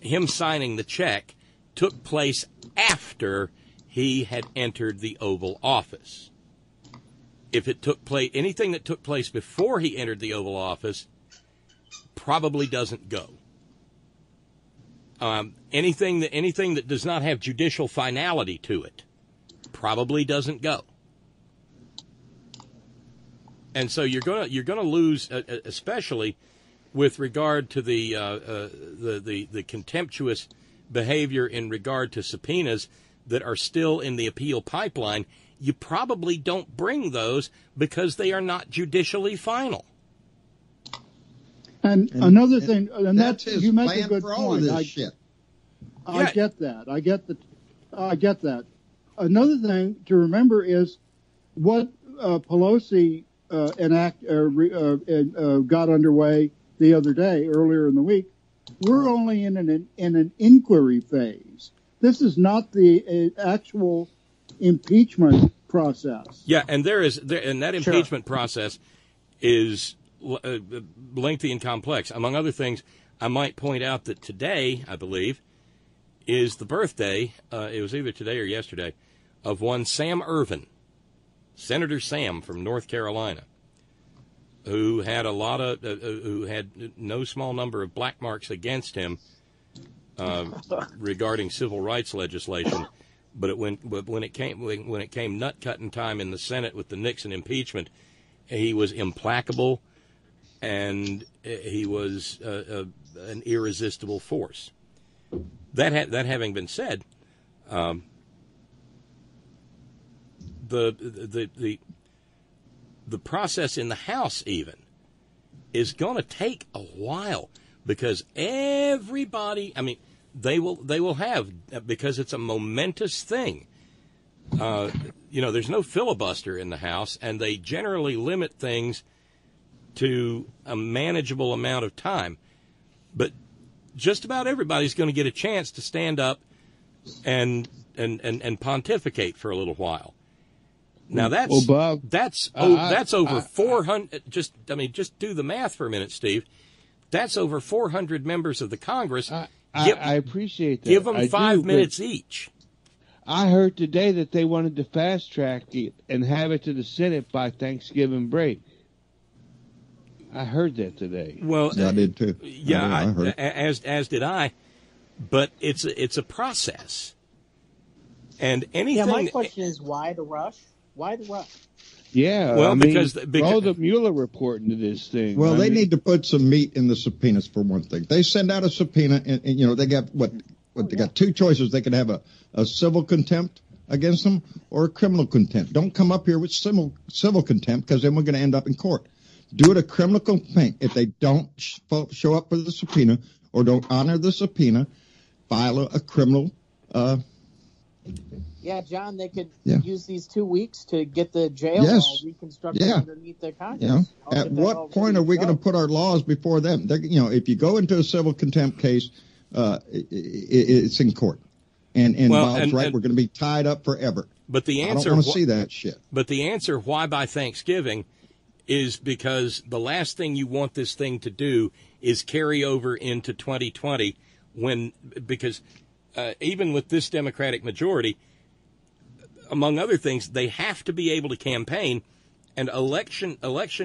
him signing the check, took place after he had entered the Oval Office. If it took place, anything that took place before he entered the Oval Office probably doesn't go. Anything that does not have judicial finality to it probably doesn't go. And so you're gonna lose, especially with regard to the contemptuous behavior in regard to subpoenas that are still in the appeal pipeline. You probably don't bring those because they are not judicially final. And another thing, and that's his you make plan a good for point. all of this shit. I get that. I get that. Another thing to remember is what Pelosi got underway the other day, earlier in the week. We're only in an inquiry phase. This is not the actual impeachment process. Yeah, and that impeachment process is lengthy and complex. Among other things, I might point out that today, I believe, is the birthday, it was either today or yesterday, of one Sam Ervin, Senator Sam from North Carolina, who had who had no small number of black marks against him regarding civil rights legislation. But when it came nut cutting time in the Senate with the Nixon impeachment, he was implacable, and he was an irresistible force. That having been said, the process in the House even is going to take a while, because everybody, I mean, they will have, because it's a momentous thing. There's no filibuster in the House, and they generally limit things to a manageable amount of time. But just about everybody's going to get a chance to stand up and pontificate for a little while. Now that's over 400. Just do the math for a minute, Steve. That's over 400 members of the Congress. I appreciate that. Give them 5 minutes each. I heard today that they wanted to fast track it and have it to the Senate by Thanksgiving break. I heard that today. Well, I did too. Yeah, I heard. As did I. But it's a process, and anything. Yeah, my question is, why the rush? Why the rush? Yeah, well, because throw the Mueller report into this thing. Well, they need to put some meat in the subpoenas for one thing. They send out a subpoena, and they got they got two choices. They could have a civil contempt against them or a criminal contempt. Don't come up here with civil contempt, because then we're going to end up in court. Do it a criminal complaint. If they don't show up for the subpoena or don't honor the subpoena, file a criminal. Yeah, John, they could use these 2 weeks to get the jail all reconstructed underneath the Congress. At what point are we going to put our laws before them? If you go into a civil contempt case, it's in court. And Bob's right, we're going to be tied up forever. But the answer, I don't want to see that shit. But the answer why by Thanksgiving is because the last thing you want this thing to do is carry over into 2020 because even with this Democratic majority, among other things, they have to be able to campaign, and election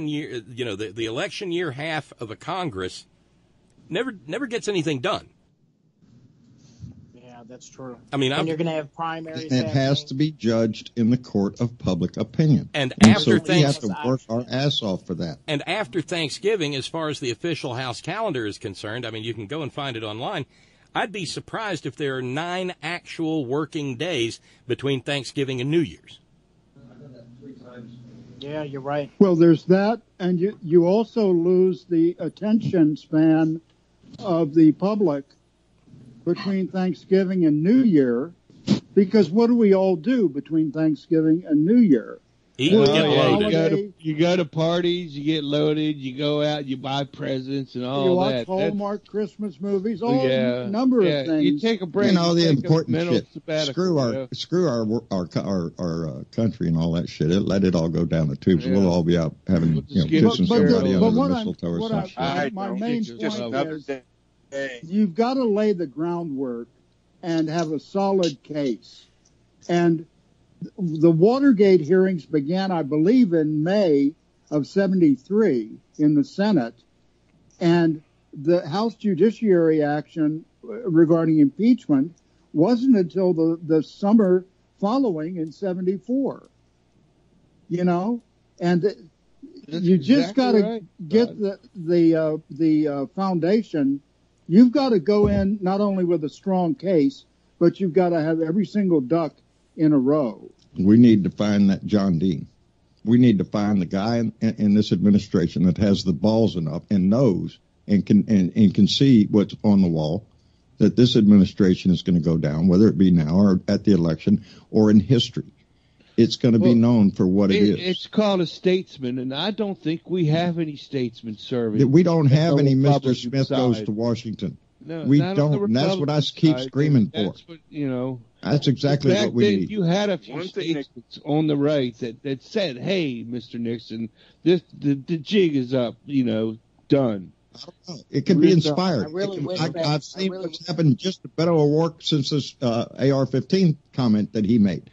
year, the election year half of a Congress never gets anything done. Yeah, that's true. I mean, you're going to have primaries. It has to be judged in the court of public opinion. And so we have to work our ass off for that. And after Thanksgiving, as far as the official House calendar is concerned, I mean, you can go and find it online. I'd be surprised if there are 9 actual working days between Thanksgiving and New Year's. Yeah, you're right. Well, there's that, and you also lose the attention span of the public between Thanksgiving and New Year, because what do we all do between Thanksgiving and New Year? Eat and get loaded. You go to parties, you get loaded, you go out, you buy presents and all that. You watch Hallmark Christmas movies, a number of things. You take a break. The important shit. Sabbatical. Screw our country and all that shit. Let it all go down the tubes. Yeah. We'll all be out having kissing somebody under the mistletoe or something. My main point is you've got to lay the groundwork and have a solid case. And the Watergate hearings began, I believe, in May of '73 in the Senate, and the House Judiciary action regarding impeachment wasn't until the summer following in '74. And you just got to get the foundation. You've got to go in not only with a strong case, but you've got to have every single duck in a row. We need to find that John Dean. We need to find the guy in this administration that has the balls enough and knows and can see what's on the wall, that this administration is going to go down, whether it be now or at the election or in history. It's going to be known for what it is. It's called a statesman, and I don't think we have any statesmen serving. We don't have any Mr. Smith goes to Washington. No, we don't, and that's what I keep screaming for. That's what, that's exactly what we need. You had a few statesmen on the right that said, "Hey, Mr. Nixon, the jig is up. Done." It could be inspired. I've seen what's happened just a better work since this AR-15 comment that he made.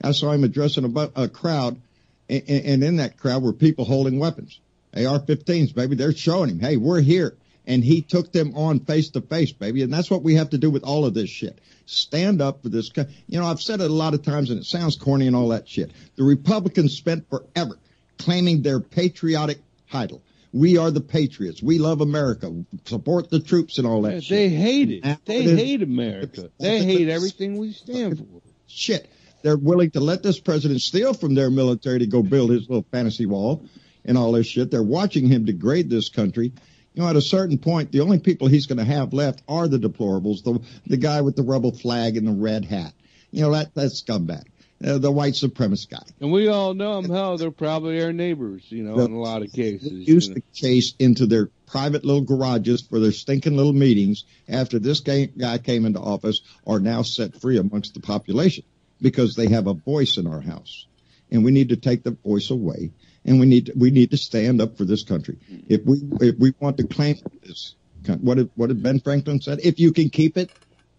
I saw him addressing a crowd, and in that crowd were people holding weapons. AR-15s, baby. They're showing him, hey, we're here. And he took them on face to face, baby. And that's what we have to do with all of this shit. Stand up for this. You know, I've said it a lot of times, and it sounds corny and all that shit. The Republicans spent forever claiming their patriotic title. We are the patriots. We love America. Support the troops and all that shit. They hate it. They hate America. They hate everything we stand for. Shit. They're willing to let this president steal from their military to go build his little fantasy wall and all this shit. They're watching him degrade this country. You know, at a certain point, the only people he's going to have left are the deplorables, the guy with the rebel flag and the red hat. You know, that's scumbag. The white supremacist guy. And we all know them how they're probably our neighbors, you know, in a lot of cases. Used to chase into their private little garages for their stinking little meetings after this guy came into office are now set free amongst the population because they have a voice in our house. And we need to take the voice away. And we need to stand up for this country. If we want to claim this, what did Ben Franklin said? If you can keep it,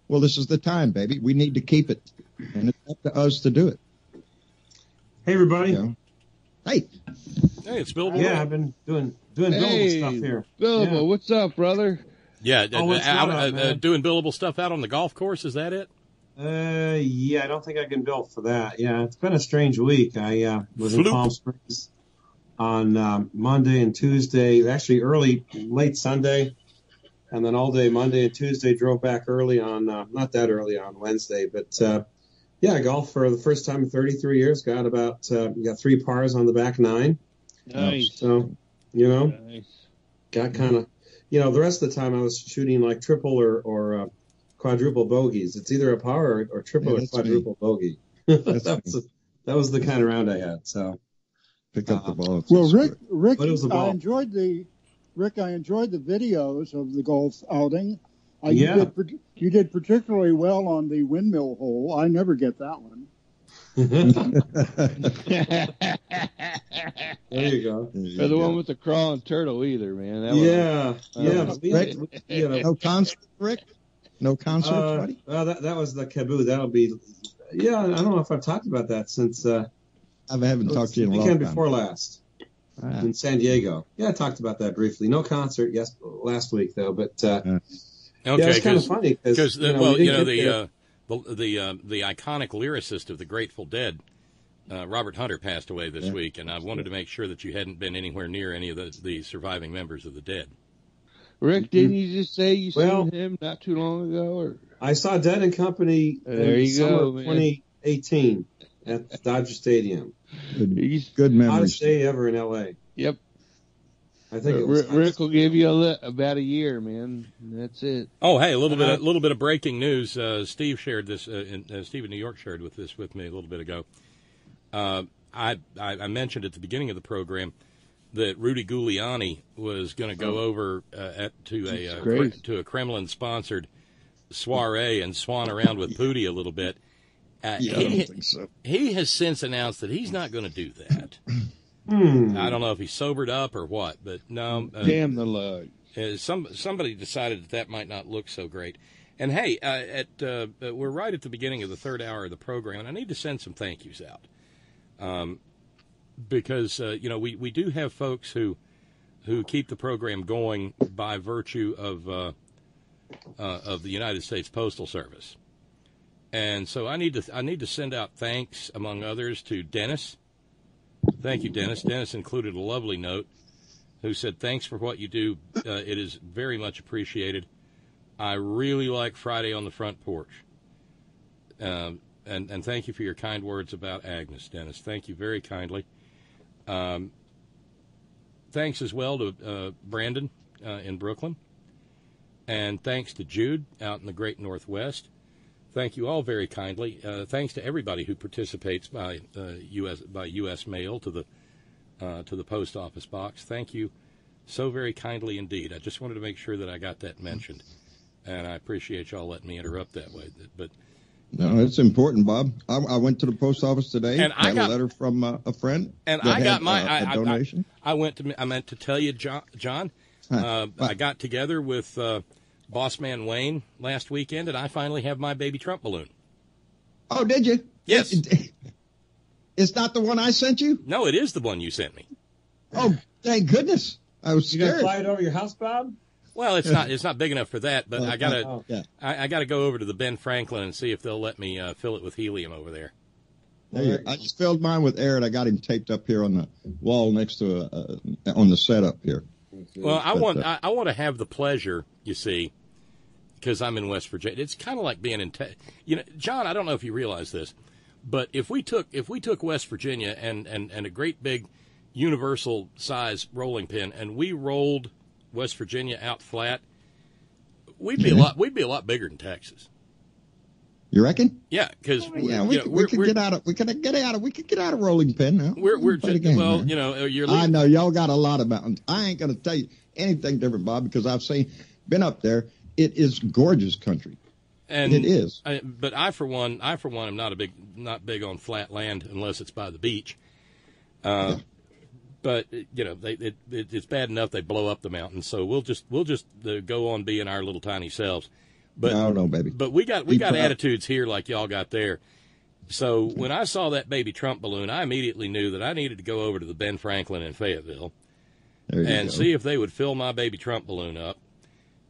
well, this is the time, baby. We need to keep it, and it's up to us to do it. Hey, everybody. Hey, it's Bill. Yeah, I've been doing billable stuff here. Billable, what's up, brother? Yeah, doing billable stuff out on the golf course. Is that it? Yeah, I don't think I can bill for that. Yeah, it's been a strange week. I was in Palm Springs on Monday and Tuesday, actually late Sunday, and then all day Monday and Tuesday. Drove back early on, not that early on Wednesday, but yeah, I golfed for the first time in 33 years. Got 3 pars on the back 9. Nice. So, you know, got kind of, you know, the rest of the time I was shooting like triple or quadruple bogeys. It's either a par or triple or quadruple bogey. That was the kind of round I had. So. Pick up the ball. Well, Rick, but it was the ball. I enjoyed the videos of the golf outing. Yeah. You did particularly well on the windmill hole. I never get that one. There you go. Or the one with the crawling turtle either, man. No concert, Rick? No concert, buddy? Well, that was the Kaboo. That'll be, yeah, I don't know if I've talked about that since... I haven't talked to you in a long weekend time. before last in San Diego. Yeah, I talked about that briefly. No concert last week though, but okay, it's kind of funny because the iconic lyricist of the Grateful Dead, Robert Hunter, passed away this week, and I wanted to make sure that you hadn't been anywhere near any of the surviving members of the Dead. Rick, didn't you just say you seen him not too long ago? Or I saw Dead and Company in summer of 2018 at Dodger Stadium. Good memories. Hottest day ever in L.A. Yep. I think it was Rick will give you about a year, man. That's it. Oh, hey, a little bit of breaking news. Steve shared this. Steve in New York shared with me a little bit ago. I mentioned at the beginning of the program that Rudy Giuliani was going to go over to a Kremlin-sponsored soiree and swan around with Pooty a little bit. I don't think so. He has since announced that he's not going to do that. I don't know if he's sobered up or what, but no. Damn the luck. Somebody decided that might not look so great. And hey, we're right at the beginning of the third hour of the program, and I need to send some thank yous out. Because we do have folks who keep the program going by virtue of the United States Postal Service. And so I need to send out thanks, among others, to Dennis. Thank you, Dennis. Dennis included a lovely note who said, "Thanks for what you do. It is very much appreciated. I really like Friday on the Front Porch." And thank you for your kind words about Agnes, Dennis. Thank you very kindly. Thanks as well to Brandon in Brooklyn. And thanks to Jude out in the Great Northwest. Thank you all very kindly. Thanks to everybody who participates by U.S. mail to the post office box. Thank you so very kindly indeed. I just wanted to make sure that I got that mentioned, and I appreciate y'all letting me interrupt that way. But no, it's important, Bob. I went to the post office today and I got a letter from a friend, and I got my a donation. I meant to tell you, John. I got together with Boss Man Wayne last weekend, and I finally have my baby Trump balloon. Oh, did you? Yes. It's not the one I sent you? No, it is the one you sent me. Oh, thank goodness. I was You scared. gonna fly it over your house, Bob? Well, it's not big enough for that, but I gotta go over to the Ben Franklin and see if they'll let me fill it with helium over there. I just filled mine with air, and I got him taped up here on the wall next to on the setup here. Well, I want to have the pleasure, you see, because I'm in West Virginia. It's kind of like being in, John. I don't know if you realize this, but if we took West Virginia and a great big universal size rolling pin and we rolled West Virginia out flat, we'd be a lot bigger than Texas. You reckon? Yeah, because we could get out of rolling pin now. I know y'all got a lot of mountains. I ain't gonna tell you anything different, Bob, because I've been up there. It is gorgeous country, and it is. But I for one am not big on flat land unless it's by the beach. But it's bad enough they blow up the mountains, so we'll just go on being our little tiny selves. But no, baby. But we got attitudes here like y'all got there. So when I saw that baby Trump balloon, I immediately knew that I needed to go over to the Ben Franklin in Fayetteville and see if they would fill my baby Trump balloon up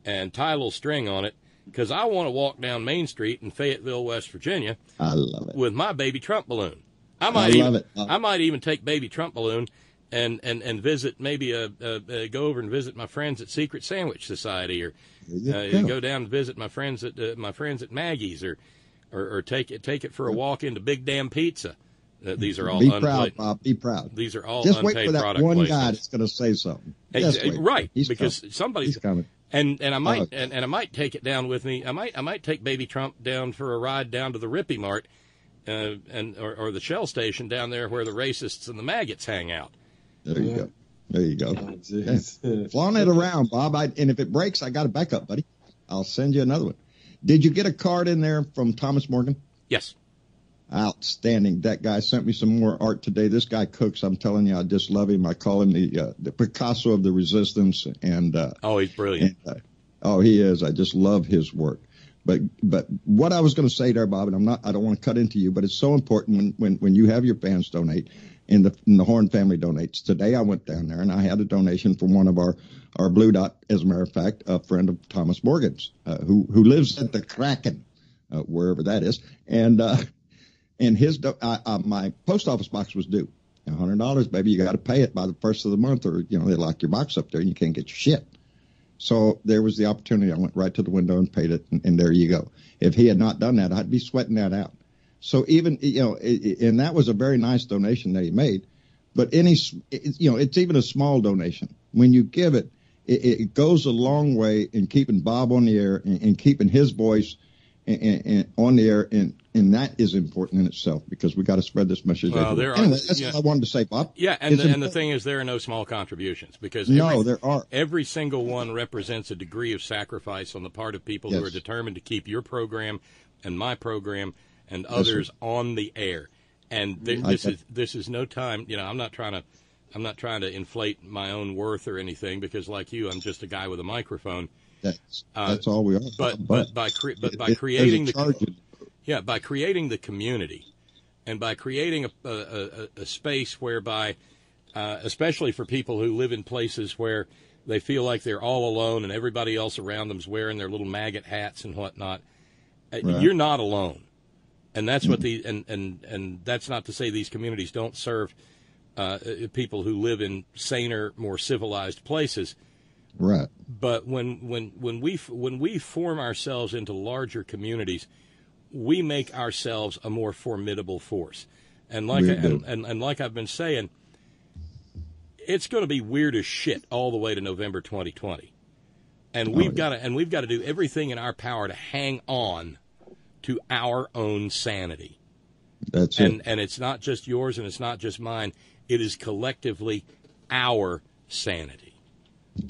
and tie a little string on it, because I want to walk down Main Street in Fayetteville, West Virginia. I love it. With my baby Trump balloon. I might even take baby Trump balloon and visit, maybe go over and visit my friends at Secret Sandwich Society, or go down and visit my friends at Maggie's, or take it for a walk into Big Damn Pizza. These are all be proud, Bob. Be proud. These are all just unpaid wait for that product one placements. guy that's going to say something. Right, He's because coming. somebody's coming. And I might and I might take it down with me. I might take baby Trump down for a ride down to the Rippy Mart, or the Shell station down there where the racists and the maggots hang out. There you go. Oh, flaunt it around, Bob. And if it breaks, I got a backup, buddy. I'll send you another one. Did you get a card in there from Thomas Morgan? Yes. Outstanding. That guy sent me some more art today. This guy cooks. I'm telling you, I just love him. I call him the Picasso of the Resistance. And he's brilliant. He is. I just love his work. But what I was going to say there, Bob, and I don't want to cut into you, but it's so important when you have your fans donate, and the Horn family donates. Today I went down there and I had a donation from one of our Blue Dot, as a matter of fact, a friend of Thomas Morgan's, who lives at the Kraken, wherever that is, and his my post office box was due $100, baby. You got to pay it by the first of the month, or they lock your box up there and you can't get your shit. So there was the opportunity. I went right to the window and paid it, and there you go. If he had not done that, I'd be sweating that out. So even, and that was a very nice donation that he made. But it's even a small donation. When you give it, it goes a long way in keeping Bob on the air and keeping his voice and on the air, and that is important in itself, because we got to spread this message. Anyway, that's what I wanted to say, Bob. Yeah, and the thing is, there are no small contributions, because there are. Every single one represents a degree of sacrifice on the part of people who are determined to keep your program and my program and others on the air. And this is no time. I'm not trying to inflate my own worth or anything, because like you, I'm just a guy with a microphone. That's all we are. But by creating by creating the community, and by creating a space whereby, especially for people who live in places where they feel like they're all alone and everybody else around them's wearing their little maggot hats and whatnot, you're not alone. And that's what and that's not to say these communities don't serve people who live in saner, more civilized places. Right. But when we form ourselves into larger communities, we make ourselves a more formidable force. And like I've been saying, it's going to be weird as shit all the way to November 2020. And we've got to do everything in our power to hang on to our own sanity. That's it. And it's not just yours and it's not just mine. It is collectively our sanity.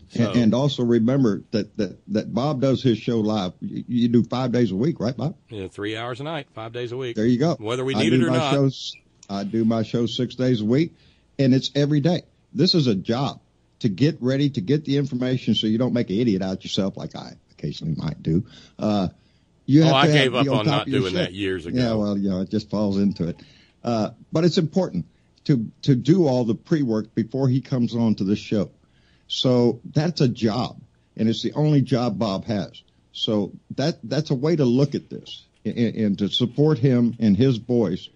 So, and also remember that Bob does his show live. You do 5 days a week, right, Bob? 3 hours a night, 5 days a week. There you go. Whether we need it or not. I do my shows 6 days a week, and it's every day. This is a job. to get ready to get the information so you don't make an idiot out of yourself like I occasionally might do. You have I to gave be up on top not of your doing shit. that years ago. Yeah, well, it just falls into it. But it's important to do all the pre-work before he comes on to the show. So that's a job, and it's the only job Bob has. So that's a way to look at this, and to support him and his voice.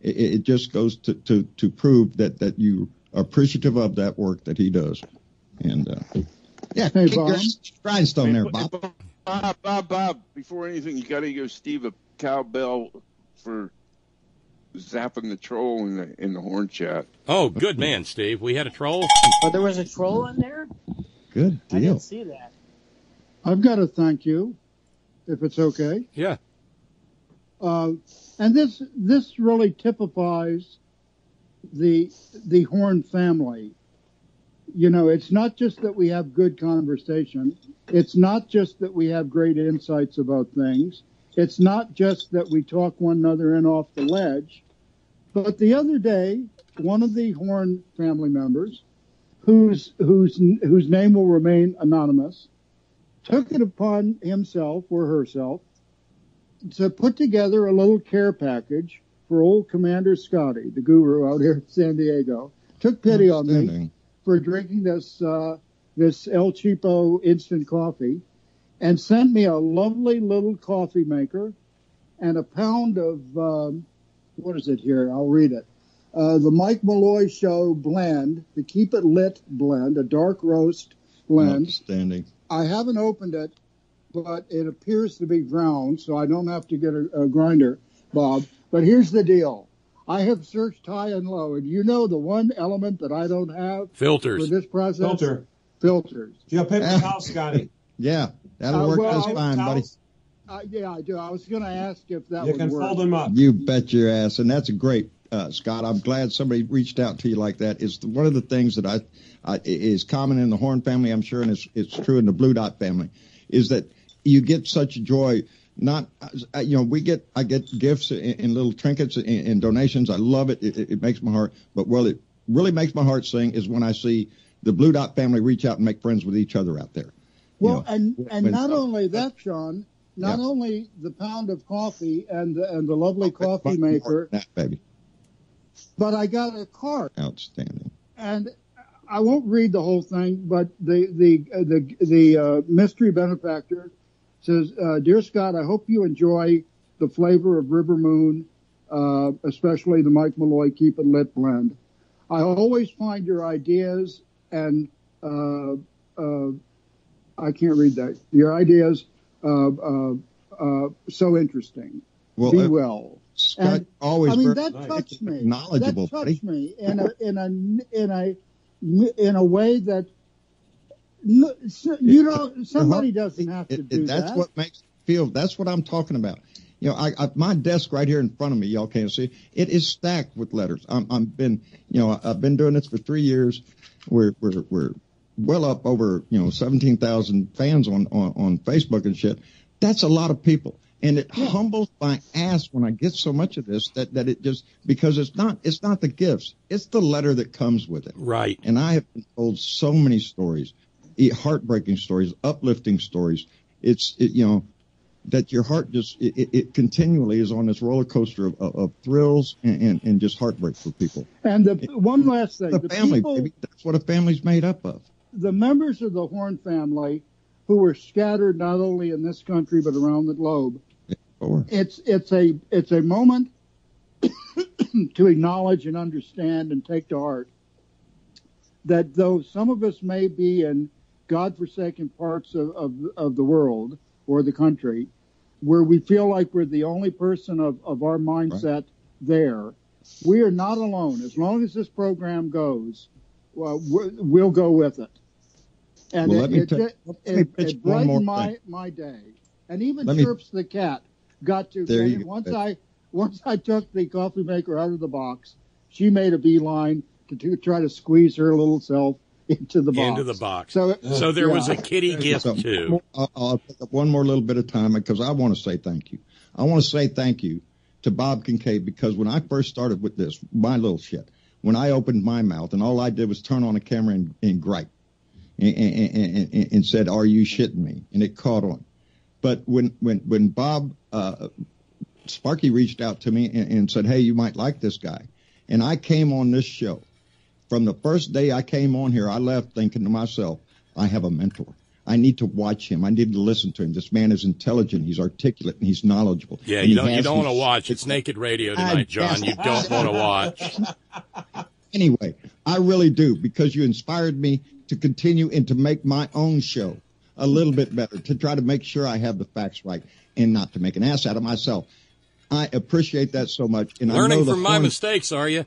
It just goes to prove that you are appreciative of that work that he does. And yeah, hey, keep your grindstone there, Bob. Bob, before anything, you got to give Steve a cowbell for zapping the troll in the horn chat. Oh, good man, Steve. We had a troll. But there was a troll in there? Good deal. I didn't see that. I've got to thank you, if it's okay. Yeah. And this really typifies the Horn family. You know, it's not just that we have good conversation. It's not just that we have great insights about things. It's not just that we talk one another in off the ledge. But the other day, one of the Horn family members, whose name will remain anonymous, took it upon himself or herself to put together a little care package for old Commander Scotty, the guru out here in San Diego. Took pity on me for drinking this El Cheapo instant coffee, and sent me a lovely little coffee maker and a pound of, what is it here? I'll read it. The Mike Malloy Show blend, the Keep It Lit blend, a dark roast blend. Outstanding. I haven't opened it, but it appears to be ground, so I don't have to get a grinder, Bob. But here's the deal. I have searched high and low, and you know the one element that I don't have filters for this process? Filters. Do you have paper towels, Scotty? Yeah, that'll work just fine, buddy. Yeah, I do. I was going to ask if that you would can work. fold them up. You bet your ass, and that's a great, Scott. I'm glad somebody reached out to you like that. It's one of the things that I is common in the Horn family, I'm sure, and it's true in the Blue Dot family, is that you get such joy. Not, I get gifts and little trinkets and donations. I love it. It makes my heart. But it really makes my heart sing is when I see the Blue Dot family reach out and make friends with each other out there. Well, and not only that, Sean, not only the pound of coffee and the lovely coffee maker, baby, but I got a card. Outstanding. And I won't read the whole thing, but the mystery benefactor says, "Dear Scott, I hope you enjoy the flavor of River Moon, especially the Mike Malloy Keep It Lit blend. I always find your ideas and I can't read that. Your ideas so interesting. Well, Be well." Scott, and, always that touched me. Knowledgeable, that touched me in a way that somebody doesn't have to do that. That's what makes it feel. That's what I'm talking about. You know, my desk right here in front of me, y'all can't see. It is stacked with letters. I've been doing this for 3 years. We're well up over 17,000 fans on Facebook and shit. That's a lot of people. And it humbles my ass when I get so much of this that it just, because it's not the gifts, it's the letter that comes with it. Right. And I have been told so many stories, heartbreaking stories, uplifting stories. That your heart just, it continually is on this roller coaster of thrills and just heartbreak for people. And one last thing. The family, baby. That's what a family's made up of. The members of the Horn family who were scattered not only in this country but around the globe, it's a moment to acknowledge and understand and take to heart that though some of us may be in godforsaken parts of the world or the country where we feel like we're the only person of our mindset there, we are not alone. As long as this program goes, we'll go with it. And it brightened my day. And even Chirps the cat got to. Once I took the coffee maker out of the box, she made a beeline to try to squeeze her little self into the box. So there was a kitty gift too. I'll take up one more little bit of time because I want to say thank you. I want to say thank you to Bob Kincaid because when I first started with this, my little shit, when I opened my mouth and all I did was turn on a camera and gripe, and said, "Are you shitting me?" And it caught on. But when Bob Sparky reached out to me and said, "Hey, you might like this guy," and I came on this show. From the first day I came on here, I left thinking to myself, I have a mentor. I need to watch him. I need to listen to him. This man is intelligent. He's articulate, and he's knowledgeable. Yeah, and you don't want to watch. It's naked radio tonight, John. You don't want to watch. Anyway, I really do, because you inspired me to continue and to make my own show a little bit better, to try to make sure I have the facts right and not to make an ass out of myself. I appreciate that so much. And Learning I know from my mistakes, are you?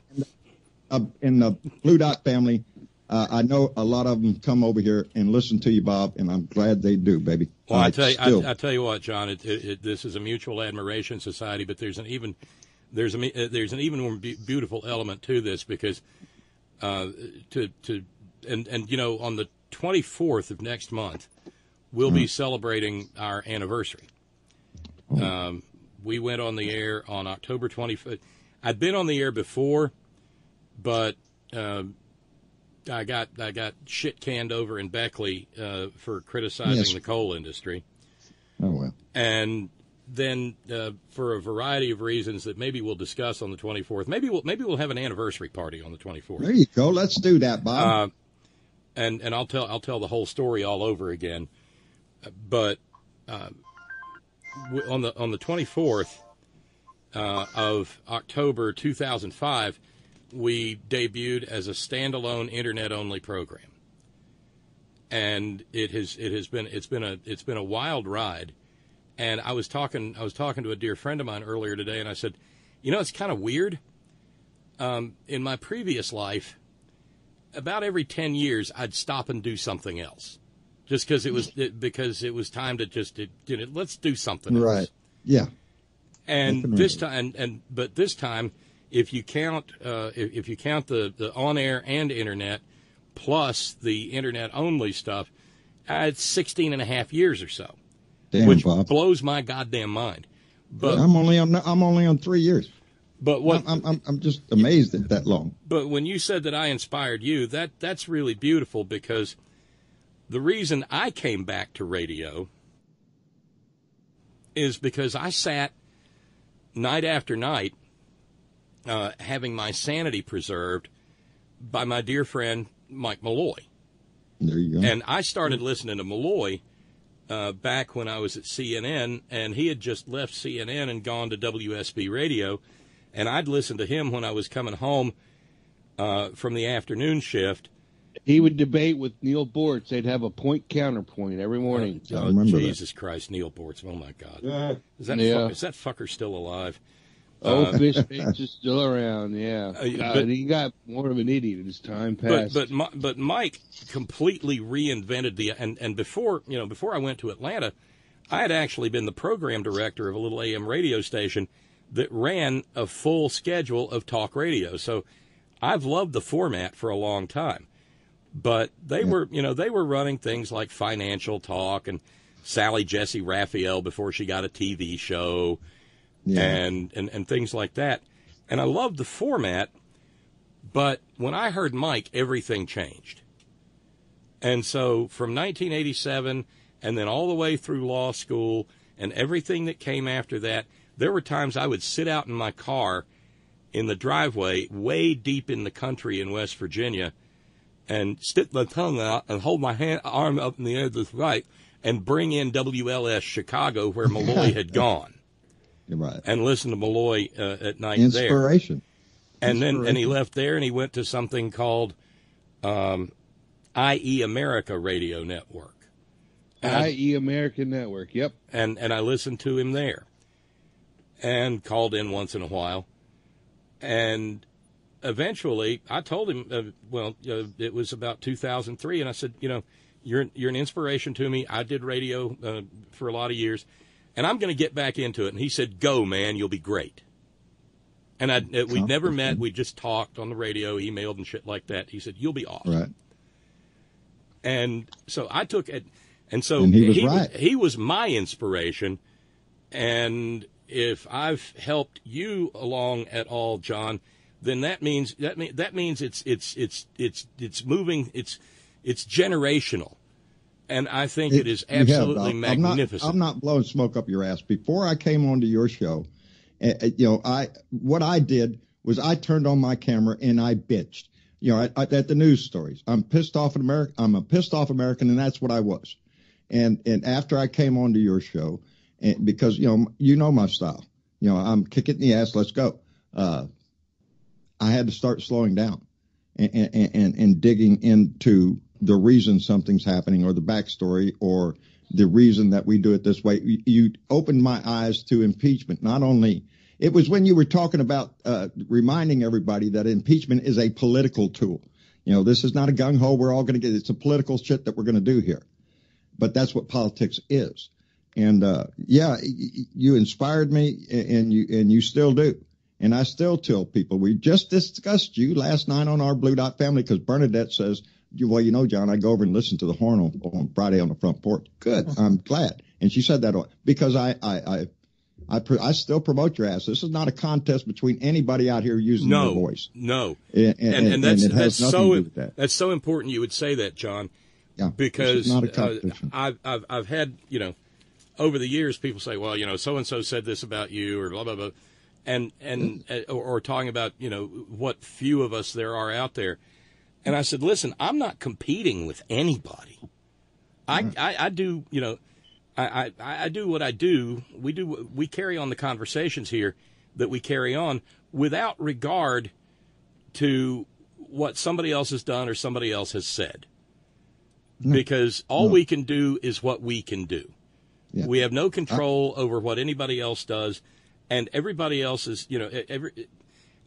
In the Blue Dot family, I know a lot of them come over here and listen to you, Bob, and I'm glad they do, baby. Well, I tell you what, John, this is a mutual admiration society, but there's an even more beautiful element to this, because and you know, on the 24th of next month, we'll be celebrating our anniversary. We went on the air on October 25th. I'd been on the air before, but I got shit canned over in Beckley for criticizing the coal industry. Oh well. And then for a variety of reasons that maybe we'll discuss on the 24th, maybe we'll have an anniversary party on the 24th. There you go. Let's do that, Bob. And I'll tell the whole story all over again. But on the 24th of October 2005. We debuted as a standalone internet-only program, and it's been a wild ride. And I was talking to a dear friend of mine earlier today, and I said, you know, it's kind of weird. In my previous life, about every 10 years, I'd stop and do something else, just because it was time to let's do something else. Right? Yeah. And this time, but this time, if you count the on-air and internet plus the internet-only stuff, it's 16 and a half years or so. Damn, which Bob. blows my goddamn mind. But I'm only on 3 years. But what I'm just amazed at that long. But when you said that I inspired you, that's really beautiful, because the reason I came back to radio is because I sat night after night having my sanity preserved by my dear friend Mike Malloy. There you go. And I started listening to Malloy back when I was at CNN, and he had just left CNN and gone to WSB Radio, and I'd listen to him when I was coming home from the afternoon shift. He would debate with Neil Bortz. They'd have a point-counterpoint every morning. Jesus Christ, Neil Bortz. Oh, my God. Is that fucker still alive? Fish Face is still around, yeah. But he got more of an idiot as time passed. But Mike completely reinvented and before I went to Atlanta, I had actually been the program director of a little AM radio station that ran a full schedule of talk radio. So I've loved the format for a long time. But they were running things like financial talk and Sally Jesse Raphael before she got a TV show. Yeah. And things like that. And I loved the format, but when I heard Mike, everything changed. And so from 1987 and then all the way through law school and everything that came after that, there were times I would sit out in my car in the driveway way deep in the country in West Virginia and stick my tongue out and hold my arm up in the air this right and bring in WLS Chicago, where Malloy had gone. Right. And listen to Malloy at night Inspiration. there. And he left there and he went to something called IE America Radio Network. IE America Network, yep. And I listened to him there and called in once in a while. And eventually I told him, it was about 2003, and I said, you're an inspiration to me. I did radio for a lot of years. And I'm going to get back into it. And he said, go, man, you'll be great. And we'd never met. We just talked on the radio, emailed and shit like that. He said, you'll be awesome. Right. And so I took it. And so he was right. He was my inspiration. And if I've helped you along at all, John, then that means it's moving. It's generational. And I think it is absolutely magnificent. I'm not blowing smoke up your ass. Before I came onto your show, what I did was I turned on my camera and I bitched. At the news stories. I'm pissed off at America. I'm a pissed off American, and that's what I was. And after I came onto your show, and because you know my style, I'm kick it in the ass. Let's go. I had to start slowing down and digging into the reason something's happening, or the backstory, or the reason that we do it this way. You opened my eyes to impeachment. Not only, it was when you were talking about reminding everybody that impeachment is a political tool. This is not a gung-ho. We're all going to get, it's a political shit that we're going to do here. But that's what politics is. And, you inspired me, and you still do. And I still tell people, we just discussed you last night on our Blue Dot Family, because Bernadette says, well, John, I go over and listen to the horn on Friday on the front porch. Good. I'm glad. And she said that because I still promote your ass. This is not a contest between anybody out here using their voice. No. And that's so important you would say that, John. Yeah. Because not a competition. I've had, over the years, people say, well, so and so said this about you, or blah blah blah, and or talking about what few of us there are out there. And I said, listen, I'm not competing with anybody. I do, I do what I do. We carry on the conversations here that we carry on without regard to what somebody else has done or somebody else has said. Because all we can do is what we can do. Yeah. We have no control over what anybody else does, and everybody else is,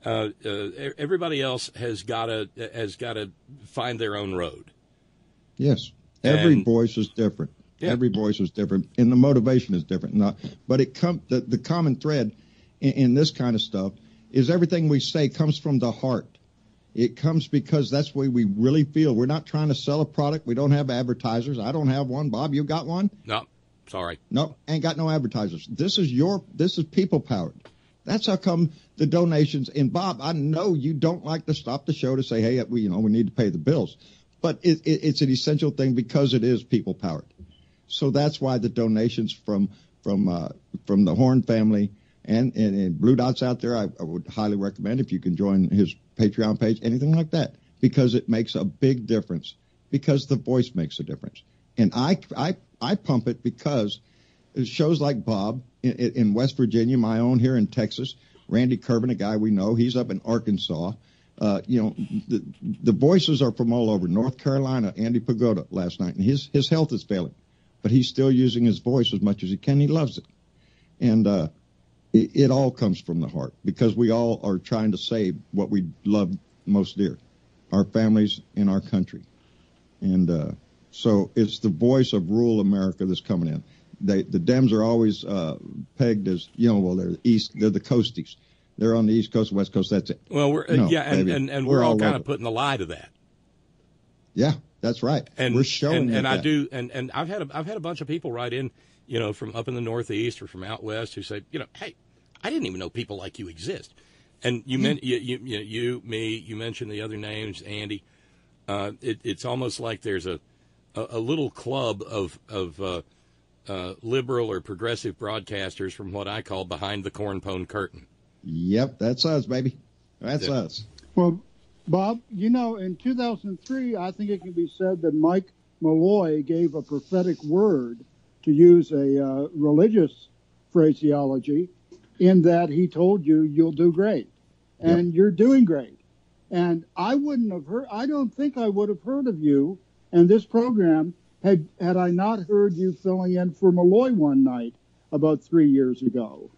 everybody else has got to find their own road. Yes, every voice is different. Yeah. Every voice is different, and the motivation is different. But the common thread in this kind of stuff is everything we say comes from the heart. It comes because that's the way we really feel. We're not trying to sell a product. We don't have advertisers. I don't have one. Bob, you got one? No, sorry. No, ain't got no advertisers. This is people powered. That's how come the donations. And Bob, I know you don't like to stop the show to say, hey, we need to pay the bills, but it's an essential thing because it is people powered. So that's why the donations from the Horn family and Blue Dot's out there, I would highly recommend if you can join his Patreon page, anything like that, because it makes a big difference, because the voice makes a difference. And I pump it because shows like Bob in West Virginia, my own here in Texas, Randy Kerben, a guy we know, he's up in Arkansas. The voices are from all over. North Carolina, Andy Pagoda last night, and his health is failing, but he's still using his voice as much as he can. He loves it. And it all comes from the heart, because we all are trying to save what we love most dear, our families and our country. And so it's the voice of rural America that's coming in. The Dems are always pegged as, they're the coasties. They're on the East Coast, West Coast, that's it. Well, we're all kind of putting the lie to that. Yeah, that's right. And we're showing and that. I do, and I've had a bunch of people write in, from up in the Northeast or from out west, who say, hey, I didn't even know people like you exist. And you mentioned the other names, Andy. It's almost like there's a little club of liberal or progressive broadcasters from what I call behind the cornpone curtain. Yep, that's us, baby. That's us. Well, Bob, in 2003, I think it can be said that Mike Malloy gave a prophetic word, to use a religious phraseology, in that he told you you'll do great, and you're doing great. And I don't think I would have heard of you and this program had I not heard you filling in for Malloy one night about 3 years ago.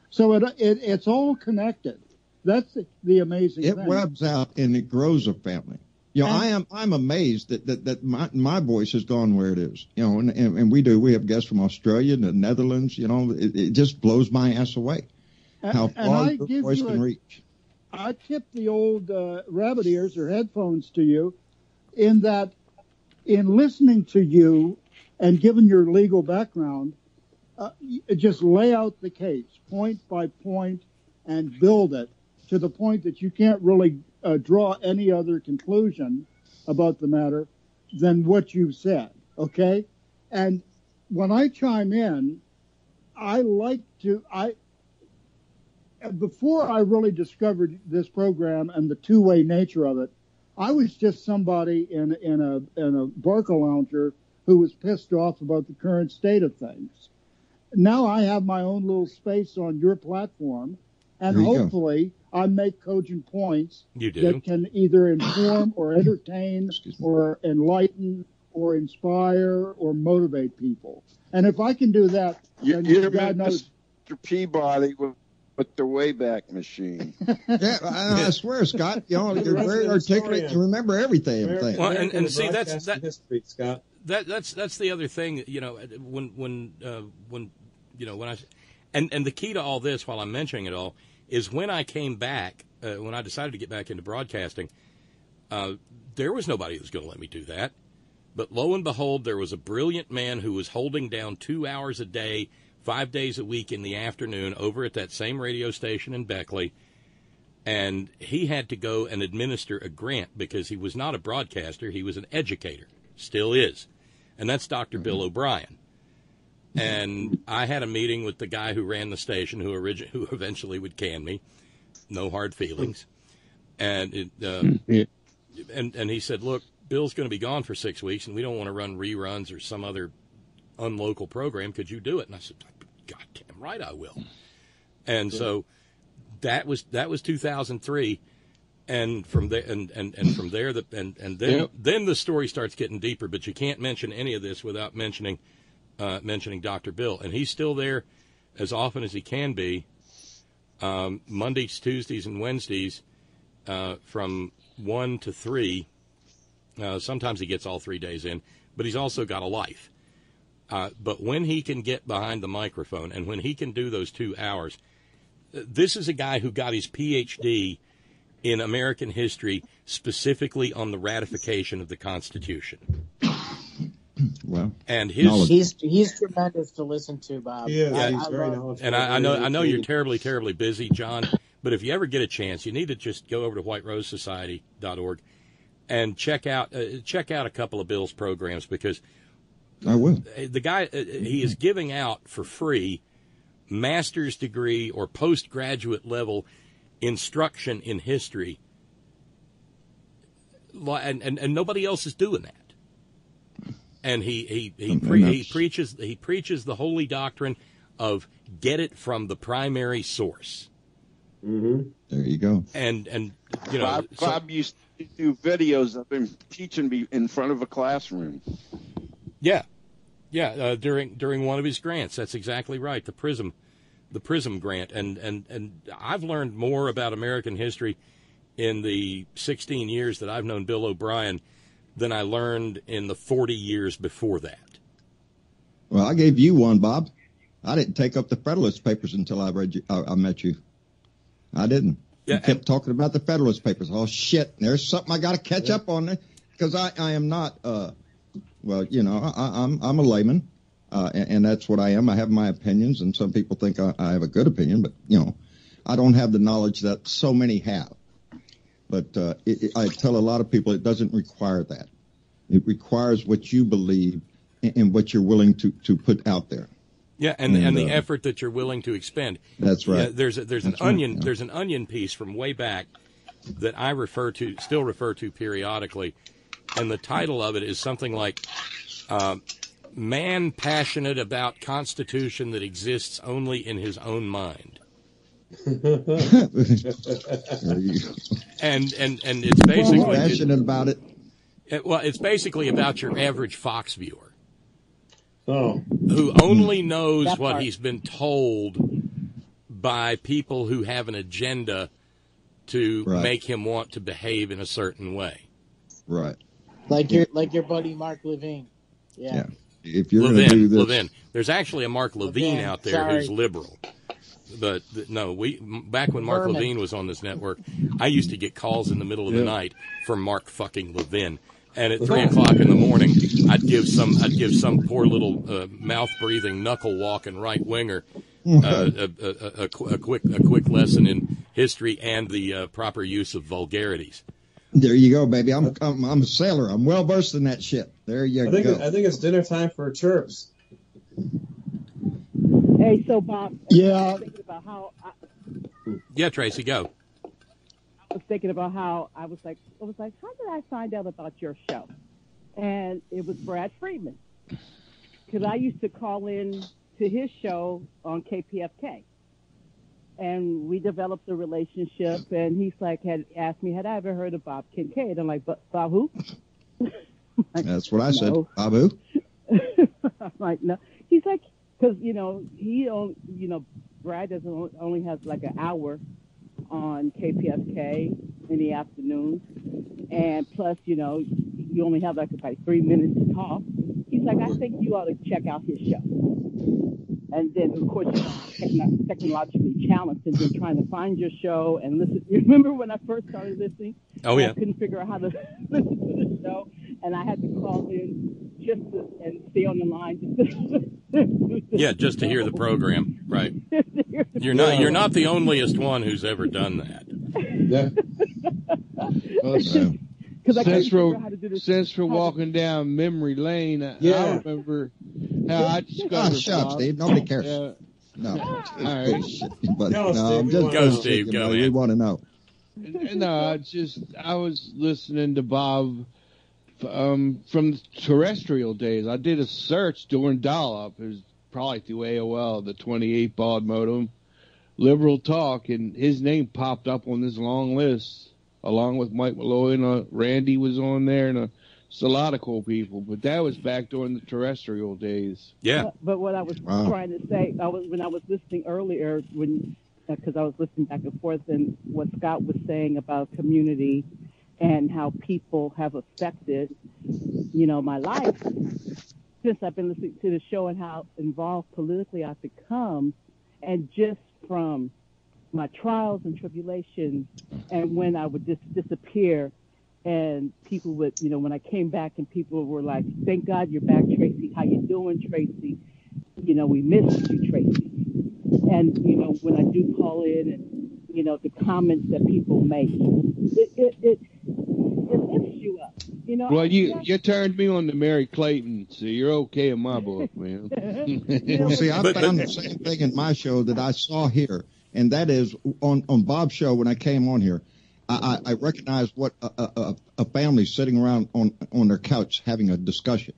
So it's all connected. That's the amazing thing. It webs out and it grows a family. I'm amazed that my voice has gone where it is. And we have guests from Australia and the Netherlands. It just blows my ass away how far the voice can reach. I tip the old rabbit ears or headphones to you, in that, in listening to you and given your legal background, just lay out the case point by point and build it to the point that you can't really draw any other conclusion about the matter. than what you've said, okay? And when I chime in, before I really discovered this program and the two-way nature of it, I was just somebody in a Barca lounger who was pissed off about the current state of things. Now I have my own little space on your platform, and hopefully I make cogent points that can either inform or entertain or enlighten or inspire or motivate people. And if I can do that, you're God knows. Mr. Peabody with the Wayback Machine. Yeah, I swear, Scott, you're very articulate. You remember everything. Well, and see, that's history, Scott. That's the other thing. When I and the key to all this, while I'm mentioning it all, is when I came back, when I decided to get back into broadcasting, there was nobody who was going to let me do that. But lo and behold, there was a brilliant man who was holding down 2 hours a day, 5 days a week in the afternoon over at that same radio station in Beckley. And he had to go and administer a grant because he was not a broadcaster. He was an educator, still is. And that's Dr. Bill O'Brien. And I had a meeting with the guy who ran the station, who eventually would can me. No hard feelings. And and he said, look, Bill's going to be gone for 6 weeks, and we don't want to run reruns or some other unlocal program. Could you do it? And I said, God damn right I will. And so that was 2003, and from there and from there then the story starts getting deeper. But you can't mention any of this without mentioning Dr. Bill, and he's still there as often as he can be, Mondays, Tuesdays, and Wednesdays from 1 to 3. Sometimes he gets all 3 days in, but he's also got a life. But when he can get behind the microphone and when he can do those 2 hours, this is a guy who got his Ph.D. in American history specifically on the ratification of the Constitution. Well, and he's tremendous to listen to, Bob. Yeah, he's very knowledgeable. And I know you're terribly, terribly busy, John. But if you ever get a chance, you need to just go over to whiterosesociety.org and check out a couple of Bill's programs, because I will. The guy, he is giving out for free master's degree or postgraduate level instruction in history, and nobody else is doing that. And he preaches the holy doctrine of get it from the primary source. Mm-hmm. There you go. And you know, Bob used to do videos of him teaching me in front of a classroom. Yeah, during one of his grants. That's exactly right. The Prism grant. And I've learned more about American history in the 16 years that I've known Bill O'Brien than I learned in the 40 years before that. Well, I gave you one, Bob. I didn't take up the Federalist Papers until I met you. I didn't. Yeah, you kept talking about the Federalist Papers. Oh, shit. There's something I got to catch up on there, because I am not, well, you know, I'm a layman, and that's what I am. I have my opinions, and some people think I have a good opinion, but, you know, I don't have the knowledge that so many have. But I tell a lot of people it doesn't require that. It requires what you believe and what you're willing to put out there. Yeah, and the effort that you're willing to expend. That's right. There's an onion piece from way back that I still refer to periodically, and the title of it is something like "Man Passionate About Constitution That Exists Only in His Own Mind." And it's basically passionate about it. Well, it's basically about your average Fox viewer. Oh. Who only knows what he's been told by people who have an agenda to make him want to behave in a certain way. Right. Like your buddy Mark Levine. Yeah. If you're going to do this, Levin. There's actually a Mark Levine out there who's liberal. But no, back when Mark Levine was on this network, I used to get calls in the middle of the night from Mark fucking Levin. And at 3 o'clock in the morning, I'd give some poor little mouth breathing, knuckle walking right winger a quick lesson in history and the proper use of vulgarities. There you go, baby. I'm a sailor. I'm well versed in that shit. There you go. I think it's dinner time for chirps. Hey, so Bob. Yeah. I was thinking about how. Yeah, Tracy, go. I was thinking about how I was like, how did I find out about your show? And it was Brad Friedman, because I used to call in to his show on KPFK. And we developed a relationship, and he's like, had asked me, had I ever heard of Bob Kincaid? I'm like, Bob who? That's what I said. No. Bob who? I'm like, no. He's like, because, Brad only has like an hour on KPFK in the afternoons. And plus, you only have like about 3 minutes to talk. He's like, I think you ought to check out his show. And then, of course, technologically challenged and then trying to find your show and listen. You remember when I first started listening? Oh, yeah. I couldn't figure out how to listen to the show, and I had to call in and stay on the line. Just to hear the program. Right. You're not the onlyest one who's ever done that. Yeah. Since we're walking down memory lane, I remember how I discovered. Shut up, Steve. Nobody cares. No. All right. Go, Steve. Go, man. We want to know. No, I was listening to Bob from the terrestrial days. I did a search during dial-up. It was probably through AOL, the 28 baud modem, Liberal Talk, and his name popped up on this long list, along with Mike Malloy, and Randy was on there, and it's a lot of cool people. But that was back during the terrestrial days. Yeah. But what I was trying to say, when I was listening earlier, because I was listening back and forth, and what Scott was saying about community and how people have affected, my life since I've been listening to the show, and how involved politically I've become, and just from my trials and tribulations, and when I would just disappear, and people would, when I came back, and people were like, "Thank God you're back, Tracy. How you doing, Tracy? We missed you, Tracy." And when I do call in, and the comments that people make, it lifts you up. Well, you turned me on to Mary Clayton, so you're okay in my book, man. Well, see, I found the same thing in my show that I saw here, and that is on Bob's show when I came on here. I recognized what a family sitting around on their couch having a discussion.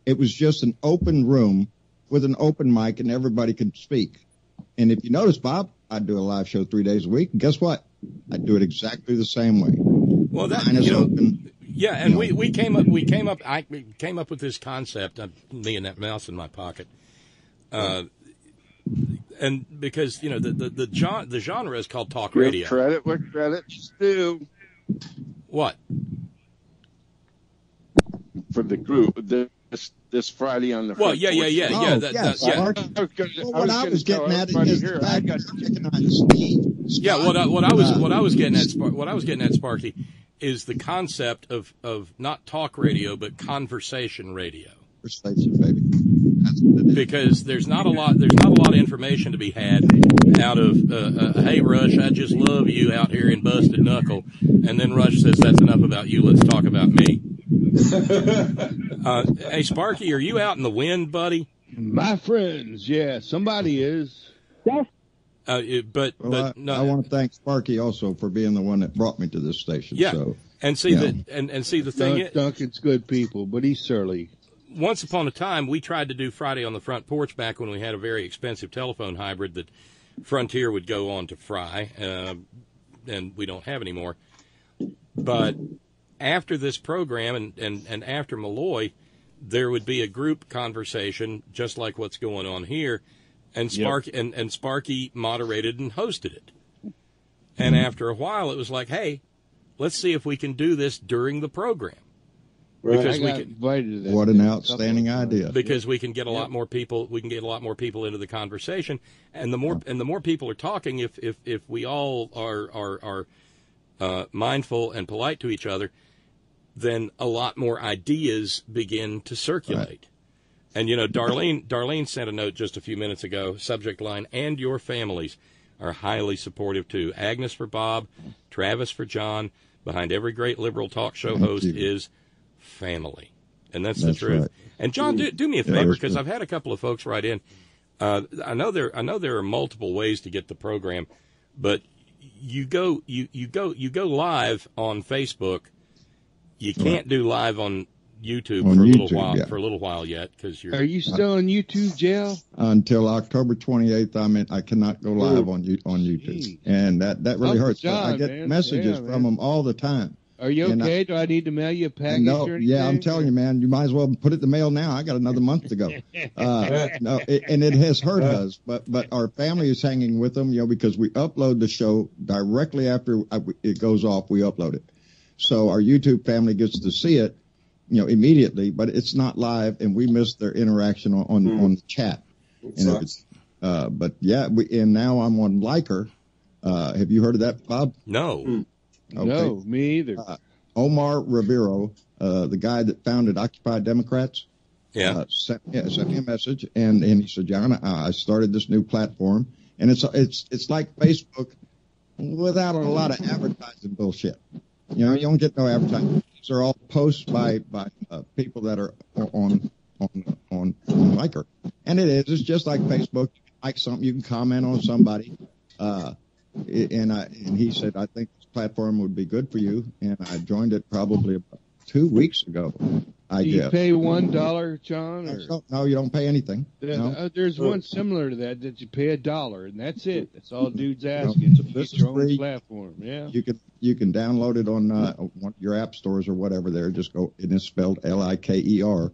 It was just an open room with an open mic, and everybody could speak. And if you notice, Bob, I do a live show 3 days a week. And guess what? I do it exactly the same way. Well, open. Yeah, and we came up with this concept. Me and that mouse in my pocket, and because the genre is called talk radio. Give credit where credit's due. What? For the group this Friday on the. Well, yeah. What I was getting at is the fact that Steve. Yeah, what I was getting at, Sparky, is the concept of not talk radio but conversation radio. Conversation, baby. Because there's not a lot of information to be had out of hey Rush, I just love you out here in Busted Knuckle, and then Rush says that's enough about you, let's talk about me. Hey Sparky, are you out in the wind, buddy? My friends, yeah, somebody is. Yes. But no. I want to thank Sparky also for being the one that brought me to this station. Yeah, so, and see the thing. Duncan's good people, but he's surly. Once upon a time, we tried to do Friday on the Front Porch back when we had a very expensive telephone hybrid that Frontier would go on to fry, and we don't have anymore. But after this program and after Malloy, there would be a group conversation just like what's going on here, and Sparky moderated and hosted it. And after a while, it was like, hey, let's see if we can do this during the program. Right. Because we can, what an outstanding idea! Because we can get a lot more people. We can get a lot more people into the conversation, and the more people are talking, if we all are mindful and polite to each other, then a lot more ideas begin to circulate. Right. And Darlene sent a note just a few minutes ago. Subject line: and your families are highly supportive too. Agnes for Bob, Travis for John, behind every great liberal talk show host is family. And that's the truth. Right. And John, do me a favor, because I've had a couple of folks write in. I know there are multiple ways to get the program, but you go live on Facebook. You can't do live on YouTube for a little while yet, because you're. Are you still on YouTube, Jail? Until October 28th, I cannot go live on YouTube, and that really hurts. John, I get messages from them all the time. Are you okay? Do I need to mail you a package or anything? Yeah, I'm telling you, man, you might as well put it in the mail now. I got another month to go. And it has hurt us, but our family is hanging with them, because we upload the show directly after it goes off. We upload it, so our YouTube family gets to see it, immediately. But it's not live, and we miss their interaction on the chat. But yeah, and now I'm on Liker. Have you heard of that, Bob? No. Okay. No, me either. Omar Rivero, the guy that founded Occupy Democrats, sent me a message, and he said, John, I started this new platform, and it's like Facebook without a lot of advertising bullshit. You don't get no advertising. These are all posts by people that are on Liker, and it's just like Facebook. You can like something, you can comment on somebody, and he said, I think this platform would be good for you, and I joined it probably about 2 weeks ago. Do you pay $1, John? Or? No, you don't pay anything. There's one similar to that you pay $1, and that's it. That's all dude's asking. This is your free. own platform. Yeah. You can download it on one of your app stores or whatever. There, just go. And it's spelled LIKER.com,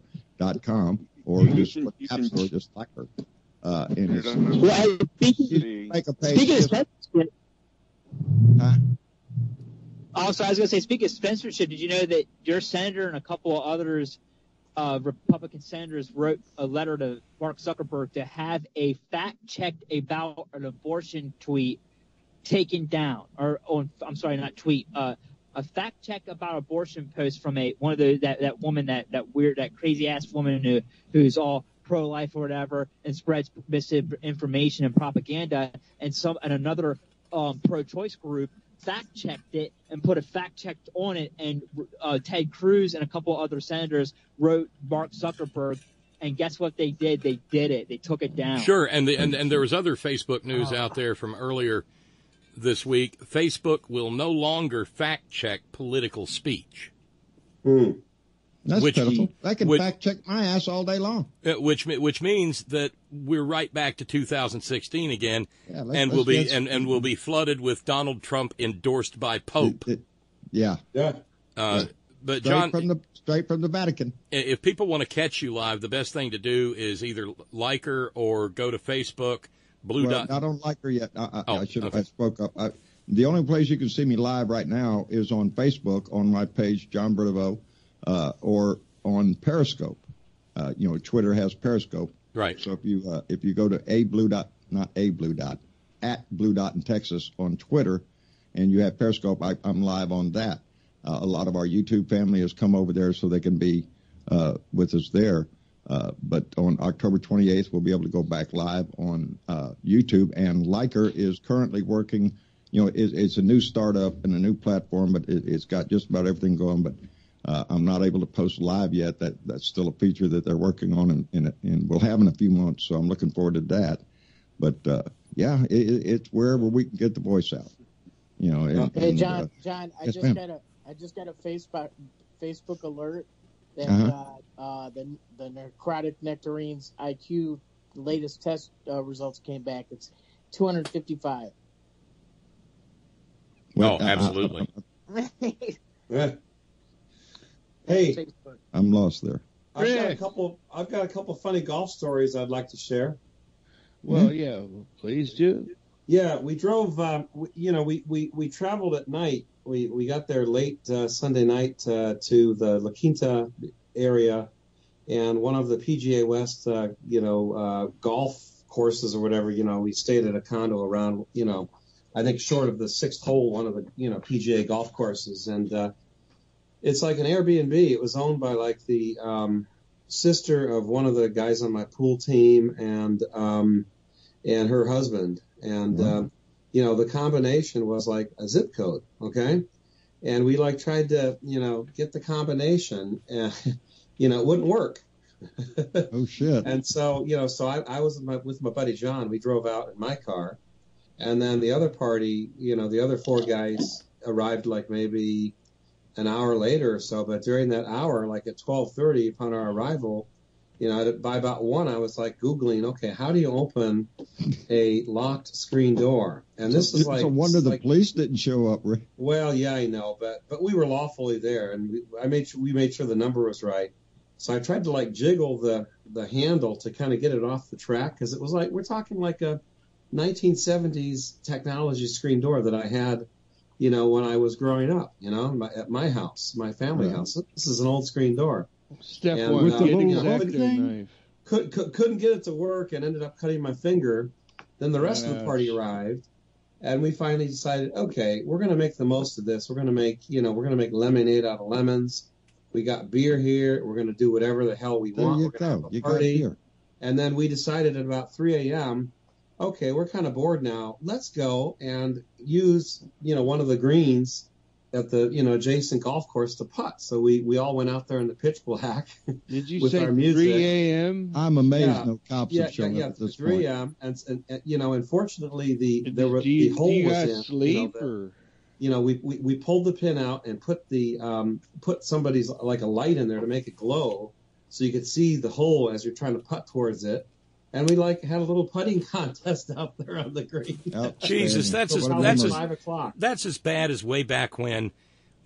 or just app store, just Liker. And make a page. Speaking of censorship, also, I was going to say, speaking of censorship, did you know that your senator and a couple of others, Republican senators, wrote a letter to Mark Zuckerberg to have a fact-checked about an abortion tweet taken down, I'm sorry, not tweet, a fact-check about abortion post from one of that woman, that crazy-ass woman who's all pro-life or whatever, and spreads misinformation and propaganda, and another pro-choice group fact-checked it and put a fact-check on it, and Ted Cruz and a couple other senators wrote Mark Zuckerberg, and guess what they did? They did it. They took it down. Sure, and there was other Facebook news out there from earlier this week. Facebook will no longer fact-check political speech. That's pitiful. They can fact-check my ass all day long. Which means that we're right back to 2016 again, and we'll be flooded with Donald Trump endorsed by Pope. But John, straight from the Vatican. If people want to catch you live, the best thing to do is either Liker or go to Facebook. Not on Liker yet. I should have spoke up. The only place you can see me live right now is on Facebook on my page, John Berdeveau. Or on Periscope. Twitter has Periscope. Right. So if you go to at Blue Dot in Texas on Twitter, and you have Periscope, I'm live on that. A lot of our YouTube family has come over there so they can be with us there. But on October 28th, we'll be able to go back live on YouTube. And Liker is currently working. It's a new startup and a new platform, but it's got just about everything going. But I'm not able to post live yet. That's still a feature that they're working on, and we'll have in a few months. So I'm looking forward to that. But it's wherever we can get the voice out. Hey, John, I just got a Facebook alert that the necrotic nectarines IQ latest test results came back. It's 255. Well, absolutely. Yeah. Hey, I'm lost there. I've got a couple funny golf stories I'd like to share. Well, yeah, please do. Yeah, we drove. We traveled at night. We got there late Sunday night to the La Quinta area, and one of the PGA West, golf courses or whatever. We stayed at a condo around, I think short of the sixth hole, one of the PGA golf courses, and it's like an Airbnb. It was owned by like the sister of one of the guys on my pool team and her husband. And, the combination was like a zip code. Okay. and we like tried to, get the combination, and it wouldn't work. Oh shit! And so, so I was with my buddy John. We drove out in my car, and then the other party, the other 4 guys arrived like maybe an hour later or so. But during that hour, like at 12:30 upon our arrival, by about 1, I was like Googling, okay, how do you open a locked screen door? And this is like, it's a wonder the police didn't show up, Rick. Well, yeah, I know, but we were lawfully there, and we made sure the number was right. So I tried to like jiggle the handle to kind of get it off the track, because it was like, we're talking like a 1970s technology screen door that I had, when I was growing up, at my house, my family house. This is an old screen door. Step one, getting a knife. Couldn't get it to work, and ended up cutting my finger. Then the rest of the party arrived, and we finally decided, okay, we're going to make the most of this. We're going to make, lemonade out of lemons. We got beer here. We're going to do whatever the hell we want. We're going to have a party. And then we decided at about 3 a.m., okay, we're kind of bored now. Let's go and use, one of the greens at the, adjacent golf course to putt. So we all went out there in the pitch black. Did you with say our music. 3 a.m.? I'm amazed no cops have shown up at this 3 a.m. And unfortunately the hole was in. Sleep or? We pulled the pin out and put put somebody's like a light in there to make it glow, so you could see the hole as you're trying to putt towards it. And we had a little putting contest out there on the green. Jesus, that's as 5 o'clock. That's as bad as way back when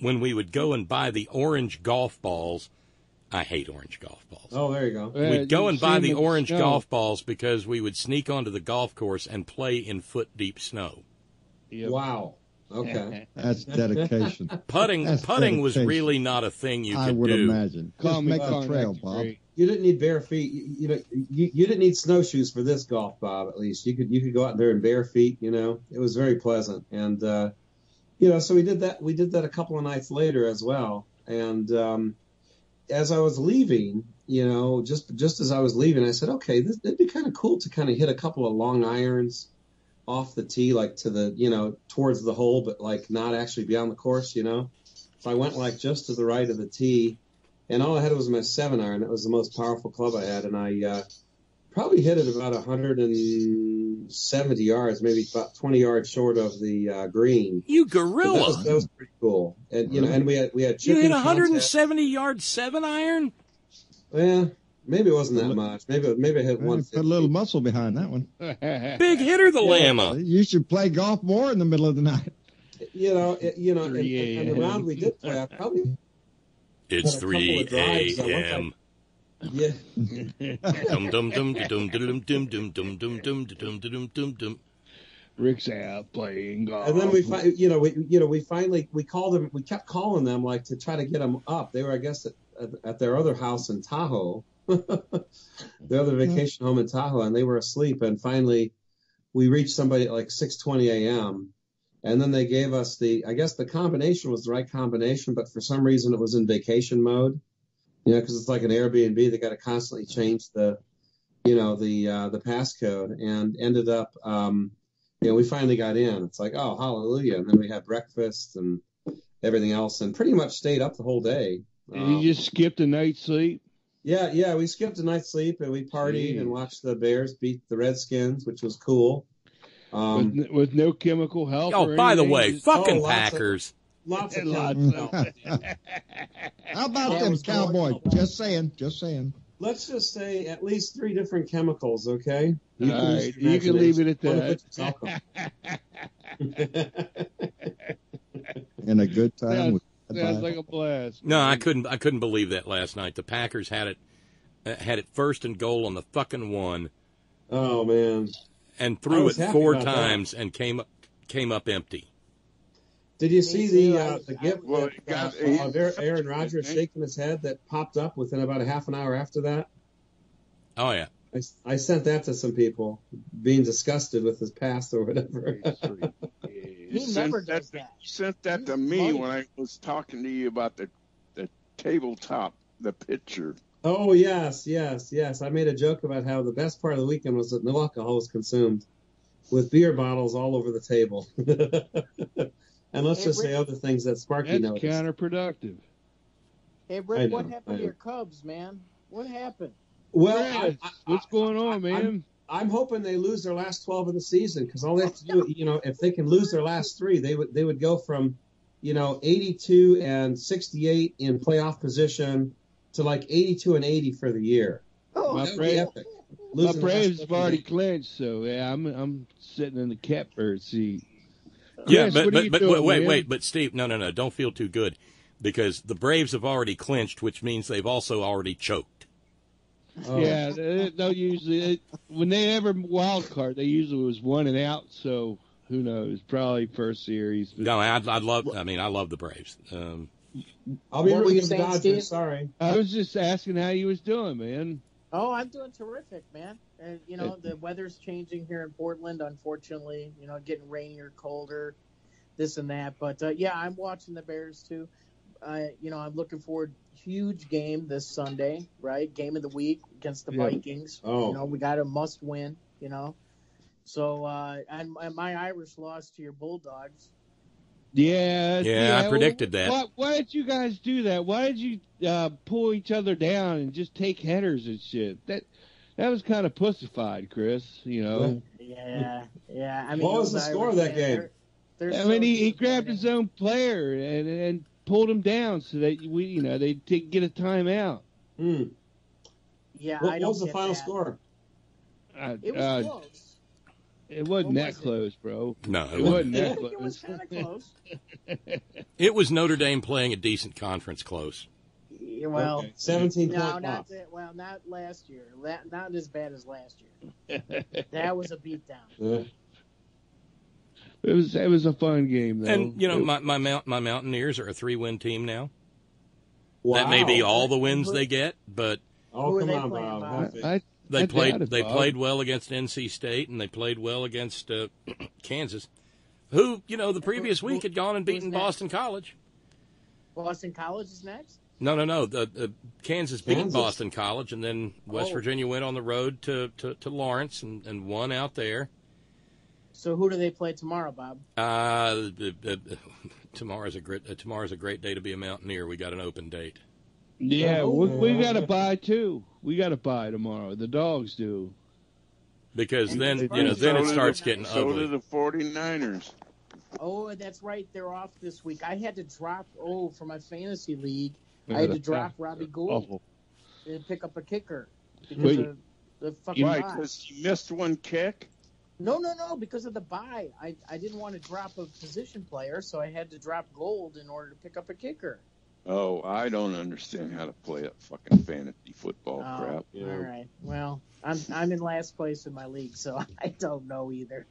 we would go and buy the orange golf balls. I hate orange golf balls. Oh, there you go. We'd go and buy the orange golf balls because we would sneak onto the golf course and play in foot-deep snow. Yep. Wow. Okay. That's dedication. Putting was really not a thing you could do. I would imagine. Call me make a trail, Bob. You didn't need bare feet. You didn't need snowshoes for this golf, Bob. At least you could go out there in bare feet. It was very pleasant, and so we did that. We did that a couple of nights later as well. And as I was leaving, just as I was leaving, I said, okay, it'd be kind of cool to kind of hit a couple of long irons off the tee, like to the towards the hole, but like not actually be on the course. So I went like just to the right of the tee. And all I had was my 7-iron. That was the most powerful club I had. And I probably hit it about 170 yards, maybe about 20 yards short of the green. You gorilla! That was pretty cool. And and we had you hit 170-yard 7-iron? Yeah, maybe it wasn't that much. Maybe I hit 150. Put a little muscle behind that one. Big hitter, the Lama. You should play golf more in the middle of the night. And the round we did play, I probably. It's 3 a.m. Yeah. Dum dum dum dum dum dum dum dum dum dum dum dum dum dum. Rick's out playing golf. And then we finally called them. We kept calling them like to try to get them up. They were, I guess, at their other house in Tahoe, their other vacation home in Tahoe, and they were asleep. And finally, we reached somebody at like 6:20 a.m. And then they gave us I guess the combination was the right combination, but for some reason it was in vacation mode, because it's like an Airbnb. They got to constantly change the passcode, and ended up, we finally got in. It's like, oh, hallelujah. And then we had breakfast and everything else, and pretty much stayed up the whole day. And you just skipped a night's sleep? Yeah, we skipped a night's sleep, and we partied and watched the Bears beat the Redskins, which was cool. With no chemical help. Oh, by the way, fucking Packers. Lots of help. How about them Cowboys? Just saying. Let's just say at least 3 different chemicals, okay? You can leave it at that. And a good time. Sounds like a blast. No, I couldn't believe that last night. The Packers had it first and goal on the fucking 1. Oh man. And threw it 4 times and came up empty. Did you see the gift of Aaron Rodgers shaking his head that popped up within about a half an hour after that? Oh, yeah. I sent that to some people, being disgusted with his past or whatever. He never does that. You sent that to me when I was talking to you about the tabletop, the picture. Oh, yes. I made a joke about how the best part of the weekend was that no alcohol was consumed, with beer bottles all over the table. And let's just say other things that Sparky That's noticed. counterproductive. Hey, Rick, what happened to your Cubs, man? What happened? Well, what's going on, man? I'm hoping they lose their last 12 of the season, because all they have to do, if they can lose their last 3, they would go from, 82 and 68 in playoff position to like 82 and 80 for the year. Oh, my Braves have already clinched, so yeah, I'm sitting in the catbird seat. Yeah, Chris, but wait, but Steve, no, don't feel too good, because the Braves have already clinched, which means they've also already choked. Oh. Yeah, they'll usually when they ever wild card, they usually was 1 and out. So who knows? Probably first series. But... No, I love the Braves. I'll be rooting for the Dodgers. Steve? Sorry, I was just asking how you was doing, man. Oh, I'm doing terrific, man. And the weather's changing here in Portland. Unfortunately, getting rainier, colder, this and that. But yeah, I'm watching the Bears too. I'm looking forward. Huge game this Sunday, right? Game of the week against the Vikings. Oh. We got a must win. So and my Irish lost to your Bulldogs. Yeah, I predicted that. Why did you guys do that? Why did you pull each other down and just take headers and shit? That was kind of pussified, Chris. Yeah. I mean, what was the score of that game? He grabbed his own player and pulled him down so that they get a timeout. Yeah, what was the final score? It was close. It wasn't that close, bro. No, it wasn't that close. It was kind of close. It was Notre Dame playing a decent conference close. Yeah, well, 17 no, point not not last year. Not as bad as last year. That was a beatdown. It was a fun game, though. And my Mountaineers are a 3-win team now. Wow. That may be all the wins they get, but come on, Bob. They played well against NC State, and they played well against Kansas, who the previous week had gone and beaten Boston College. Boston College is next? No. The Kansas beat Boston College, and then West Virginia went on the road to Lawrence and won out there. So who do they play tomorrow, Bob? Tomorrow's a great day to be a Mountaineer. We got an open date. Yeah, we got to buy too. We got to buy tomorrow. The Dogs do. Because then it starts getting ugly. So do the 49ers. Oh, that's right. They're off this week. I had to drop for my fantasy league. I had to drop Robbie Gould and pick up a kicker because of the fucking bye. Because you missed one kick. No, because of the bye. I didn't want to drop a position player, so I had to drop Gold in order to pick up a kicker. Oh, I don't understand how to play that fucking fantasy football crap. All right. Well, I'm in last place in my league, so I don't know either.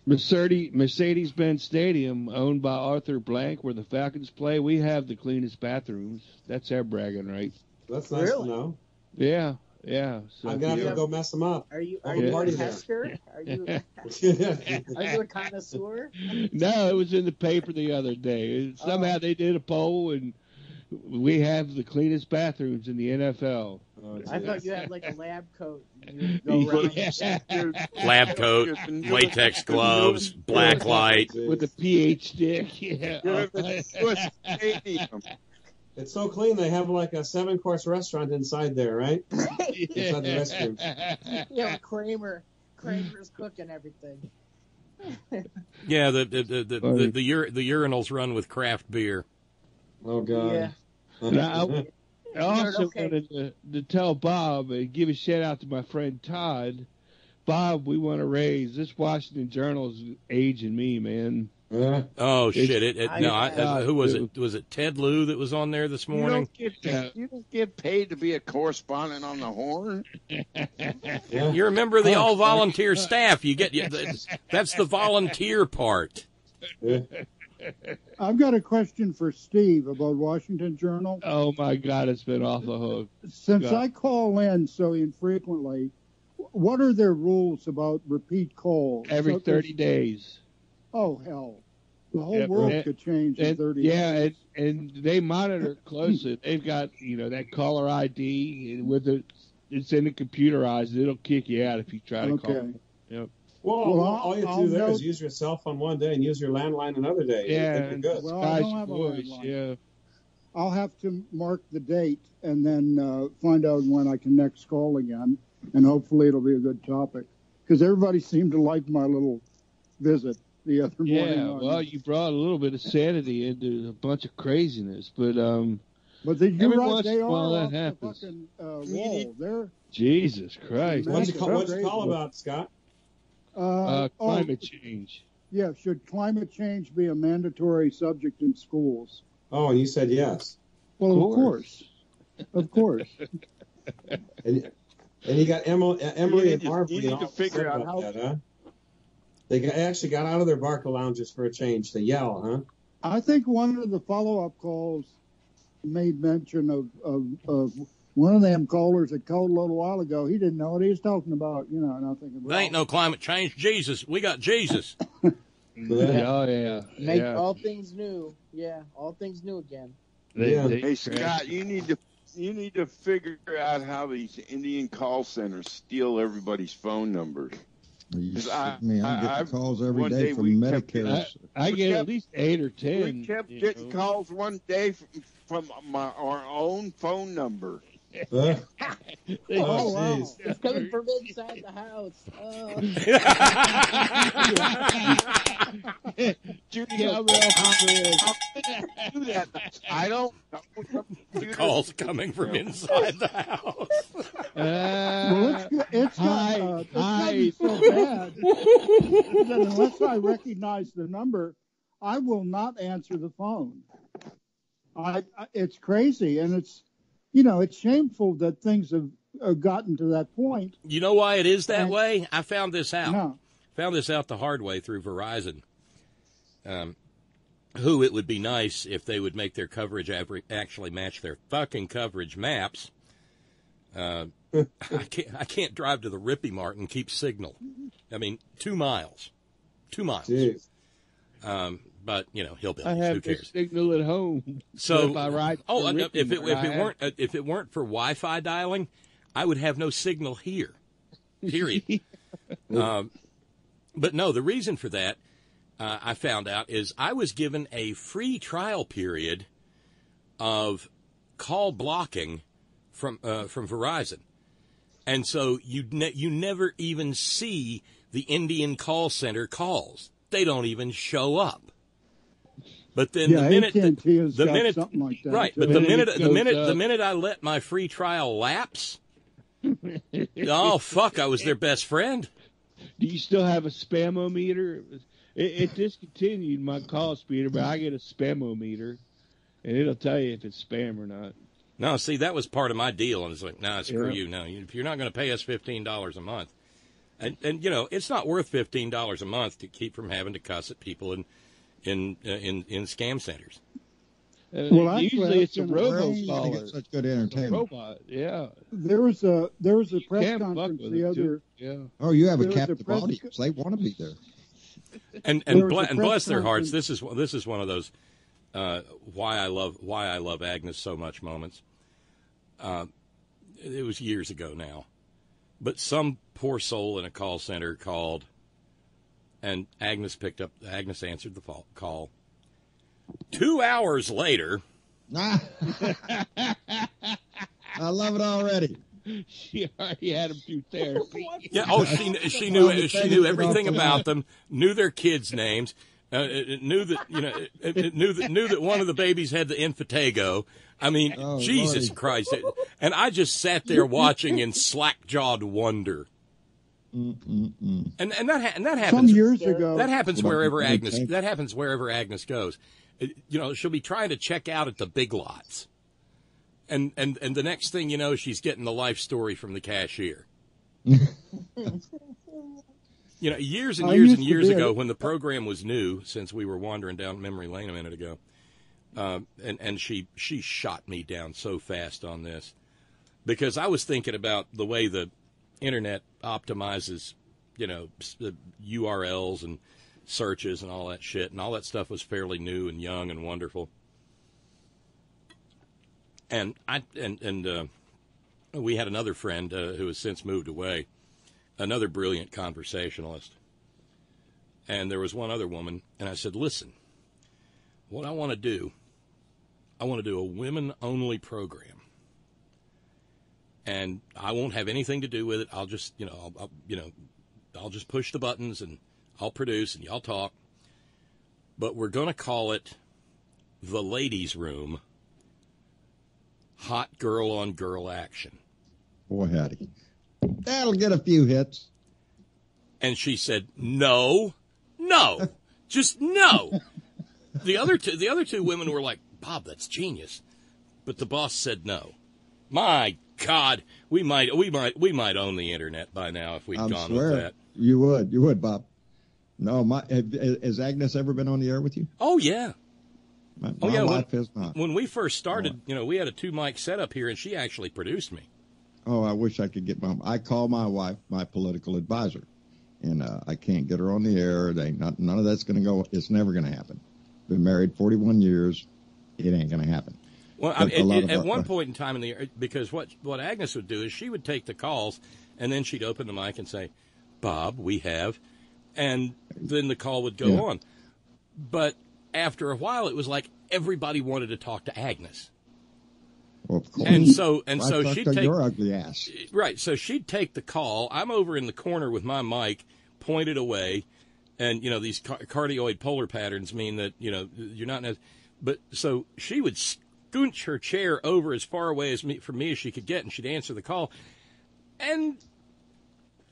Mercedes-Benz Stadium, owned by Arthur Blank, where the Falcons play, we have the cleanest bathrooms. That's our bragging right. That's nice to know. Yeah. So I'm gonna have to go mess them up. Are you a tester? Are you a connoisseur? No, it was in the paper the other day. Somehow they did a poll, and we have the cleanest bathrooms in the NFL. I thought you had like a lab coat. Lab coat, latex gloves, black light with a pH stick. Yeah. It's so clean. They have like a 7-course restaurant inside there, right? Inside the restroom. Yeah, Kramer's cooking everything. Yeah, the urinals run with craft beer. Oh God. Yeah. Now, I also wanted to tell Bob and give a shout out to my friend Todd. Bob, we want to raise this Washington Journal's aging me, man. Oh shit! Who was it? Was it Ted Lieu that was on there this morning? You don't get paid to be a correspondent on the Horn. You're a member of the all-volunteer staff. That's the volunteer part. I've got a question for Steve about Washington Journal. Oh my God, it's been off the hook. Since I call in so infrequently, what are their rules about repeat calls? Every 30 days. Oh, hell. The whole world could change in 30 days. Yeah, and they monitor it closely. They've got, that caller ID, and it's in the computerized. It'll kick you out if you try to call them. Yep. Well, all you have to do there is use your cell phone one day and use your landline another day. Yeah, you're good. Well, I don't have a landline. Yeah. I'll have to mark the date and then find out when I can next call again, and hopefully it'll be a good topic. Because everybody seemed to like my little visit the other morning. Yeah, well, you brought a little bit of sanity into a bunch of craziness, but you're right, they are off the fucking wall. They're Jesus Christ. What's the call about, Scott? Climate change. Yeah, should climate change be a mandatory subject in schools? Oh, and you said yes. Well, of course. And you got Emily and Marv. You need to figure out how. That, huh? They actually got out of their Barca lounges for a change to yell, huh? I think one of the follow-up calls made mention of one of them callers that called a little while ago. He didn't know what he was talking about, and I'm thinking, there ain't no climate change. Jesus, we got Jesus. Oh yeah. Make all things new. Yeah, all things new again. Hey Scott, you need to figure out how these Indian call centers steal everybody's phone numbers. I'm getting calls every day from Medicare. I get at least 8 or 10. We kept getting calls one day from our own phone number. Oh, wow. It's coming from inside the house. I don't. The call's coming from inside the house. It's gotten so bad that unless I recognize the number, I will not answer the phone. It's crazy, and it's shameful that things have gotten to that point. You know why it is that way? I found this out. No. Found this out the hard way through Verizon. Who it would be nice if they would make their coverage actually match their fucking coverage maps. I can't drive to the Rippy Mart and keep signal. I mean, 2 miles. 2 miles. Jeez. But hillbillies. I have who cares? Signal at home. So if I ride, if it weren't for Wi-Fi dialing, I would have no signal here. Period. But no, the reason for that I found out is I was given a free trial period of call blocking from Verizon, and so you never even see the Indian call center calls. They don't even show up. But then the minute something like that, right, but the minute I let my free trial lapse, oh fuck, I was their best friend. Do you still have a spamometer? It discontinued my call speeder, but I get a spamometer, and it'll tell you if it's spam or not. No, see, that was part of my deal, and it's like, nah, screw you. No, if you're not going to pay us $15 a month, and it's not worth $15 a month to keep from having to cuss at people in scam centers. Well, usually it's a robo-caller. Such good entertainment. Robot, yeah. There was a press conference the other. Yeah. Oh, you have a captive audience. They want to be there. And bless their hearts. This is one of those why I love Agnes so much moments. It was years ago now, but some poor soul in a call center called, and Agnes answered the call. 2 hours later, I love it already. She already had them through therapy. Yeah. Oh, she knew everything about them. Knew their kids' names. Knew that one of the babies had the impetigo. I mean, Jesus Christ! And I just sat there watching in slack-jawed wonder. And that happens some years ago. That happens wherever Agnes. That happens wherever Agnes goes. She'll be trying to check out at the Big Lots, and the next thing you know, she's getting the life story from the cashier. Years and years ago, when the program was new, since we were wandering down memory lane a minute ago, and she shot me down so fast on this, because I was thinking about the way the internet optimizes, the URLs and searches and all that shit, and all that stuff was fairly new and young and wonderful. And we had another friend who has since moved away, another brilliant conversationalist, and there was one other woman, and I said, listen, what I want to do a women-only program. And I won't have anything to do with it. I'll just, I'll just push the buttons and I'll produce and y'all talk. But we're going to call it The Ladies' Room, Hot Girl on Girl Action. Boy, howdy. That'll get a few hits. And she said, no, just no. The other two women were like, Bob, that's genius. But the boss said no. My God, we might own the internet by now if we'd gone with that. You would, Bob. No, has Agnes ever been on the air with you? Oh yeah. My wife has not. When we first started, we had a 2-mic setup here, and she actually produced me. Oh, I wish I could get I call my wife my political advisor, and I can't get her on the air. None of that's going to go. It's never going to happen. Been married 41 years. It ain't going to happen. Well, at one point in time because what Agnes would do is she would take the calls, and then she'd open the mic and say, Bob, we have, and then the call would go on. But after a while, it was like everybody wanted to talk to Agnes. Well, of course. And so she'd take your ugly ass. Right. So she'd take the call. I'm over in the corner with my mic pointed away, and these cardioid polar patterns mean that you're not. But so she would scooch her chair over as far away from me as she could get, and she'd answer the call, and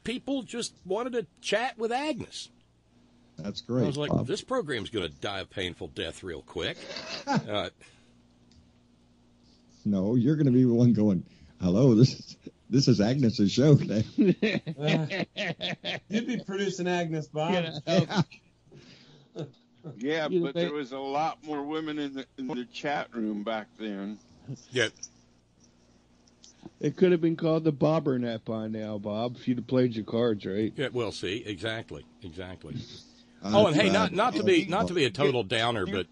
people just wanted to chat with Agnes. That's great. I was like, Bob. This program's going to die a painful death real quick. No, you're going to be the one going, hello, this is Agnes's show today. You'd be producing Agnes, Bob. Yeah, but there was a lot more women in the chat room back then. Yeah. It could have been called the Bobbernet by now, Bob, if you'd have played your cards right. Yeah, well, see, exactly. And hey, not to be a total downer, but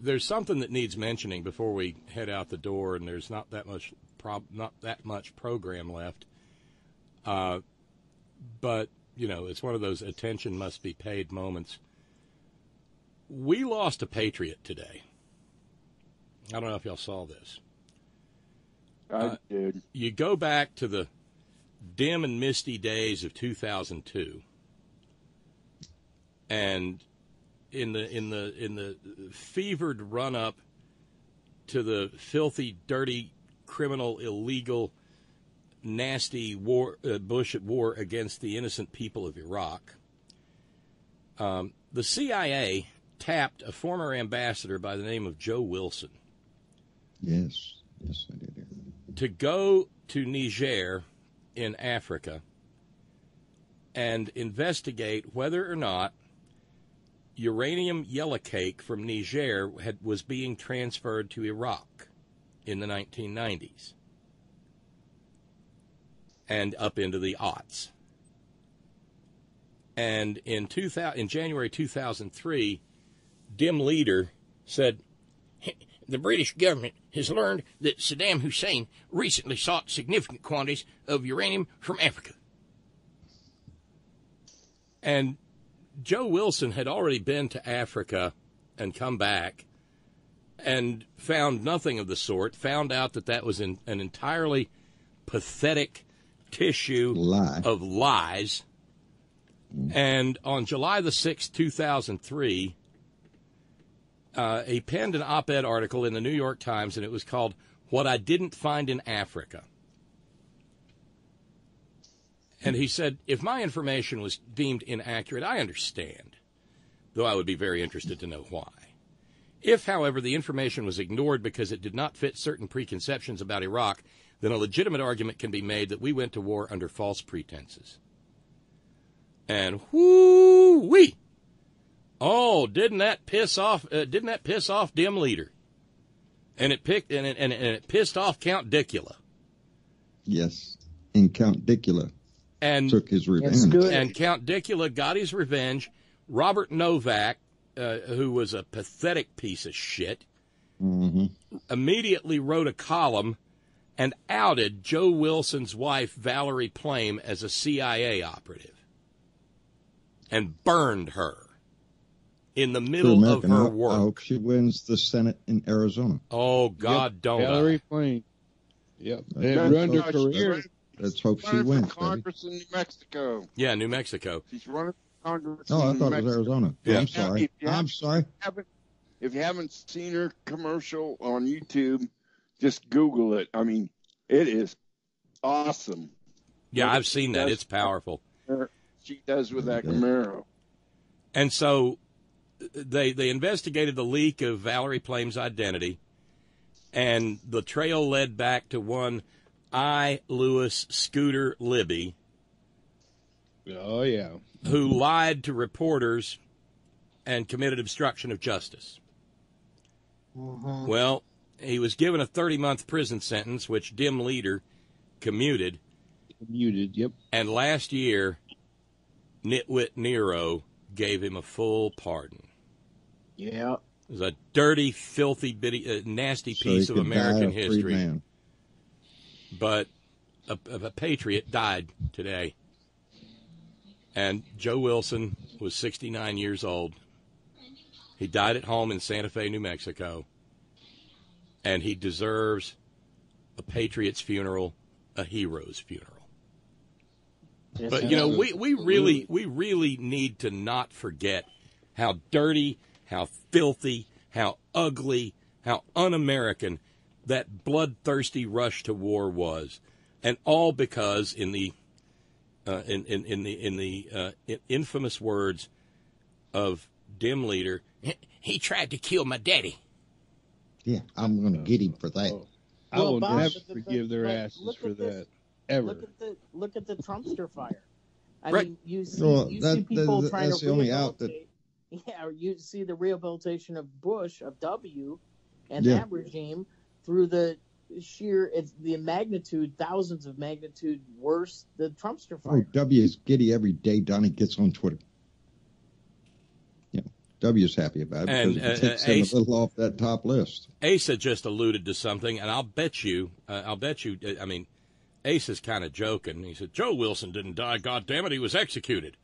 there's something that needs mentioning before we head out the door, and there's not that much program left. But it's one of those attention must be paid moments. We lost a patriot today. I don't know if y'all saw this. I did. You go back to the dim and misty days of 2002, and in the fevered run up to the filthy, dirty, criminal, illegal, nasty war, Bush at war against the innocent people of Iraq, the CIA tapped a former ambassador by the name of Joe Wilson. Yes, I did. To go to Niger in Africa and investigate whether or not uranium yellowcake from Niger was being transferred to Iraq in the 1990s and up into the aughts. And in January 2003, dim leader said, the British government has learned that Saddam Hussein recently sought significant quantities of uranium from Africa. And Joe Wilson had already been to Africa and come back and found nothing of the sort, found out that was an entirely pathetic tissue of lies. And on July the 6th, 2003, he penned an op-ed article in the New York Times, and it was called What I Didn't Find in Africa. And he said, if my information was deemed inaccurate, I understand, though I would be very interested to know why. If, however, the information was ignored because it did not fit certain preconceptions about Iraq, then a legitimate argument can be made that we went to war under false pretenses. And whoo-wee! Oh, didn't that piss off dim leader? And it pissed off Count Dicula. Yes, and Count Dicula took his revenge. And Count Dicula got his revenge. Robert Novak, who was a pathetic piece of shit, immediately wrote a column and outed Joe Wilson's wife, Valerie Plame, as a CIA operative. and burned her in the middle of her work. I hope she wins the Senate in Arizona. Oh, God, don't Hillary I? Clinton. Yep. And run her career. Let's hope she wins, baby. Congress in New Mexico. Yeah, New Mexico. She's running for Congress. Oh, I in thought New it was Mexico. Arizona. Yeah. I'm sorry. I'm sorry. If you haven't seen her commercial on YouTube, just Google it. I mean, it is awesome. Yeah, I've seen that. It's powerful. She does with that Camaro. And so they investigated the leak of Valerie Plame's identity, and the trail led back to one I. Lewis Scooter Libby. Oh, yeah. Who lied to reporters and committed obstruction of justice. Mm-hmm. Well, he was given a 30-month prison sentence, which Dim Leader commuted. Yep. And last year, Nitwit Nero gave him a full pardon. Yeah. It was a dirty, filthy, nasty piece of American history. But a patriot died today. And Joe Wilson was 69 years old. He died at home in Santa Fe, New Mexico. And he deserves a patriot's funeral, a hero's funeral. Yes, but, you know, we really need to not forget how dirty, how filthy, how ugly, how un-American that bloodthirsty rush to war was. And all because in the infamous words of Dim Leader, he tried to kill my daddy. Yeah, I'm going to get him for that. I will never forgive their asses for that. Ever. Look at the Trumpster fire. I Right. mean, you see people trying that's to the only out rehabilitate. Yeah, you see the rehabilitation of Bush, of W, and Yeah. that regime through the sheer, it's the magnitude, thousands of magnitude worse the Trumpster Oh, fire. W is giddy every day Donnie gets on Twitter. Yeah, W is happy about it And, because it takes him a little off that top list. Asa just alluded to something, and I'll bet you, I mean, Asa's kind of joking. He said, Joe Wilson didn't die, goddammit, he was executed.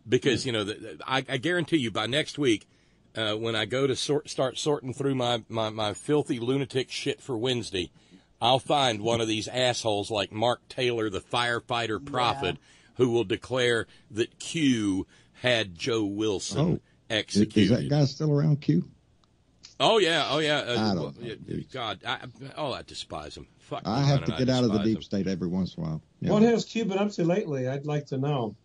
Because, you know, I guarantee you by next week, when I go to start sorting through my filthy lunatic shit for Wednesday, I'll find one of these assholes like Mark Taylor, the firefighter prophet, who will declare that Q had Joe Wilson executed. Is that guy still around, Q? Oh, yeah. I don't know. God, I despise him. Fuck I him, have man, to I get out of the despise deep him. state every once in a while. Yeah. What has Q been up to lately? I'd like to know.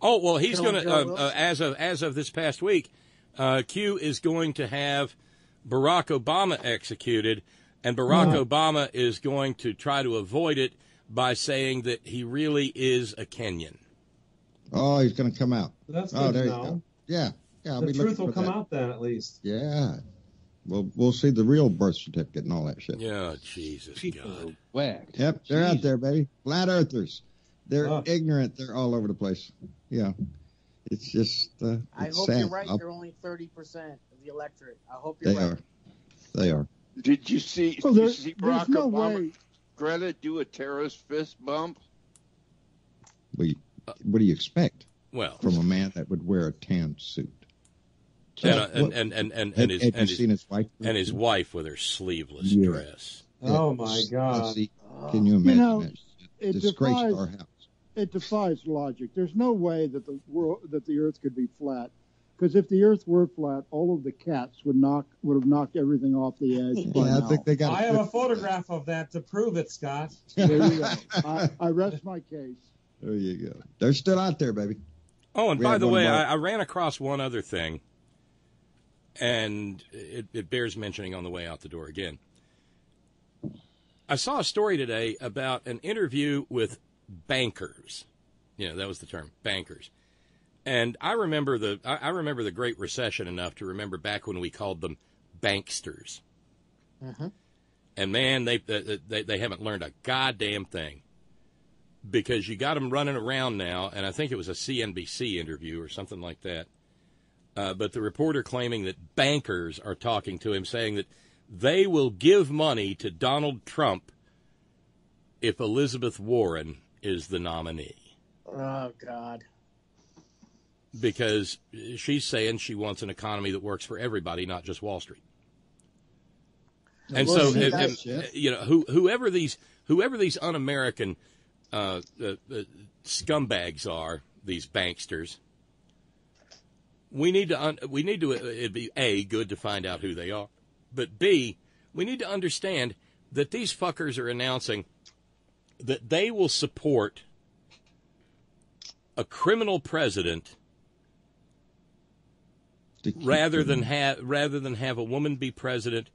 Oh, well, he's Killing going Joe to, Wilson? as of this past week, Q is going to have Barack Obama executed, and Barack Obama is going to try to avoid it by saying that he really is a Kenyan. Oh, he's going to come out. That's Oh, good there to you know. go. Yeah. I'll The be truth looking will for come that. out then, at least. Yeah. We'll see the real birth certificate and all that shit. Yeah, Jesus God. Whacked. Yep, they're out there, baby. Flat earthers. They're ignorant. They're all over the place. Yeah. It's just I it's hope sad. you're right. You're only 30% of the electorate. I hope you're right. They are. Did you see? Well, did you there's see Barack no Obama, way. Greta do a terrorist fist bump? What do you expect Well, from a man that would wear a tan suit? and Have you seen his wife? and his wife with her sleeveless Yeah. dress. Oh, my God. Can you imagine that? It Disgraced defies, our house. it defies logic. There's no way that the Earth could be flat, because if the Earth were flat, all of the cats would have knocked everything off the edge. by Yeah, now. I think they got. I have a photograph of that to prove it, Scott. There you go. I rest my case. There you go. They're still out there, baby. Oh, and We by had the one way, of our- I ran across one other thing, and it bears mentioning on the way out the door again. I saw a story today about an interview with bankers. You know, that was the term, bankers. And I remember the Great Recession enough to remember back when we called them banksters. Mm-hmm. And man, they haven't learned a goddamn thing, because you got them running around now, and I think it was a CNBC interview or something like that. But the reporter claiming that bankers are talking to him, saying that they will give money to Donald Trump if Elizabeth Warren is the nominee. Oh, God. because she's saying she wants an economy that works for everybody, not just Wall Street. And so, whoever these un-American scumbags are, these banksters, we need to it'd be A, good to find out who they are, but B, we need to understand that these fuckers are announcing that they will support a criminal president rather than have a woman be president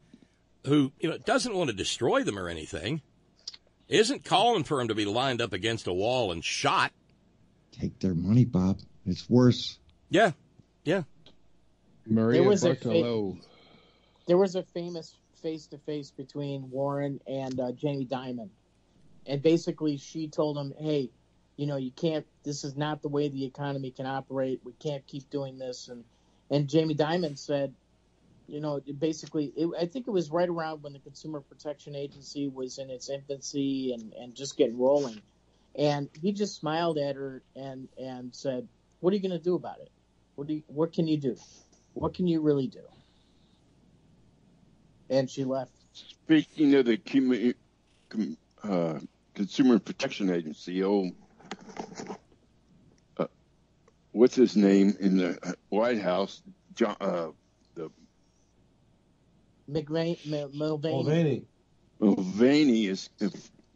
who doesn't want to destroy them or anything, isn't calling for them to be lined up against a wall and shot. Take their money, Bob. It's worse. Yeah. There was a famous face-to-face between Warren and Jamie Dimon. And basically she told him, hey, you can't, this is not the way the economy can operate. We can't keep doing this. And Jamie Dimon said, basically, I think it was right around when the Consumer Protection Agency was in its infancy and just getting rolling. And he just smiled at her and said, what are you going to do about it? What can you do? What can you really do? And she left. Speaking of the Consumer Protection Agency, what's his name in the White House? John, Mulvaney. Mulvaney has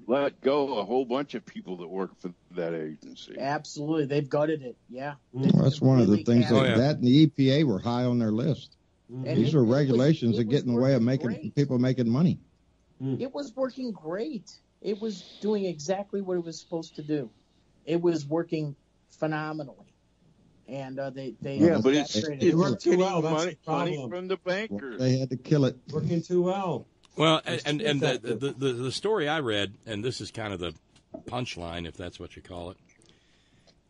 let go a whole bunch of people that work for that agency. Absolutely. They've gutted it. Yeah. Well, that's one of the things that and the EPA were high on their list. These are regulations that get in the way of people making money. It was working great. It was doing exactly what it was supposed to do. It was working phenomenally. And but it worked too well. Money from the bankers. They had to kill it. Working too well. Well, and the story I read, and this is kind of the punchline, if that's what you call it,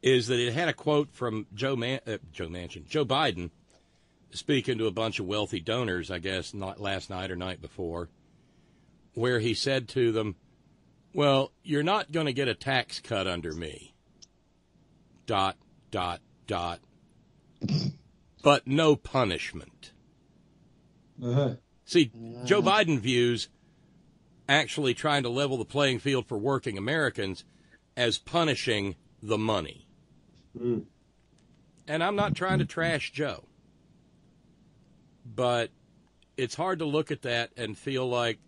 is that it had a quote from Joe Biden speaking to a bunch of wealthy donors, I guess, not last night or night before, where he said to them, well, you're not going to get a tax cut under me. ... But no punishment. See, Joe Biden views actually trying to level the playing field for working Americans as punishing the money. And I'm not trying to trash Joe, but it's hard to look at that and feel like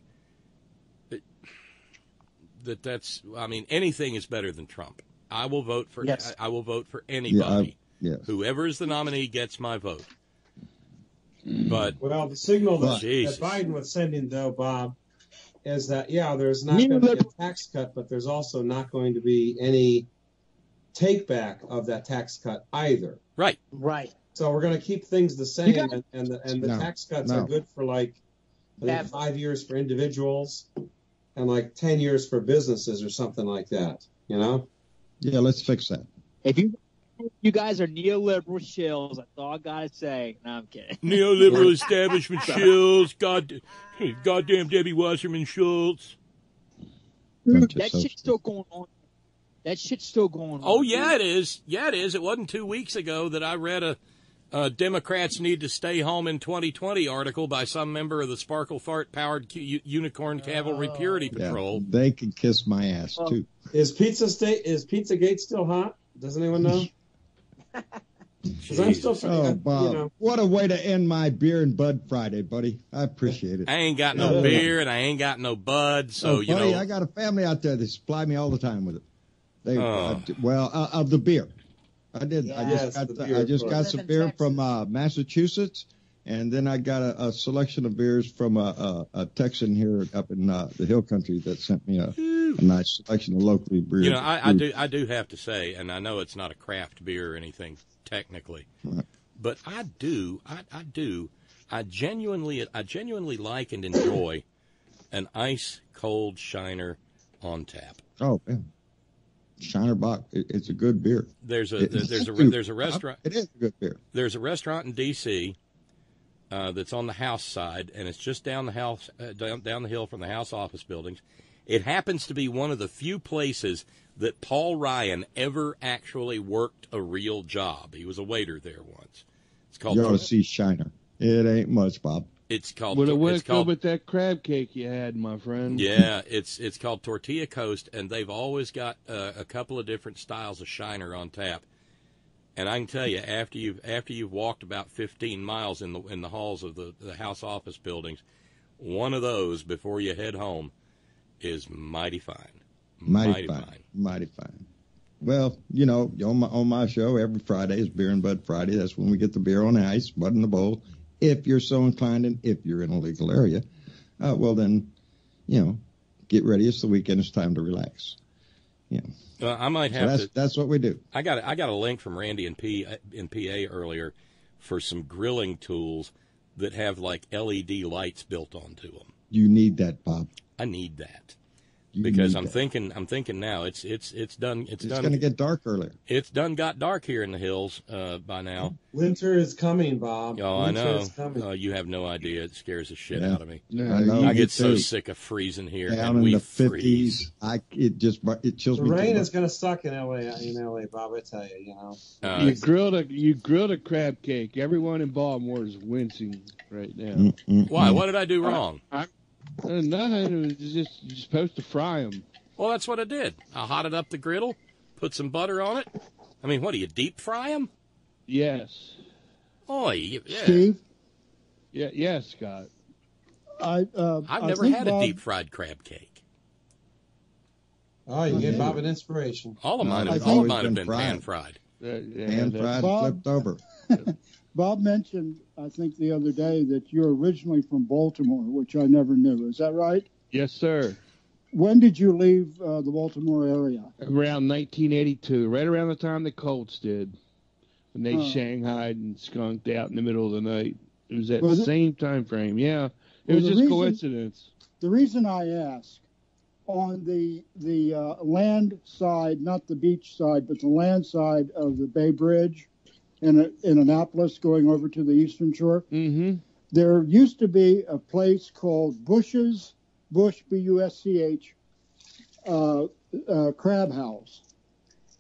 that's, I mean, anything is better than Trump. I will vote for anybody. Whoever is the nominee gets my vote. But the signal that Biden was sending, though, Bob, is that there's not going to be a tax cut, but there's also not going to be any take back of that tax cut either. Right. So we're going to keep things the same, and the tax cuts are good for I think 5 years for individuals, and 10 years for businesses or something like that. Yeah, let's fix that. If you guys are neoliberal shills, that's all I gotta say. No, I'm kidding. Neoliberal establishment shills. Goddamn Debbie Wasserman Schultz. Dude, that shit's still going on. Oh, yeah, it is. Yeah, it is. It wasn't 2 weeks ago that I read a Democrats Need to Stay Home in 2020 article by some member of the Sparkle Fart Powered Unicorn Cavalry Purity Patrol. They can kiss my ass, too. Is Pizzagate still hot? Does anyone know? I'm still Bob, what a way to end my beer and bud Friday, buddy. I appreciate it. I ain't got no beer and I ain't got no bud, so buddy, I got a family out there that supply me all the time with it. Of the beer. I did. Yes, I just got some beer from Massachusetts, and then I got a selection of beers from a Texan here up in the Hill Country that sent me a nice selection of locally brewed. I do have to say, and I know it's not a craft beer or anything technically, but I genuinely like and enjoy an ice cold Shiner on tap. Oh, man. Shiner Bock, it's a good beer. There's a restaurant. It is a good beer. There's a restaurant in D.C. That's on the house side, and it's just down the hill from the House office buildings. It happens to be one of the few places that Paul Ryan ever actually worked a real job. He was a waiter there once. It's called. You ought to see Shiner. It ain't much, Bob. It's called. Well, it it's called with that crab cake you had, my friend. Yeah, it's called Tortilla Coast, and they've always got a couple of different styles of Shiner on tap. And I can tell you, after you've walked about 15 miles in the halls of the house office buildings, one of those before you head home is mighty fine. Mighty fine. Well, you know, on my show every Friday is Beer and Bud Friday. That's when we get the beer on the ice, Bud in the bowl. If you're so inclined, and if you're in a legal area, well then, you know, get ready. It's the weekend. It's time to relax. Yeah. I might have to. That's what we do. I got a link from Randy in PA earlier for some grilling tools that have like LED lights built onto them. You need that, Bob. I need that. Because I'm thinking now it's done. It's going to get dark earlier. It's got dark here in the hills by now. Winter is coming, Bob. Oh, Winter I know. Is coming. You have no idea. It scares the shit out of me. Yeah, I know. I get so sick of freezing here. Down and in we the 50s. It chills the me. The rain is going to suck in LA, Bob. I tell you, you know. You grilled a crab cake. Everyone in Baltimore is wincing right now. Why? What did I do wrong? Nothing. It was just you're supposed to fry them. Well, that's what I did. I hotted up the griddle, put some butter on it. I mean, what do you deep fry them? Yes. Oh, yeah. Steve? Yeah, yes, Scott. I've never had a deep fried crab cake. Oh, you gave Bob an inspiration. All of mine have been pan fried. Pan fried, flipped over. Bob mentioned, I think the other day, that you're originally from Baltimore, which I never knew. Is that right? Yes, sir. When did you leave the Baltimore area? Around 1982, right around the time the Colts did, when they shanghaied and skunked out in the middle of the night. It was that same time frame. Yeah, it was just coincidence. The reason I ask, on the land side, not the beach side, but the land side of the Bay Bridge in Annapolis going over to the Eastern Shore, there used to be a place called Bush, B-U-S-C-H, Crab House.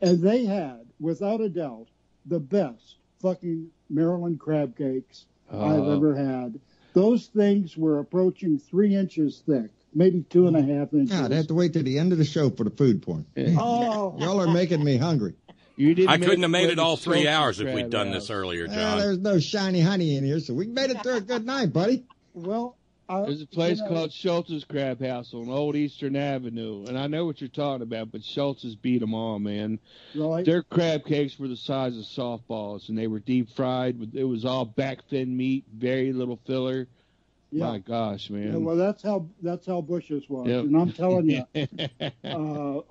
And they had, without a doubt, the best fucking Maryland crab cakes I've ever had. Those things were approaching 3 inches thick, maybe 2.5 inches. God, I have to wait till the end of the show for the food porn. Oh, y'all are making me hungry. I couldn't have made it all 3 hours if we'd done this earlier, John. There's no shiny honey in here, so we made it through a good night, buddy. Well, there's a place called Schultz's Crab House on Old Eastern Avenue, and I know what you're talking about, but Schultz's beat them all, man. Really? Their crab cakes were the size of softballs, and they were deep fried. It was all back thin meat, very little filler. Yeah. My gosh, man. Yeah, well, that's how Bush's was, and I'm telling you.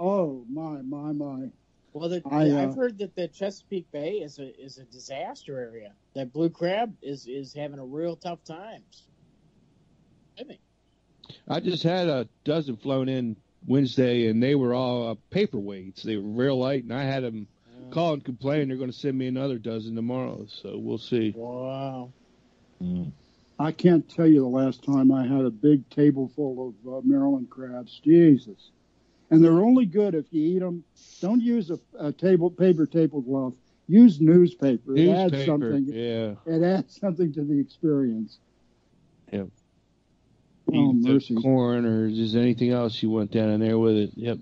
Oh my. Well, I've heard that the Chesapeake Bay is a disaster area. That blue crab is having a real tough time. I think. I just had a dozen flown in Wednesday, and they were all paperweights. They were real light, and I had them call and complain. They're going to send me another dozen tomorrow, so we'll see. Wow. I can't tell you the last time I had a big table full of Maryland crabs. Jesus. And they're only good if you eat them. Don't use a paper tablecloth. Use newspaper. It adds something. Yeah. It adds something to the experience. Yep. Oh, mercy. Corn or just anything else you want down in there with it. Yep.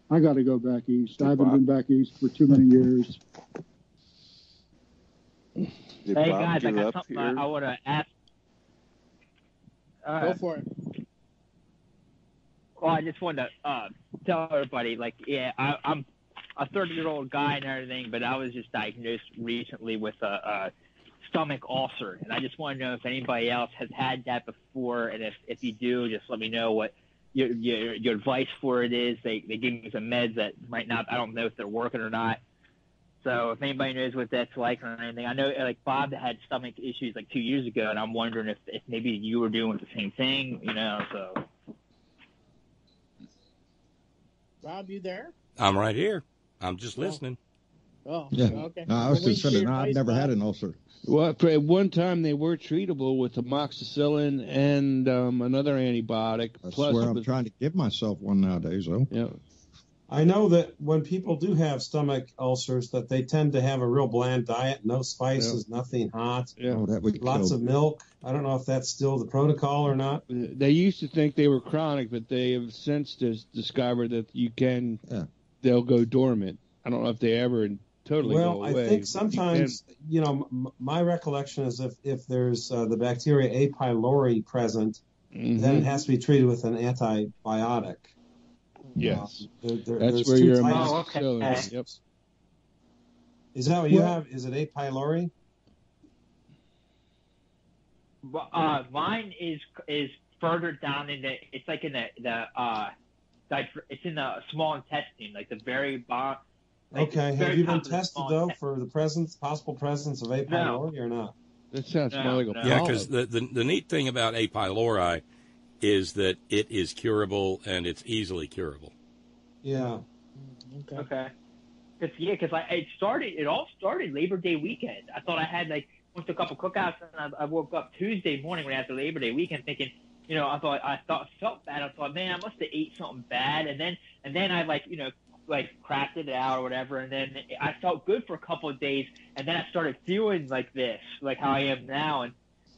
I got to go back east. I haven't been back east for too many years. Hey, guys, I got something I want to ask. Go for it. Well, I just wanted to tell everybody, I'm a 30-year-old guy and everything, but I was just diagnosed recently with a stomach ulcer, and I just want to know if anybody else has had that before, and if you do, just let me know what your advice for it is. They give me some meds that might not, I don't know if they're working or not. So if anybody knows what that's like or anything, I know Bob had stomach issues 2 years ago, and I'm wondering if maybe you were doing the same thing, so. Rob, you there? I'm right here. I'm just listening. Oh, Yeah. okay. No, I was just saying, I've never had an ulcer. Well, at one time they were treatable with amoxicillin and another antibiotic. That's where I'm trying to give myself one nowadays, though. Yeah. I know that when people do have stomach ulcers, that they tend to have a real bland diet, no spices, nothing hot, lots of milk. I don't know if that's still the protocol or not. They used to think they were chronic, but they have since discovered that they'll go dormant. I don't know if they ever totally go away. I think sometimes, my recollection is if there's the bacteria A. pylori present, then it has to be treated with an antibiotic. Yes. That's where you're amoxicillin. Yep. Is that what you have? Is it A. pylori? Mine is further down in the. It's like in it's in the small intestine, like the very bottom. Like okay. Have you been tested though for the possible presence of A. pylori or not? That sounds more like a Yeah, because the neat thing about A. pylori is that it is curable and it's easily curable. Yeah. Okay. Because it all started Labor Day weekend. I thought I had went to a couple cookouts, and I woke up Tuesday morning when I had the Labor Day weekend thinking, I felt bad. I thought, man, I must have ate something bad, and then I cracked it out or whatever, and then I felt good for a couple of days, and then I started feeling like this, like how I am now, and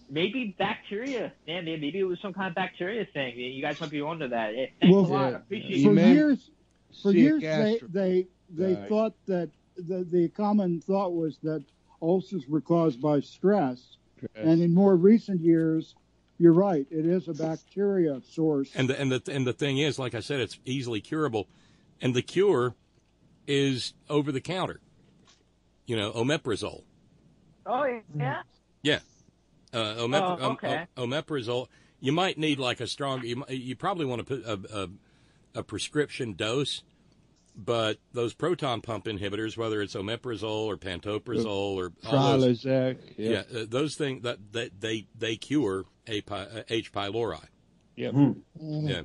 maybe bacteria, man. Maybe it was some kind of bacteria thing. You guys might be onto that. Thanks a lot. I appreciate it. For years, they thought that the common thought was that ulcers were caused by stress, and in more recent years, you're right, it is a bacteria source. And the thing is, like I said, it's easily curable, and the cure is over the counter. Omeprazole. Oh yeah. Yeah. Omeprazole. You might need a strong. You probably want to put a prescription dose, but those proton pump inhibitors, whether it's omeprazole or pantoprazole or Prilosec, those things that they cure H. pylori. Yep. Yeah.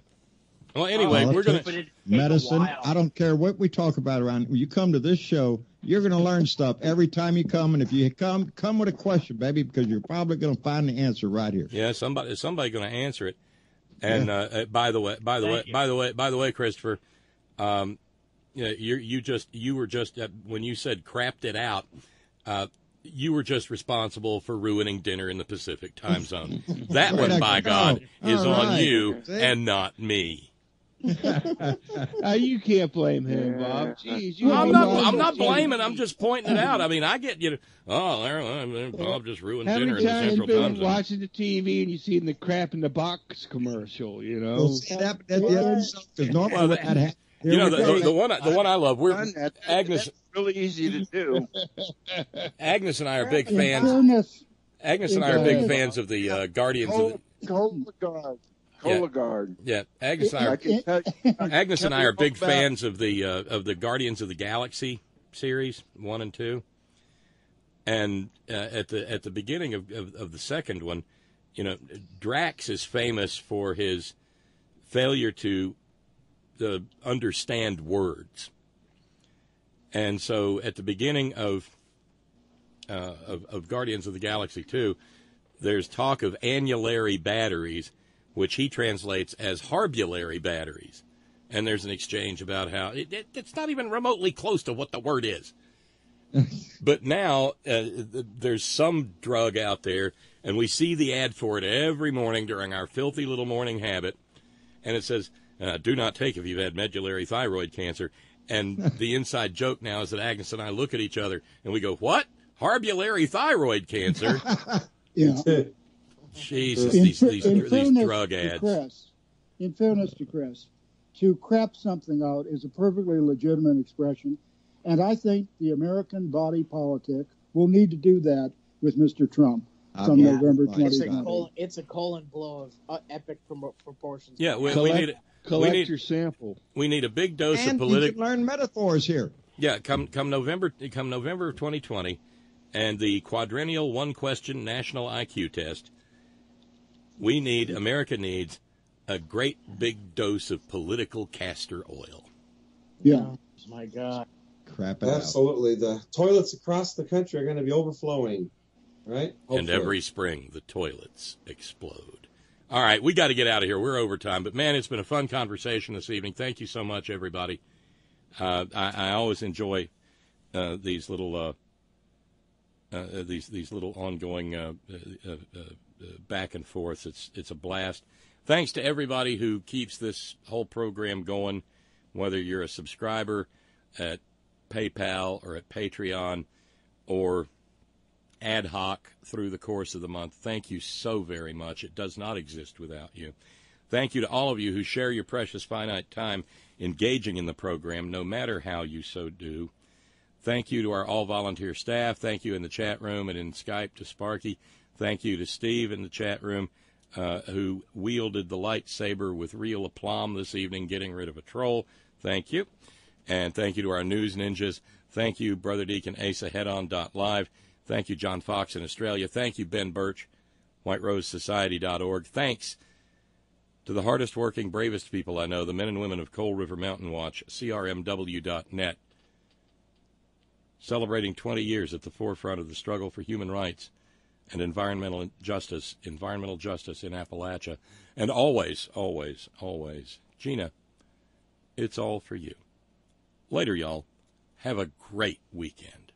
Well, anyway, we're going to medicine. I don't care what we talk about around. When you come to this show, you're going to learn stuff every time you come. And if you come with a question, baby, because you're probably going to find the answer right here. Yeah, somebody going to answer it. And by the way, Christopher, you were just when you said crapped it out, you were just responsible for ruining dinner in the Pacific time zone. That one, by God, is on you and not me. You can't blame him, Bob. Jeez, I'm not blaming. I'm just pointing it out. I mean, I get Bob just ruined dinner in the Central time zone. Watching the TV and you see the crap in the box commercial, Well, see, that because normally that happens. The one I love. Agnes. That's really easy to do. Agnes and I are big fans. Agnes and I are big fans of the Guardians of the. Cologuard. Yeah, Agnes and I are big fans of the Guardians of the Galaxy series 1 and 2. And at the beginning of the second one, Drax is famous for his failure to understand words. And so at the beginning of Guardians of the Galaxy 2, there's talk of annulary batteries, which he translates as harbulary batteries. And there's an exchange about how it's not even remotely close to what the word is. But now there's some drug out there, and we see the ad for it every morning during our filthy little morning habit. And it says, do not take if you've had medullary thyroid cancer. And the inside joke now is that Agnes and I look at each other, and we go, what? Harbulary thyroid cancer? Yeah. Jesus, these drug ads. In fairness to Chris, to crap something out is a perfectly legitimate expression, and I think the American body politic will need to do that with Mr. Trump come November 2020. It's a colon blow of epic proportions. Yeah, we need your sample. We need a big dose of political. You can learn metaphors here. Yeah, come November of 2020, and the quadrennial one-question national IQ test. America needs a great big dose of political castor oil. Yeah. My God. crap it out. Absolutely. The toilets across the country are going to be overflowing, right? Hopefully. And every spring, the toilets explode. All right, we got to get out of here. We're over time. But, man, it's been a fun conversation this evening. Thank you so much, everybody. I always enjoy these little ongoing back and forth. It's a blast. Thanks to everybody who keeps this whole program going, whether you're a subscriber at PayPal or at Patreon or ad hoc through the course of the month. Thank you so very much. It does not exist without you. Thank you to all of you who share your precious finite time engaging in the program, no matter how you so do. Thank you to our all-volunteer staff. Thank you in the chat room and in Skype to Sparky. Thank you to Steve in the chat room, who wielded the lightsaber with real aplomb this evening, getting rid of a troll. Thank you. And thank you to our news ninjas. Thank you, Brother Deacon Asa, headon.live. Thank you, John Fox in Australia. Thank you, Ben Birch, whiterosesociety.org. Thanks to the hardest working, bravest people I know, the men and women of Coal River Mountain Watch, crmw.net, celebrating 20 years at the forefront of the struggle for human rights and environmental justice in Appalachia. And always, always, always, Gina, it's all for you. Later, y'all. Have a great weekend.